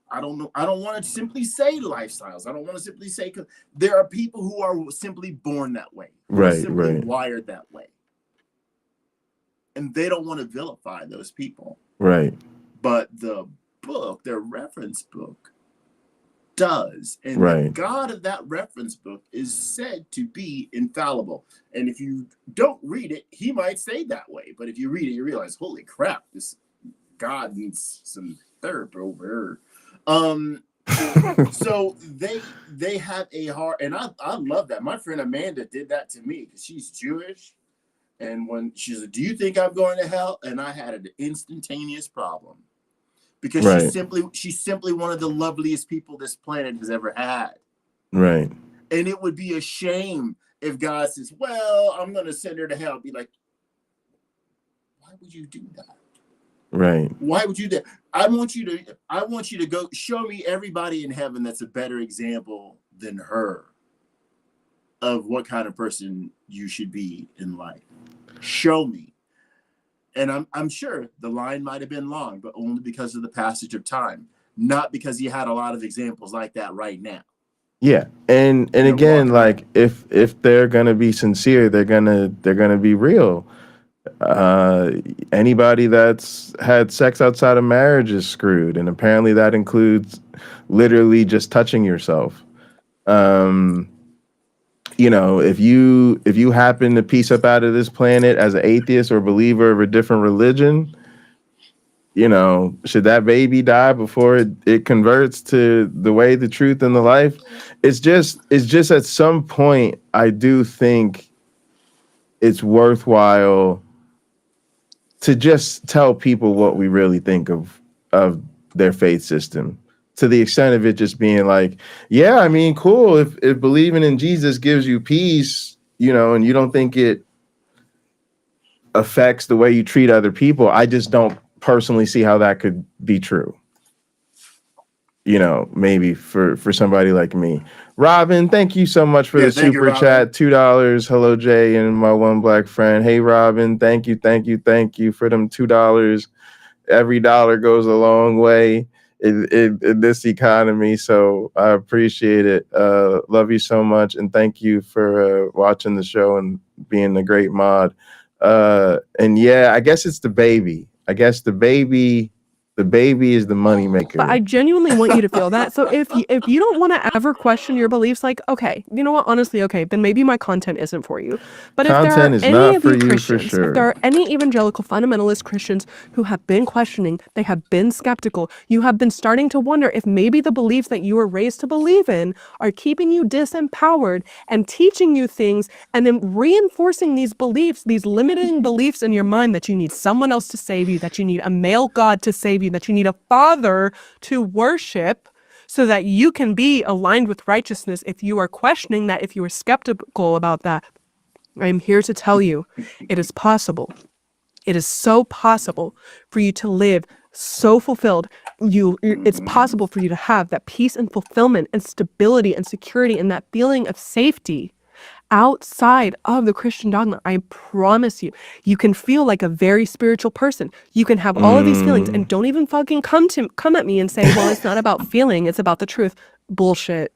I don't know. I don't want to simply say lifestyles. I don't want to simply say, because there are people who are simply born that way, wired that way, and they don't want to vilify those people. Right. But the book, their reference book, does, and the God of that reference book is said to be infallible. And if you don't read it, he might say that way. But if you read it, you realize, holy crap, this God needs some therapy over here. So they have a heart, and I love that. My friend Amanda did that to me because she's Jewish, and when she's like, "Do you think I'm going to hell?" and I had an instantaneous problem because she's simply one of the loveliest people this planet has ever had. Right. And it would be a shame if God says, "Well, I'm going to send her to hell." Be like, why would you do that? Right. Why would you do that? I want you to go show me everybody in heaven that's a better example than her of what kind of person you should be in life. Show me. And I'm sure the line might have been long, but only because of the passage of time, not because you had a lot of examples like that right now. Yeah. And again, like if they're gonna be sincere, they're gonna be real. Anybody that's had sex outside of marriage is screwed, and apparently that includes literally just touching yourself. You know, if you happen to piece up out of this planet as an atheist or believer of a different religion, you know, should that baby die before it converts to the way, the truth, and the life? It's just at some point I do think it's worthwhile to just tell people what we really think of their faith system, to the extent of it just being like, yeah, I mean, cool. If believing in Jesus gives you peace, you know, and you don't think it affects the way you treat other people, I just don't personally see how that could be true. You know, maybe for somebody like me. Robin, thank you so much for the super chat. $2. Hello, Jay, and my one black friend. Hey, Robin, thank you for them $2. Every dollar goes a long way in this economy, so I appreciate it. Love you so much, and thank you for watching the show and being a great mod. And yeah, I guess it's the baby. I guess the baby is the money maker. But I genuinely want you to feel that. So if you don't want to ever question your beliefs, like, okay, you know what? Honestly, okay, then maybe my content isn't for you. But if there are any of you Christians, if there are any evangelical fundamentalist Christians who have been questioning, they have been skeptical, you have been starting to wonder if maybe the beliefs that you were raised to believe in are keeping you disempowered and teaching you things and then reinforcing these beliefs, these limiting beliefs in your mind that you need someone else to save you, that you need a male God to save you, that you need a father to worship so that you can be aligned with righteousness. If you are questioning that, if you are skeptical about that, I'm here to tell you it is possible. It is so possible for you to live so fulfilled. It's possible for you to have that peace and fulfillment and stability and security and that feeling of safety outside of the Christian dogma. I promise you, you can feel like a very spiritual person. You can have all of these feelings, and don't even fucking come at me and say, well, it's not about feeling, it's about the truth. Bullshit.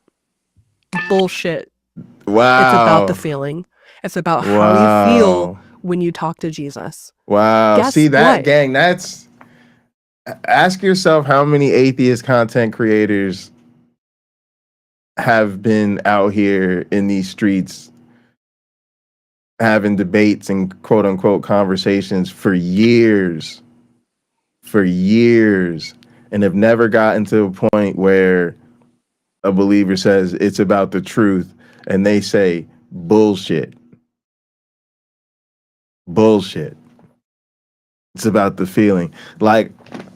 Wow. It's about the feeling. It's about how you feel when you talk to Jesus. Wow. Guess See that, what? gang? Ask yourself how many atheist content creators have been out here in these streets having debates and quote unquote conversations for years, and have never gotten to a point where a believer says it's about the truth and they say bullshit. It's about the feeling. Like,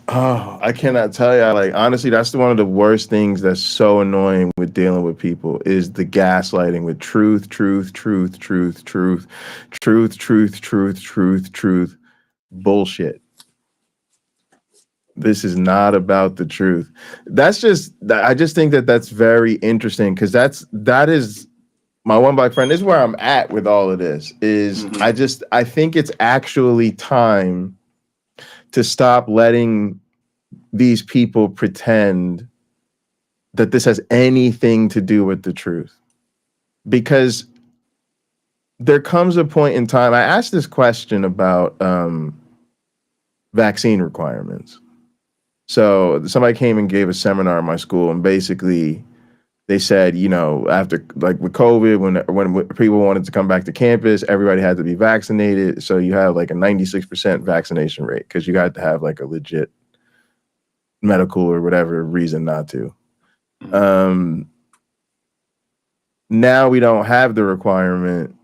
oh, I cannot tell you. Like, honestly, that's one of the worst things that's so annoying with dealing with people is the gaslighting with truth. Bullshit. This is not about the truth. That's just, I just think that that's very interesting, because that is my one black friend. This is where I'm at with all of this. Is I think it's actually time to stop letting these people pretend that this has anything to do with the truth. Because there comes a point in time, I asked this question about vaccine requirements. So somebody came and gave a seminar at my school, and basically they said, you know, after, like with COVID, when people wanted to come back to campus, everybody had to be vaccinated. So you have like a 96% vaccination rate, because you got to have like a legit medical or whatever reason not to. Now we don't have the requirement,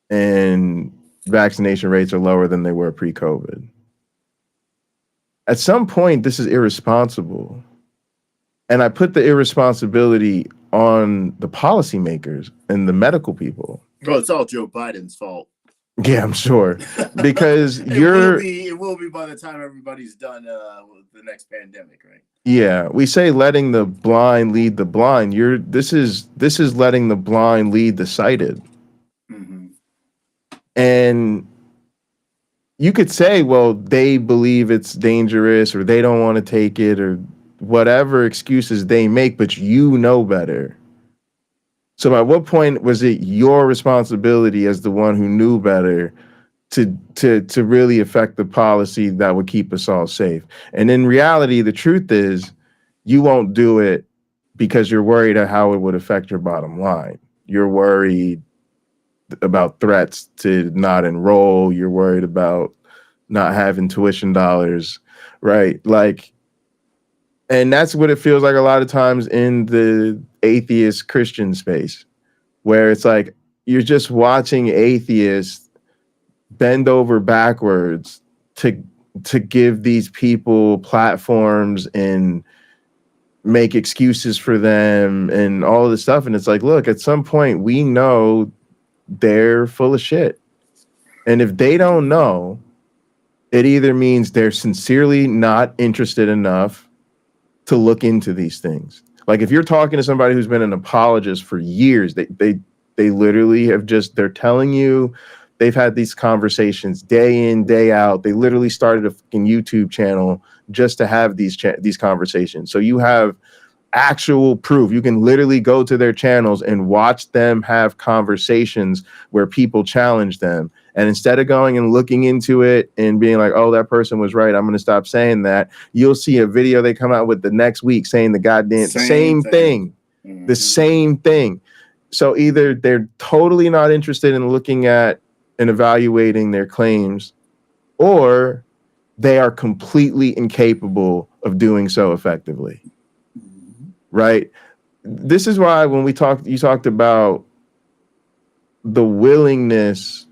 and vaccination rates are lower than they were pre-COVID. At some point, this is irresponsible. And I put the irresponsibility on the policymakers and the medical people. Well, it's all Joe Biden's fault. Yeah, I'm sure. Because it will be by the time everybody's done with the next pandemic, right? Yeah, we say letting the blind lead the blind. This is letting the blind lead the sighted. And you could say, well, they believe it's dangerous, or they don't want to take it, or whatever excuses they make, but you know better. So at what point was it your responsibility as the one who knew better to really affect the policy that would keep us all safe? And in reality, the truth is, you won't do it because you're worried of how it would affect your bottom line. You're worried about threats to not enroll. You're worried about not having tuition dollars, right? Like, and that's what it feels like a lot of times in the atheist Christian space, where it's like you're just watching atheists bend over backwards to give these people platforms and make excuses for them and all this stuff. And it's like, look, at some point we know they're full of shit. And if they don't know, it either means they're sincerely not interested enough to look into these things. Like if you're talking to somebody who's been an apologist for years, they literally have they're telling you they've had these conversations day in, day out. They literally started a fucking YouTube channel just to have these conversations. So you have actual proof. You can literally go to their channels and watch them have conversations where people challenge them. And instead of going and looking into it and being like, oh, that person was right, I'm going to stop saying that, you'll see a video they come out with the next week saying the goddamn same thing. The same thing. So either they're totally not interested in looking at and evaluating their claims, or they are completely incapable of doing so effectively. Right? This is why when you talked about the willingness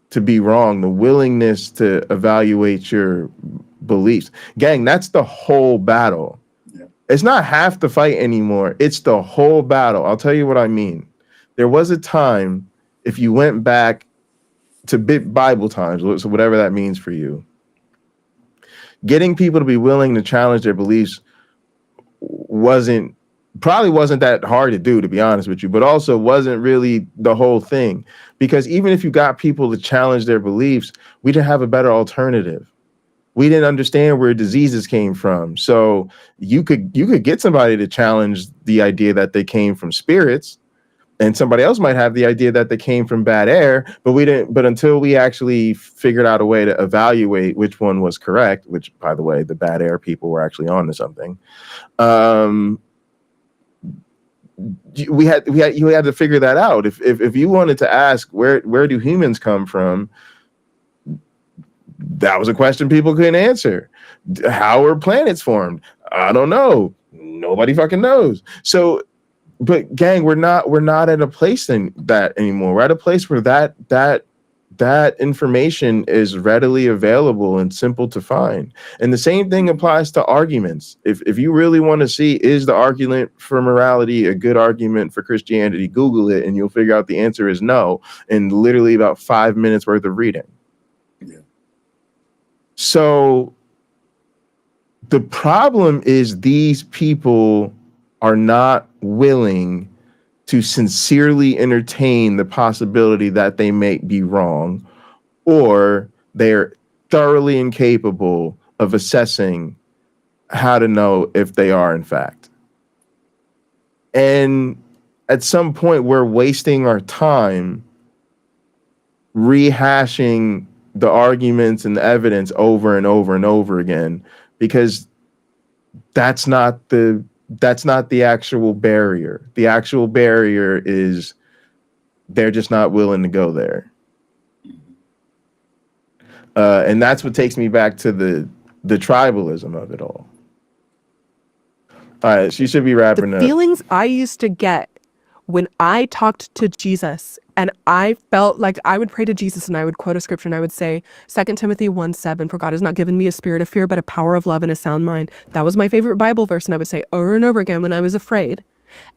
to be wrong, the willingness to evaluate your beliefs. Gang, that's the whole battle. Yeah. It's not half the fight anymore. It's the whole battle. I'll tell you what I mean. There was a time, if you went back to Bible times, so whatever that means for you, getting people to be willing to challenge their beliefs probably wasn't that hard to do, to be honest with you, but also wasn't really the whole thing. Because even if you got people to challenge their beliefs, we didn't have a better alternative. We didn't understand where diseases came from. So you could get somebody to challenge the idea that they came from spirits, and somebody else might have the idea that they came from bad air, but until we actually figured out a way to evaluate which one was correct, which, by the way, the bad air people were actually on to something. You had to figure that out. If you wanted to ask where do humans come from, that was a question people couldn't answer. How are planets formed? I don't know. Nobody fucking knows. So, but gang, we're not at a place in that anymore. We're at a place where that information is readily available and simple to find. And the same thing applies to arguments. If you really want to see, is the argument for morality a good argument for Christianity, Google it and you'll figure out the answer is no in literally about 5 minutes worth of reading. Yeah. So the problem is these people are not willing to sincerely entertain the possibility that they may be wrong, or they're thoroughly incapable of assessing how to know if they are in fact. And at some point, we're wasting our time rehashing the arguments and the evidence over and over and over again, because that's not the actual barrier. The actual barrier is they're just not willing to go there. And that's what takes me back to the tribalism of it all. All right, she should be wrapping The up. feelings I used to get when I talked to Jesus, and I felt like I would pray to Jesus and I would quote a scripture and I would say 2 Timothy 1:7, for God has not given me a spirit of fear, but a power of love and a sound mind. That was my favorite Bible verse, and I would say over and over again when I was afraid.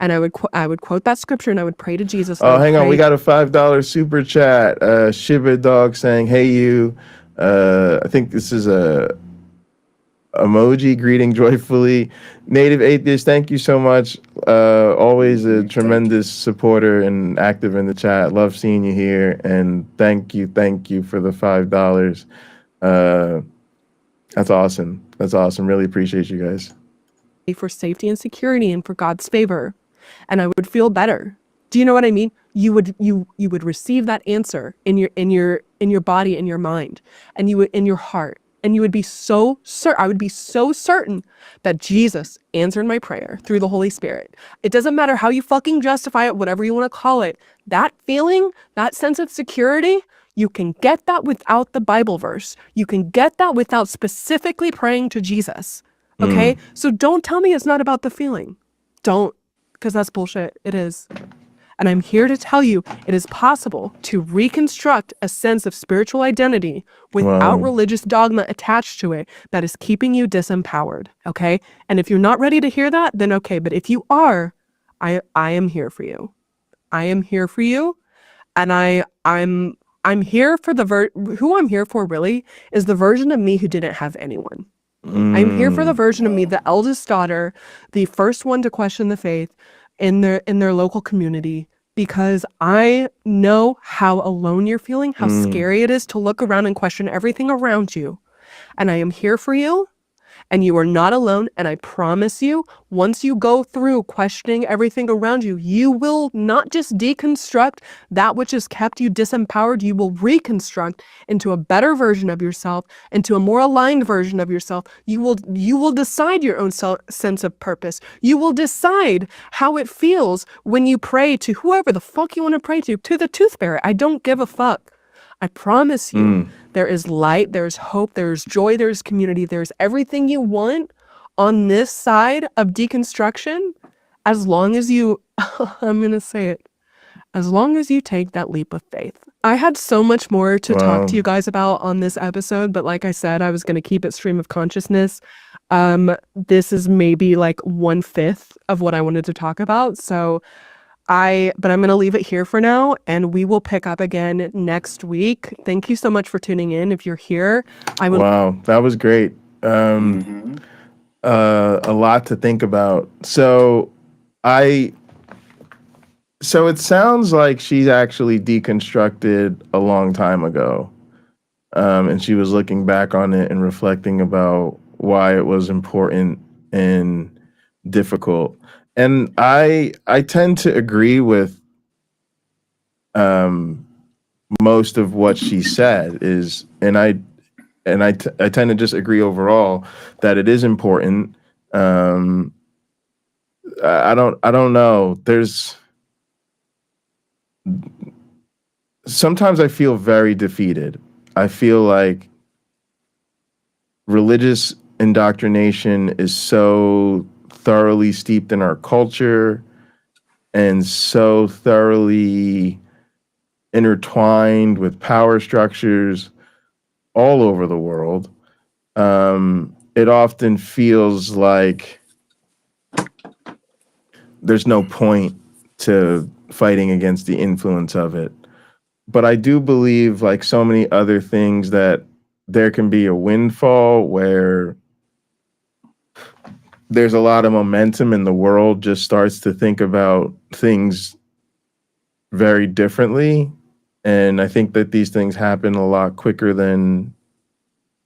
And I would quote that scripture and I would pray to Jesus. Oh, hang on. We got a $5 super chat. Shiba Dog saying, hey, you. I think this is a emoji greeting joyfully. Native Atheist, thank you so much. Always a tremendous supporter and active in the chat. Love seeing you here. And thank you for the $5. That's awesome. That's awesome. Really appreciate you guys. For safety and security and for God's favor, and I would feel better. Do you know what I mean? You would receive that answer in your body, in your mind, and you would in your heart, and you would be so certain. I would be so certain that Jesus answered my prayer through the Holy Spirit. It doesn't matter how you fucking justify it, whatever you want to call it. That feeling, that sense of security, you can get that without the Bible verse. You can get that without specifically praying to Jesus. Okay? So don't tell me it's not about the feeling. Don't, because that's bullshit. It is. And I'm here to tell you it is possible to reconstruct a sense of spiritual identity without religious dogma attached to it that is keeping you disempowered. Okay? And if you're not ready to hear that, then okay. But if you are, I am here for you. I am here for you. And I'm here for who I'm here for really is the version of me who didn't have anyone. I'm here for the version of me, the eldest daughter, the first one to question the faith in their local community, because I know how alone you're feeling, how scary it is to look around and question everything around you. And I am here for you. And you are not alone. And I promise you, once you go through questioning everything around you, you will not just deconstruct that which has kept you disempowered. You will reconstruct into a better version of yourself, into a more aligned version of yourself. You will decide your own sense of purpose. You will decide how it feels when you pray to whoever the fuck you want to pray to the tooth fairy. I don't give a fuck. I promise you, there is light, there's hope, there's joy, there's community, there's everything you want on this side of deconstruction, as long as you, I'm going to say it, as long as you take that leap of faith. I had so much more to talk to you guys about on this episode, but like I said, I was going to keep it stream of consciousness. This is maybe like 1/5 of what I wanted to talk about, but I'm going to leave it here for now, and we will pick up again next week. Thank you so much for tuning in. If you're here, Wow, that was great. A lot to think about. So it sounds like she's actually deconstructed a long time ago. And she was looking back on it and reflecting about why it was important and difficult. And I tend to agree with most of what she said and I tend to just agree overall that it is important. I don't know. Sometimes I feel very defeated. I feel like religious indoctrination is so thoroughly steeped in our culture and so thoroughly intertwined with power structures all over the world. It often feels like there's no point to fighting against the influence of it. But I do believe, like so many other things, that there can be a windfall where there's a lot of momentum and the world just starts to think about things very differently. And I think that these things happen a lot quicker than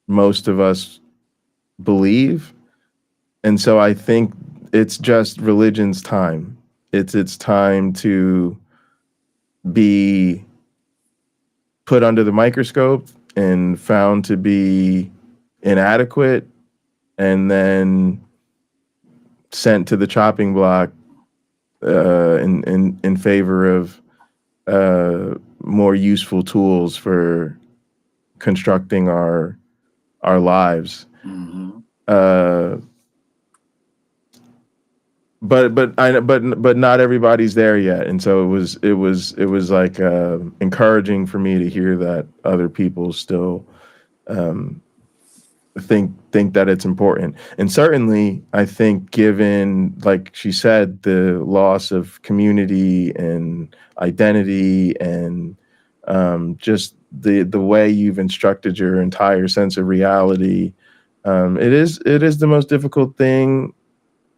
most of us believe. And so I think it's just religion's time. It's time to be put under the microscope and found to be inadequate, and then sent to the chopping block in favor of more useful tools for constructing our lives. Mm-hmm. But not everybody's there yet, and so it was like encouraging for me to hear that other people still think that it's important. And certainly I think, given, like she said, the loss of community and identity and just the way you've instructed your entire sense of reality, it is the most difficult thing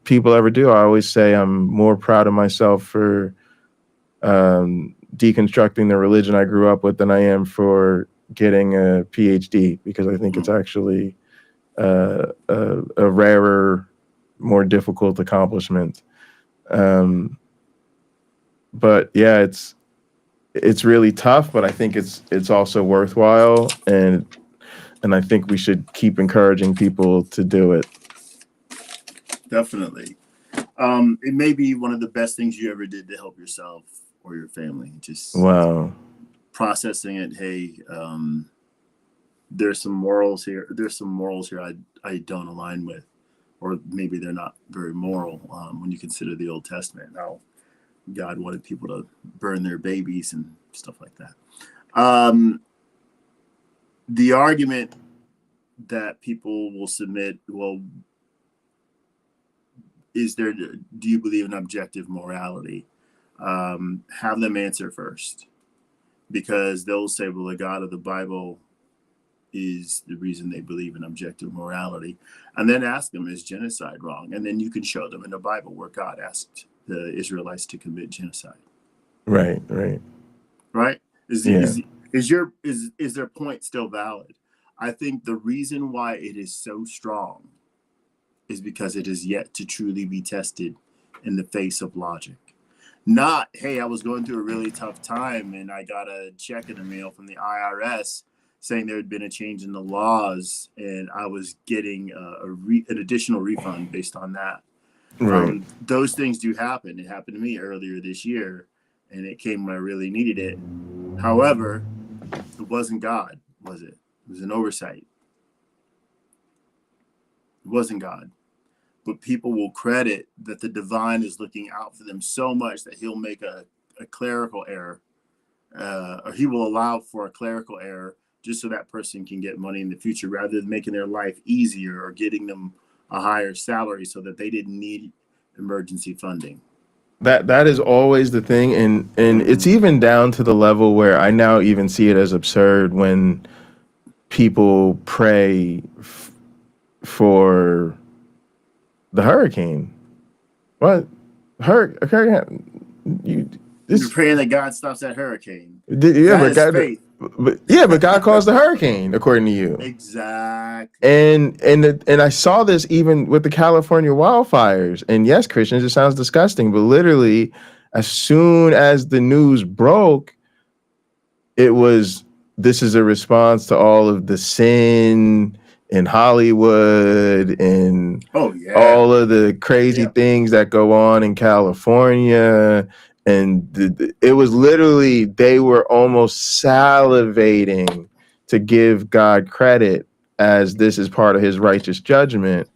people ever do. I always say I'm more proud of myself for deconstructing the religion I grew up with than I am for getting a PhD, because I think it's actually a rarer, more difficult accomplishment. But yeah, it's really tough, but I think it's also worthwhile, and I think we should keep encouraging people to do it. Definitely. It may be one of the best things you ever did to help yourself or your family. Just Wow. processing it. Hey, there's some morals here. I don't align with, or maybe they're not very moral. When you consider the Old Testament, how God wanted people to burn their babies and stuff like that. The argument that people will submit, well, do you believe in objective morality? Have them answer first, because they'll say, well, the God of the Bible is the reason they believe in objective morality. And then ask them, is genocide wrong? And then you can show them in the Bible where God asked the Israelites to commit genocide. Right. Is their point still valid? I think the reason why it is so strong is because it is yet to truly be tested in the face of logic. Not, hey, I was going through a really tough time and I got a check in the mail from the IRS saying there had been a change in the laws and I was getting an additional refund based on that. Right. Those things do happen. It happened to me earlier this year, and it came when I really needed it. However, it wasn't God, was it? It was an oversight. It wasn't God. But people will credit that the divine is looking out for them so much that he'll make a clerical error, or he will allow for a clerical error just so that person can get money in the future, rather than making their life easier or getting them a higher salary so that they didn't need emergency funding. That is always the thing, and it's even down to the level where I now even see it as absurd when people pray for the hurricane. What? Hurricane? You're praying that God stops that hurricane. Yeah, that is faith. But God caused the hurricane, according to you. Exactly. And I saw this even with the California wildfires. And yes, Christians, it sounds disgusting, but literally, as soon as the news broke, it was, this is a response to all of the sin in Hollywood and all of the crazy things that go on in California. And it was literally, they were almost salivating to give God credit as this is part of his righteous judgment.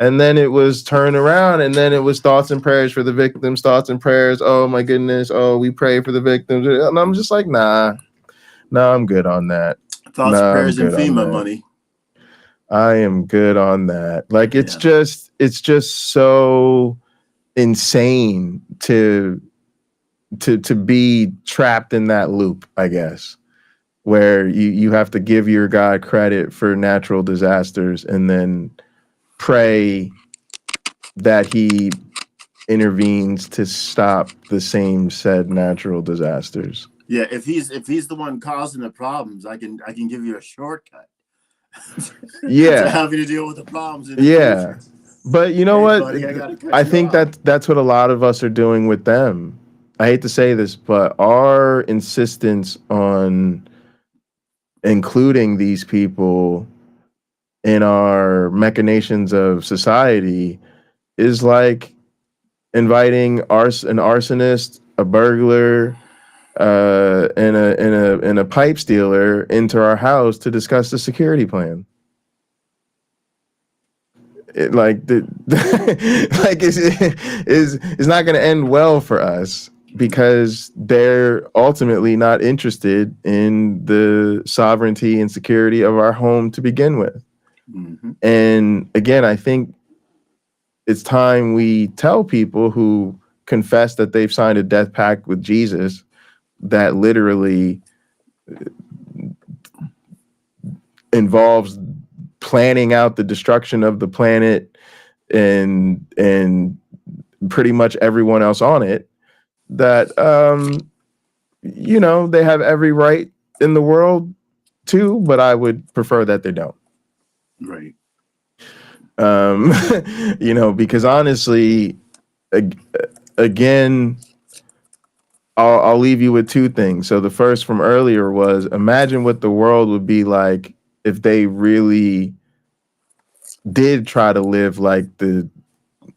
And then it was turned around, and then it was thoughts and prayers for the victims, thoughts and prayers. Oh my goodness. Oh, we pray for the victims. And I'm just like, nah, I'm good on that. Thoughts, prayers, and FEMA money. I am good on that. Like, it's just so insane to be trapped in that loop, I guess, where you have to give your God credit for natural disasters and then pray that he intervenes to stop the same said natural disasters. Yeah, if he's the one causing the problems, I can give you a shortcut. Yeah. To having to deal with the problems in the Yeah. future. But you know Hey, what? buddy, I I think that's what a lot of us are doing with them. I hate to say this, but our insistence on including these people in our machinations of society is like inviting an arsonist, a burglar, and a pipe stealer into our house to discuss the security plan. It, like the like is not going to end well for us because they're ultimately not interested in the sovereignty and security of our home to begin with. Mm-hmm. And again, I think it's time we tell people who confess that they've signed a death pact with Jesus that literally involves planning out the destruction of the planet and pretty much everyone else on it, that they have every right in the world to, but I would prefer that they don't. Right. Because honestly, again, I'll leave you with two things. So the first from earlier was, imagine what the world would be like if they really did try to live like the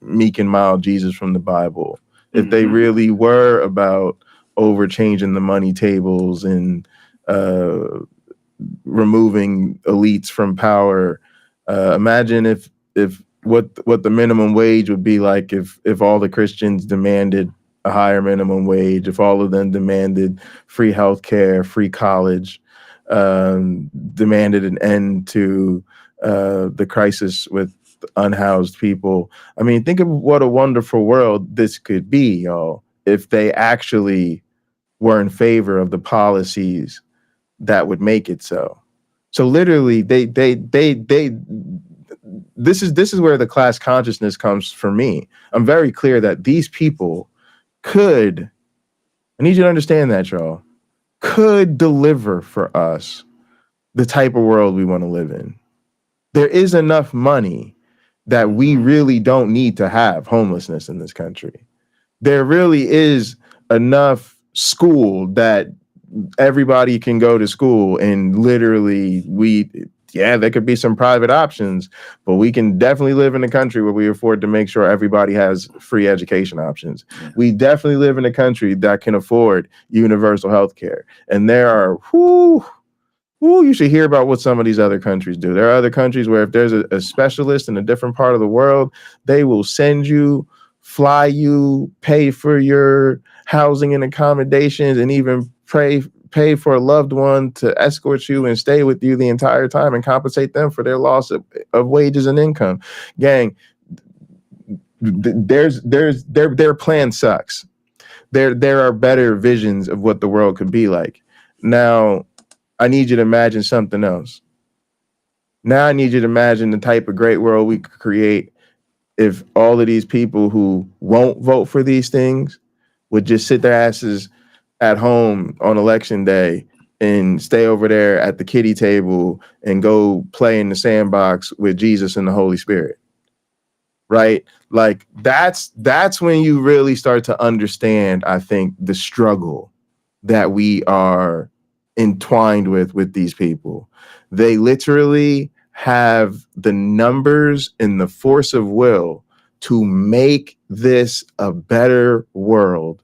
meek and mild Jesus from the Bible. If they really were about overchanging the money tables and removing elites from power. Imagine if what the minimum wage would be like if all the Christians demanded a higher minimum wage, if all of them demanded free healthcare, free college, demanded an end to the crisis with unhoused people. I mean, think of what a wonderful world this could be, y'all, if they actually were in favor of the policies that would make it so. So literally, they this is where the class consciousness comes for me. I'm very clear that these people could, I need you to understand that, y'all, could deliver for us the type of world we want to live in. There is enough money that we really don't need to have homelessness in this country. There really is enough school that everybody can go to school, and literally there could be some private options, but we can definitely live in a country where we afford to make sure everybody has free education options. Yeah. We definitely live in a country that can afford universal health care. And there are, you should hear about what some of these other countries do. There are other countries where if there's a specialist in a different part of the world, they will send you, fly you, pay for your housing and accommodations, and even pay for a loved one to escort you and stay with you the entire time and compensate them for their loss of wages and income. Gang, their plan sucks. There are better visions of what the world could be like. Now, I need you to imagine something else. Now I need you to imagine the type of great world we could create if all of these people who won't vote for these things would just sit their asses at home on election day and stay over there at the kiddie table and go play in the sandbox with Jesus and the Holy Spirit. Right? Like that's when you really start to understand, I think, the struggle that we are entwined with these people. They literally have the numbers and the force of will to make this a better world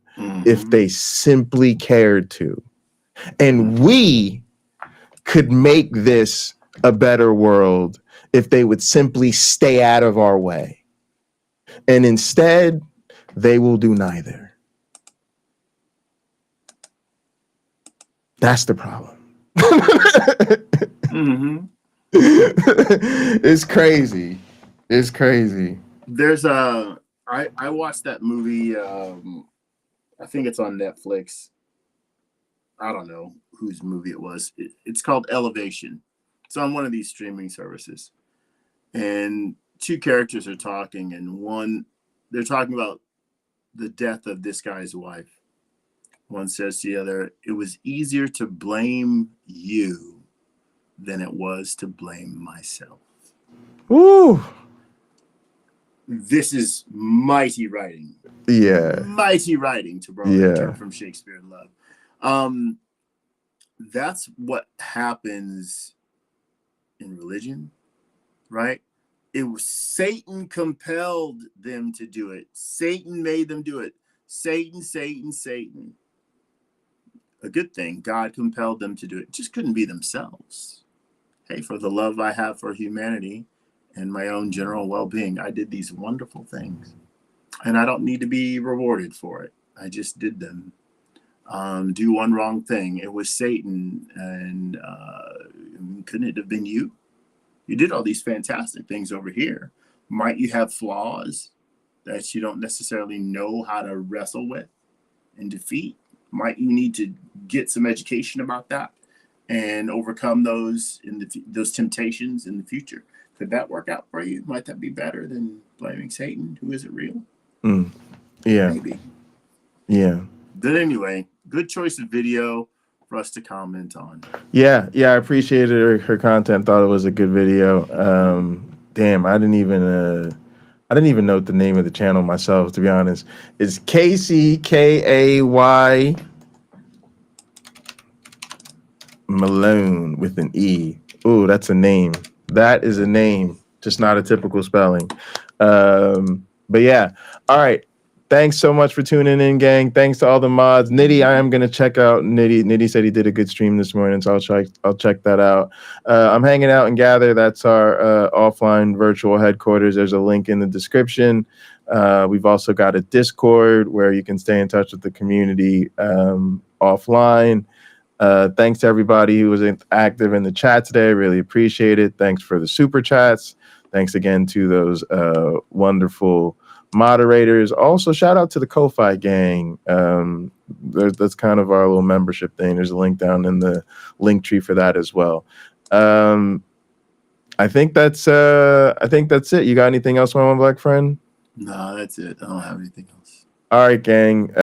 if they simply cared to. And we could make this a better world if they would simply stay out of our way. And instead, they will do neither. That's the problem. It's crazy. It's crazy. There's I watched that movie. I think it's on Netflix. I don't know whose movie it was. It's called Elevation. It's on one of these streaming services. And two characters are talking, and one they're talking about the death of this guy's wife. One says to the other, it was easier to blame you than it was to blame myself. Ooh. This is mighty writing. Yeah. Mighty writing, to borrow a term from Shakespeare in Love. That's what happens in religion, right? It was Satan compelled them to do it. Satan made them do it. Satan, Satan, Satan. A good thing, God compelled them to do it. Just couldn't be themselves. Hey, for the love I have for humanity and my own general well-being, I did these wonderful things. And I don't need to be rewarded for it. I just did them. Do one wrong thing. It was Satan. And couldn't it have been you? You did all these fantastic things over here. Might you have flaws that you don't necessarily know how to wrestle with and defeat? Might you need to get some education about that and overcome those those temptations in the future? Could that work out for you? Might that be better than blaming Satan, who isn't real? Yeah. Maybe. Yeah. But anyway, good choice of video for us to comment on. Yeah, I appreciated her content. Thought it was a good video. Damn, I didn't even know the name of the channel myself, to be honest. It's KCKAY Malone with an E. Ooh, that's a name. That is a name, just not a typical spelling. But yeah, all right. Thanks so much for tuning in, gang. Thanks to all the mods. Nitty, I am gonna check out Nitty. Nitty said he did a good stream this morning, so I'll check that out. I'm hanging out and Gather. That's our offline virtual headquarters. There's a link in the description. We've also got a Discord where you can stay in touch with the community offline. Thanks to everybody who was active in the chat today. I really appreciate it. Thanks for the super chats. Thanks again to those wonderful moderators. Also, shout out to the Ko-Fi gang. That's kind of our little membership thing. There's a link down in the link tree for that as well. I think that's it. You got anything else, my one black friend? No, that's it. I don't have anything else. All right, gang.